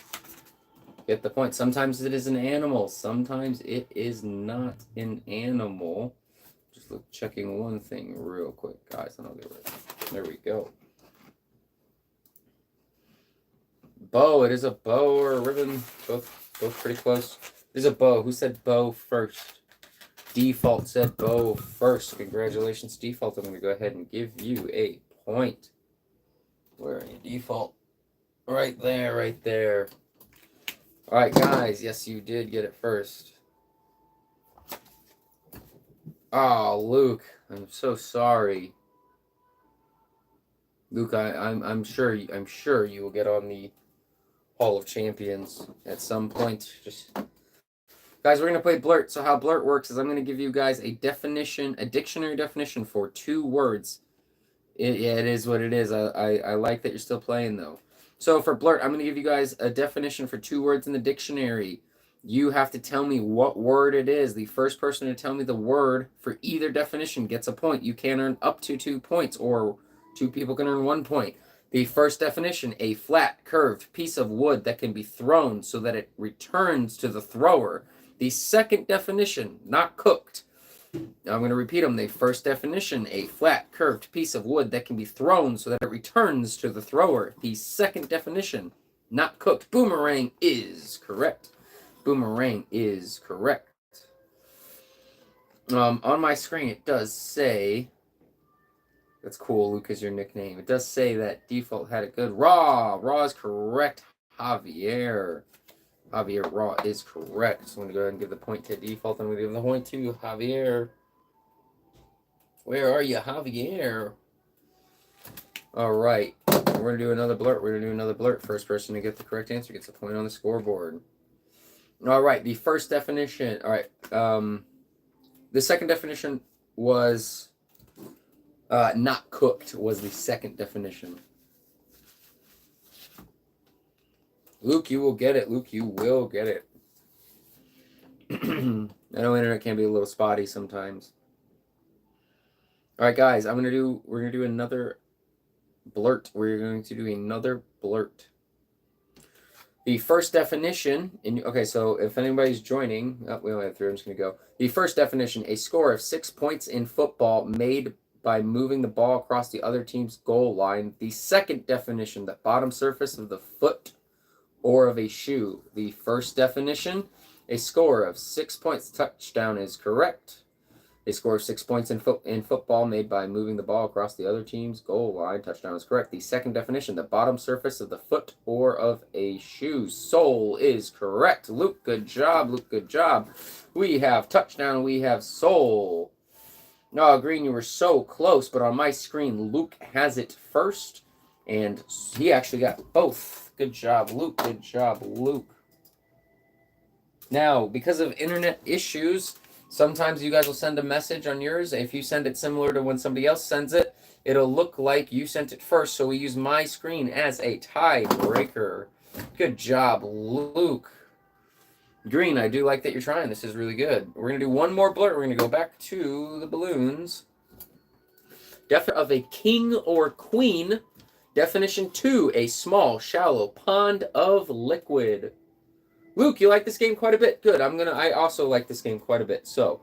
get the point. Sometimes it is an animal. Sometimes it is not an animal. Just checking one thing real quick, guys, and I'll get ready. There we go. Bow. It is a bow or a ribbon. Both pretty close. It is a bow. Who said bow first? Default said bow first. Congratulations, Default. I'm going to go ahead and give you a point. Where are you, Default? Right there, right there. All right, guys. Yes, you did get it first. Oh, Luke, I'm so sorry. Luke, I'm sure you will get on the Hall of Champions at some point. Guys, we're going to play Blurt. So how Blurt works is I'm going to give you guys a dictionary definition for 2 words. Yeah, it is what it is. I like that you're still playing, though. So for Blurt, I'm going to give you guys a definition for 2 words in the dictionary. You have to tell me what word it is. The first person to tell me the word for either definition gets a point. You can earn up to 2 points, or 2 people can earn 1 point. The first definition, a flat, curved piece of wood that can be thrown so that it returns to the thrower. The second definition, not cooked. Now I'm going to repeat them. The first definition, a flat, curved piece of wood that can be thrown so that it returns to the thrower. The second definition, not cooked. Boomerang is correct. Boomerang is correct. On my screen, it does say, that's cool, Luke is your nickname. It does say that Default had it good. Raw is correct. Javier Raw is correct. So I'm going to go ahead and give the point to Default. I'm going to give the point to Javier. Where are you, Javier? All right. We're going to do another blurt. First person to get the correct answer gets a point on the scoreboard. All right. The first definition. All right. The second definition was not cooked was the second definition. Luke, you will get it. Luke, you will get it. I know internet can be a little spotty sometimes. All right, guys, we're gonna do another blurt. We're going to do another blurt. The first definition, okay, so if anybody's joining, we only have 3, I'm just gonna go. The first definition, a score of 6 points in football made by moving the ball across the other team's goal line. The second definition, the bottom surface of the foot or of a shoe. The first definition, a score of 6 points. Touchdown is correct. A score of 6 points in football made by moving the ball across the other team's goal line. Touchdown is correct. The second definition, the bottom surface of the foot or of a shoe. Sole is correct. Luke, good job. Luke, good job. We have touchdown. We have sole. No, Green, you were so close, but on my screen, Luke has it first, and he actually got both. Good job, Luke. Good job, Luke. Now, because of internet issues, sometimes you guys will send a message on yours. If you send it similar to when somebody else sends it, it'll look like you sent it first. So we use my screen as a tiebreaker. Good job, Luke. Green, I do like that you're trying. This is really good. We're going to do one more blurt. We're going to go back to the balloons. Definition of a king or queen. Definition 2, a small, shallow pond of liquid. Luke, you like this game quite a bit. Good. I also like this game quite a bit. So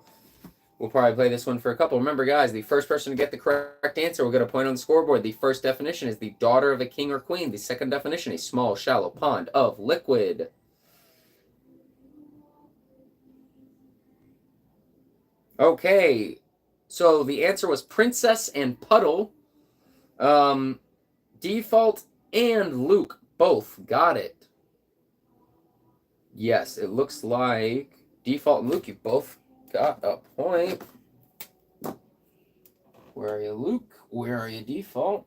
we'll probably play this one for a couple. Remember, guys, the first person to get the correct answer will get a point on the scoreboard. The first definition is the daughter of a king or queen. The second definition, a small, shallow pond of liquid. Okay. So the answer was Princess and Puddle. Default and Luke both got it. Yes, it looks like Default and Luke, you both got a point. Where are you, Luke? Where are you, Default?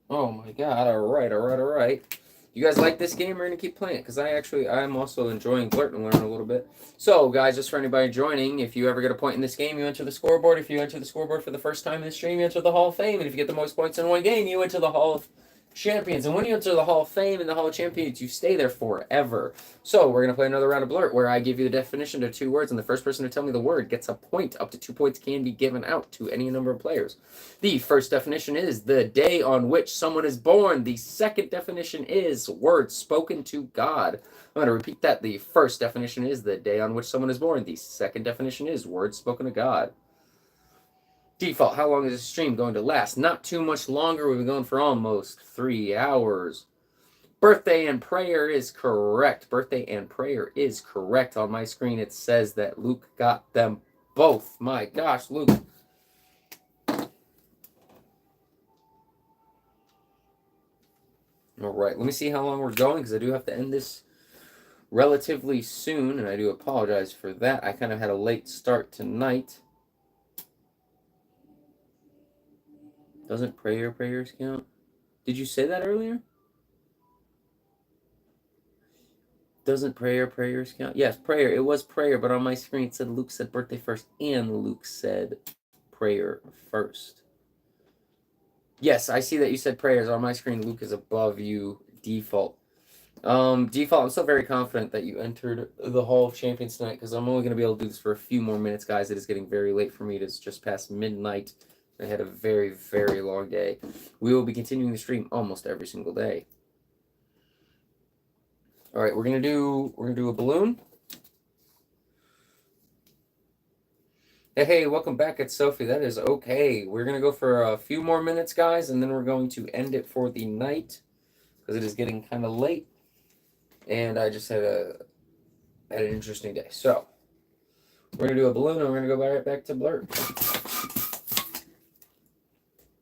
Oh my god, alright. You guys like this game? We're going to keep playing it, because I'm also enjoying Blurt and learn a little bit. So, guys, just for anybody joining, if you ever get a point in this game, you enter the scoreboard. If you enter the scoreboard for the first time in the stream, you enter the Hall of Fame. And if you get the most points in one game, you enter the Hall of Champions. And when you enter the Hall of Fame and the Hall of Champions, you stay there forever. So we're going to play another round of Blurt where I give you the definition to 2 words, and the first person to tell me the word gets a point. Up to 2 points can be given out to any number of players. The first definition is the day on which someone is born. The second definition is words spoken to God. I'm going to repeat that. The first definition is the day on which someone is born. The second definition is words spoken to God. Default, how long is this stream going to last? Not too much longer. We've been going for almost 3 hours. Birthday and prayer is correct. Birthday and prayer is correct. On my screen, it says that Luke got them both. My gosh, Luke. All right, let me see how long we're going, because I do have to end this relatively soon, and I do apologize for that. I kind of had a late start tonight. Doesn't prayers count? Did you say that earlier? Doesn't prayers count? Yes, prayer. It was prayer, but on my screen it said Luke said birthday first, and Luke said prayer first. Yes, I see that you said prayers. On my screen, Luke is above you, default. Default, I'm still very confident that you entered the Hall of Champions tonight, because I'm only going to be able to do this for a few more minutes, guys. It is getting very late for me. It is just past midnight. I had a very, very long day. We will be continuing the stream almost every single day. All right, we're gonna do a balloon. Hey, welcome back. It's Sophie. That is okay. We're gonna go for a few more minutes, guys, and then we're going to end it for the night because it is getting kind of late, and I just had an interesting day. So we're gonna do a balloon, and we're gonna go right back to Blurt.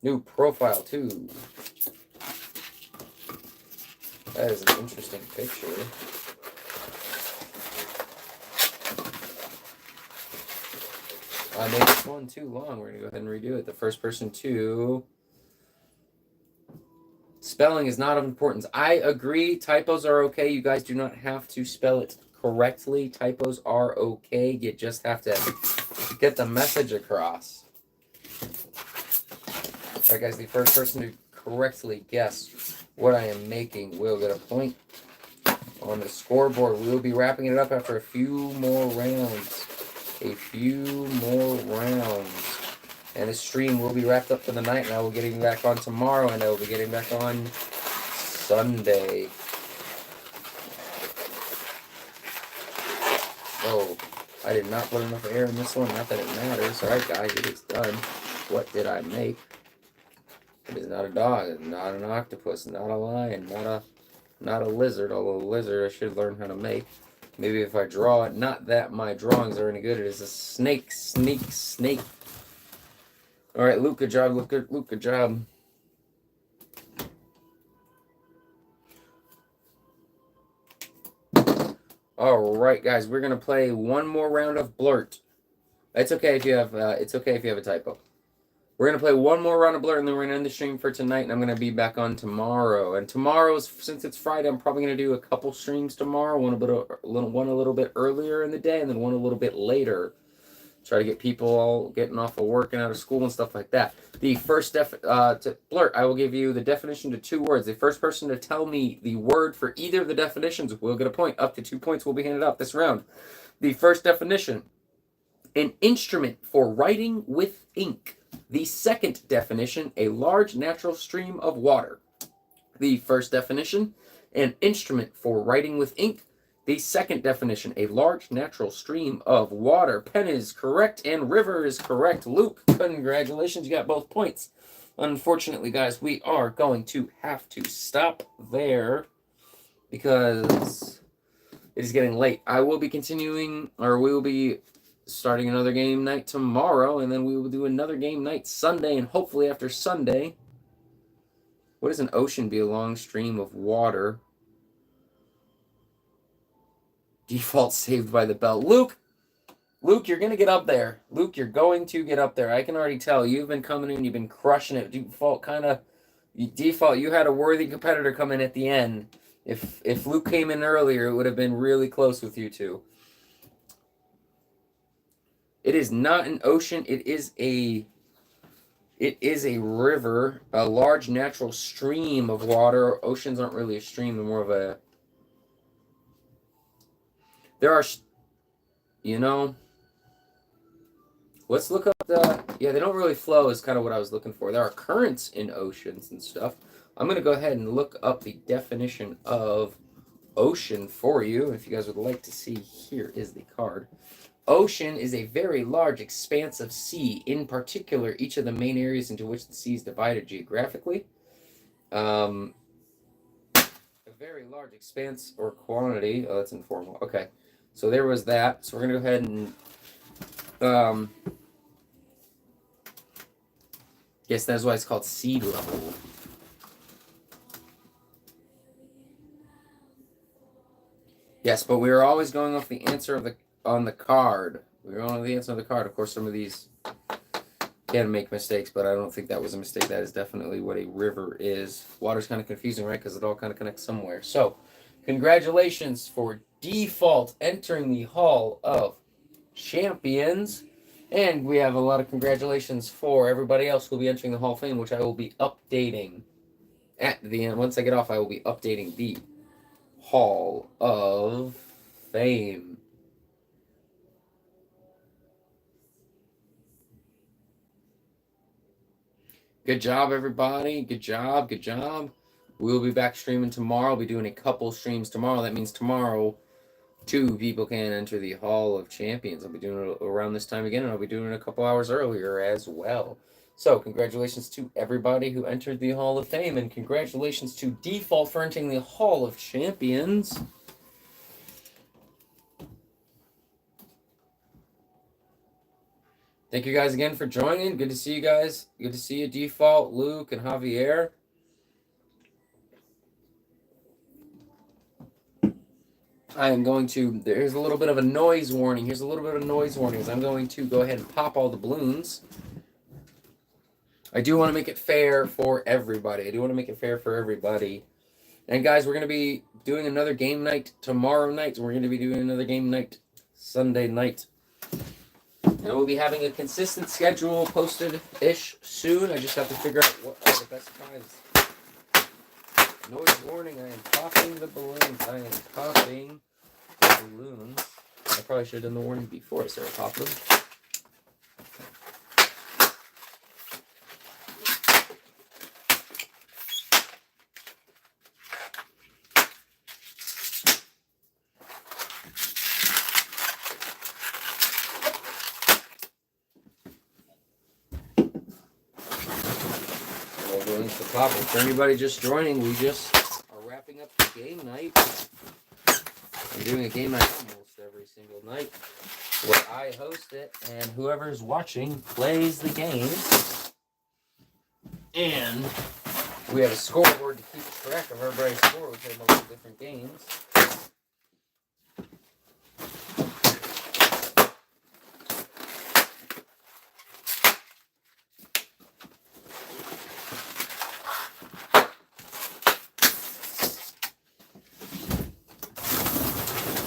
New profile too. That is an interesting picture. I made this one too long. We're going to go ahead and redo it. The first person to... Spelling is not of importance. I agree. Typos are okay. You guys do not have to spell it correctly. Typos are okay. You just have to get the message across. All right, guys. The first person to correctly guess what I am making will get a point on the scoreboard. We will be wrapping it up after a few more rounds. And the stream will be wrapped up for the night, and I will be getting back on tomorrow, and I will be getting back on Sunday. Oh, I did not put enough air in this one. Not that it matters. All right, guys, it is done. What did I make? It is not a dog. It's not an octopus. Not a lion. Not a lizard. Although a lizard, I should learn how to make. Maybe if I draw it. Not that my drawings are any good. It is a snake. All right, Luke, good job. Luke, good job. All right, guys, we're gonna play one more round of Blurt. It's okay if you have. It's okay if you have a typo. We're gonna play one more round of Blurt, and then we're gonna end the stream for tonight. And I'm gonna be back on tomorrow. And tomorrow, since it's Friday, I'm probably gonna do a couple streams tomorrow. One a little bit earlier in the day, and then one a little bit later. Try to get people all getting off of work and out of school and stuff like that. The first to Blurt, I will give you the definition to 2 words. The first person to tell me the word for either of the definitions will get a point. Up to 2 points will be handed out this round. The first definition: an instrument for writing with ink. The second definition: a large natural stream of water. The first definition: an instrument for writing with ink. The second definition: a large natural stream of water. Pen is correct and river is correct. Luke, congratulations, you got both points. Unfortunately, guys, we are going to have to stop there because it is getting late. I will be continuing, or we will be starting another game night tomorrow, and then we will do another game night Sunday, and hopefully after Sunday... What is an ocean? Be a long stream of water. Default saved by the bell. Luke, you're going to get up there. Luke, you're going to get up there. I can already tell. You've been coming in. You've been crushing it. Default, you had a worthy competitor come in at the end. If Luke came in earlier, it would have been really close with you two. It is not an ocean. It is a river, a large natural stream of water. Oceans aren't really a stream. They're more of a... There are, let's look up they don't really flow is kind of what I was looking for. There are currents in oceans and stuff. I'm going to go ahead and look up the definition of ocean for you. If you guys would like to see, here is the card. Ocean is a very large expanse of sea, in particular, each of the main areas into which the sea is divided geographically. A very large expanse or quantity. Oh, that's informal. Okay. So there was that. So we're going to go ahead and guess that's why it's called sea level. Yes, but we were always going off the answer on the card. We were going off the answer on the card. Of course, some of these can make mistakes, but I don't think that was a mistake. That is definitely what a river is. Water's kind of confusing, right? Because it all kind of connects somewhere. So, congratulations for default entering the Hall of Champions. And we have a lot of congratulations for everybody else who will be entering the Hall of Fame, which I will be updating at the end. Once I get off, I will be updating the Hall of Fame. Good job, everybody. Good job. Good job. We'll be back streaming tomorrow. I'll be doing a couple streams tomorrow. That means tomorrow 2 people can enter the Hall of Champions. I'll be doing it around this time again, and I'll be doing it a couple hours earlier as well. So, congratulations to everybody who entered the Hall of Fame, and congratulations to Default for entering the Hall of Champions. Thank you guys again for joining. Good to see you guys. Good to see you, Default, Luke, and Javier. I am going to, there's a little bit of a noise warning. Here's a little bit of a noise warning as I'm going to go ahead and pop all the balloons. I do want to make it fair for everybody. And guys, we're going to be doing another game night tomorrow night. We're going to be doing another game night Sunday night. And we'll be having a consistent schedule posted-ish soon. I just have to figure out what are the best times. Noise warning, I am popping the balloons. I probably should have done the warning before I started popping them. For anybody just joining, we just are wrapping up the game night. I'm doing a game night almost every single night where I host it, and whoever's watching plays the games. And we have a scoreboard to keep track of everybody's score. We play multiple different games.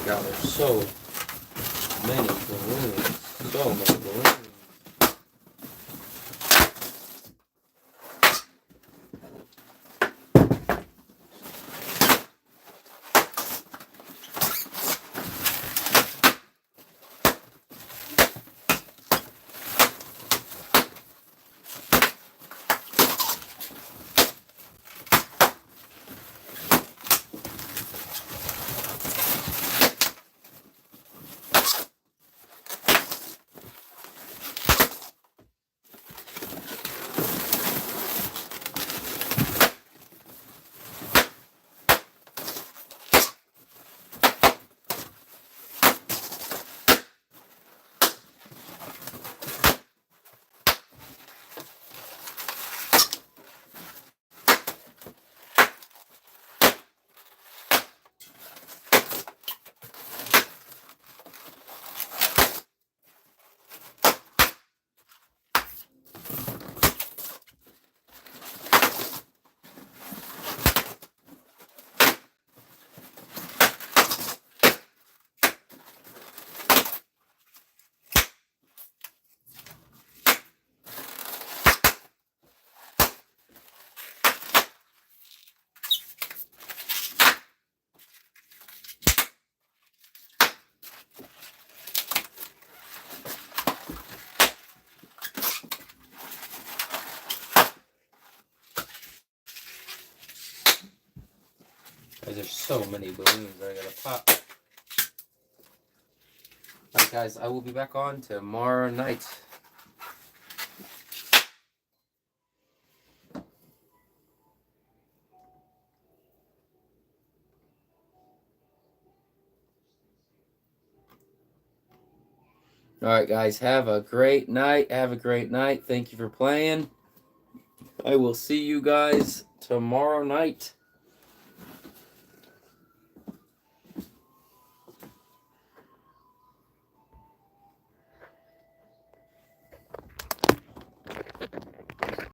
God, there's so many balloons. So many balloons. There's so many balloons I gotta pop. Alright guys, I will be back on tomorrow night. Alright guys, have a great night. Thank you for playing. I will see you guys tomorrow night.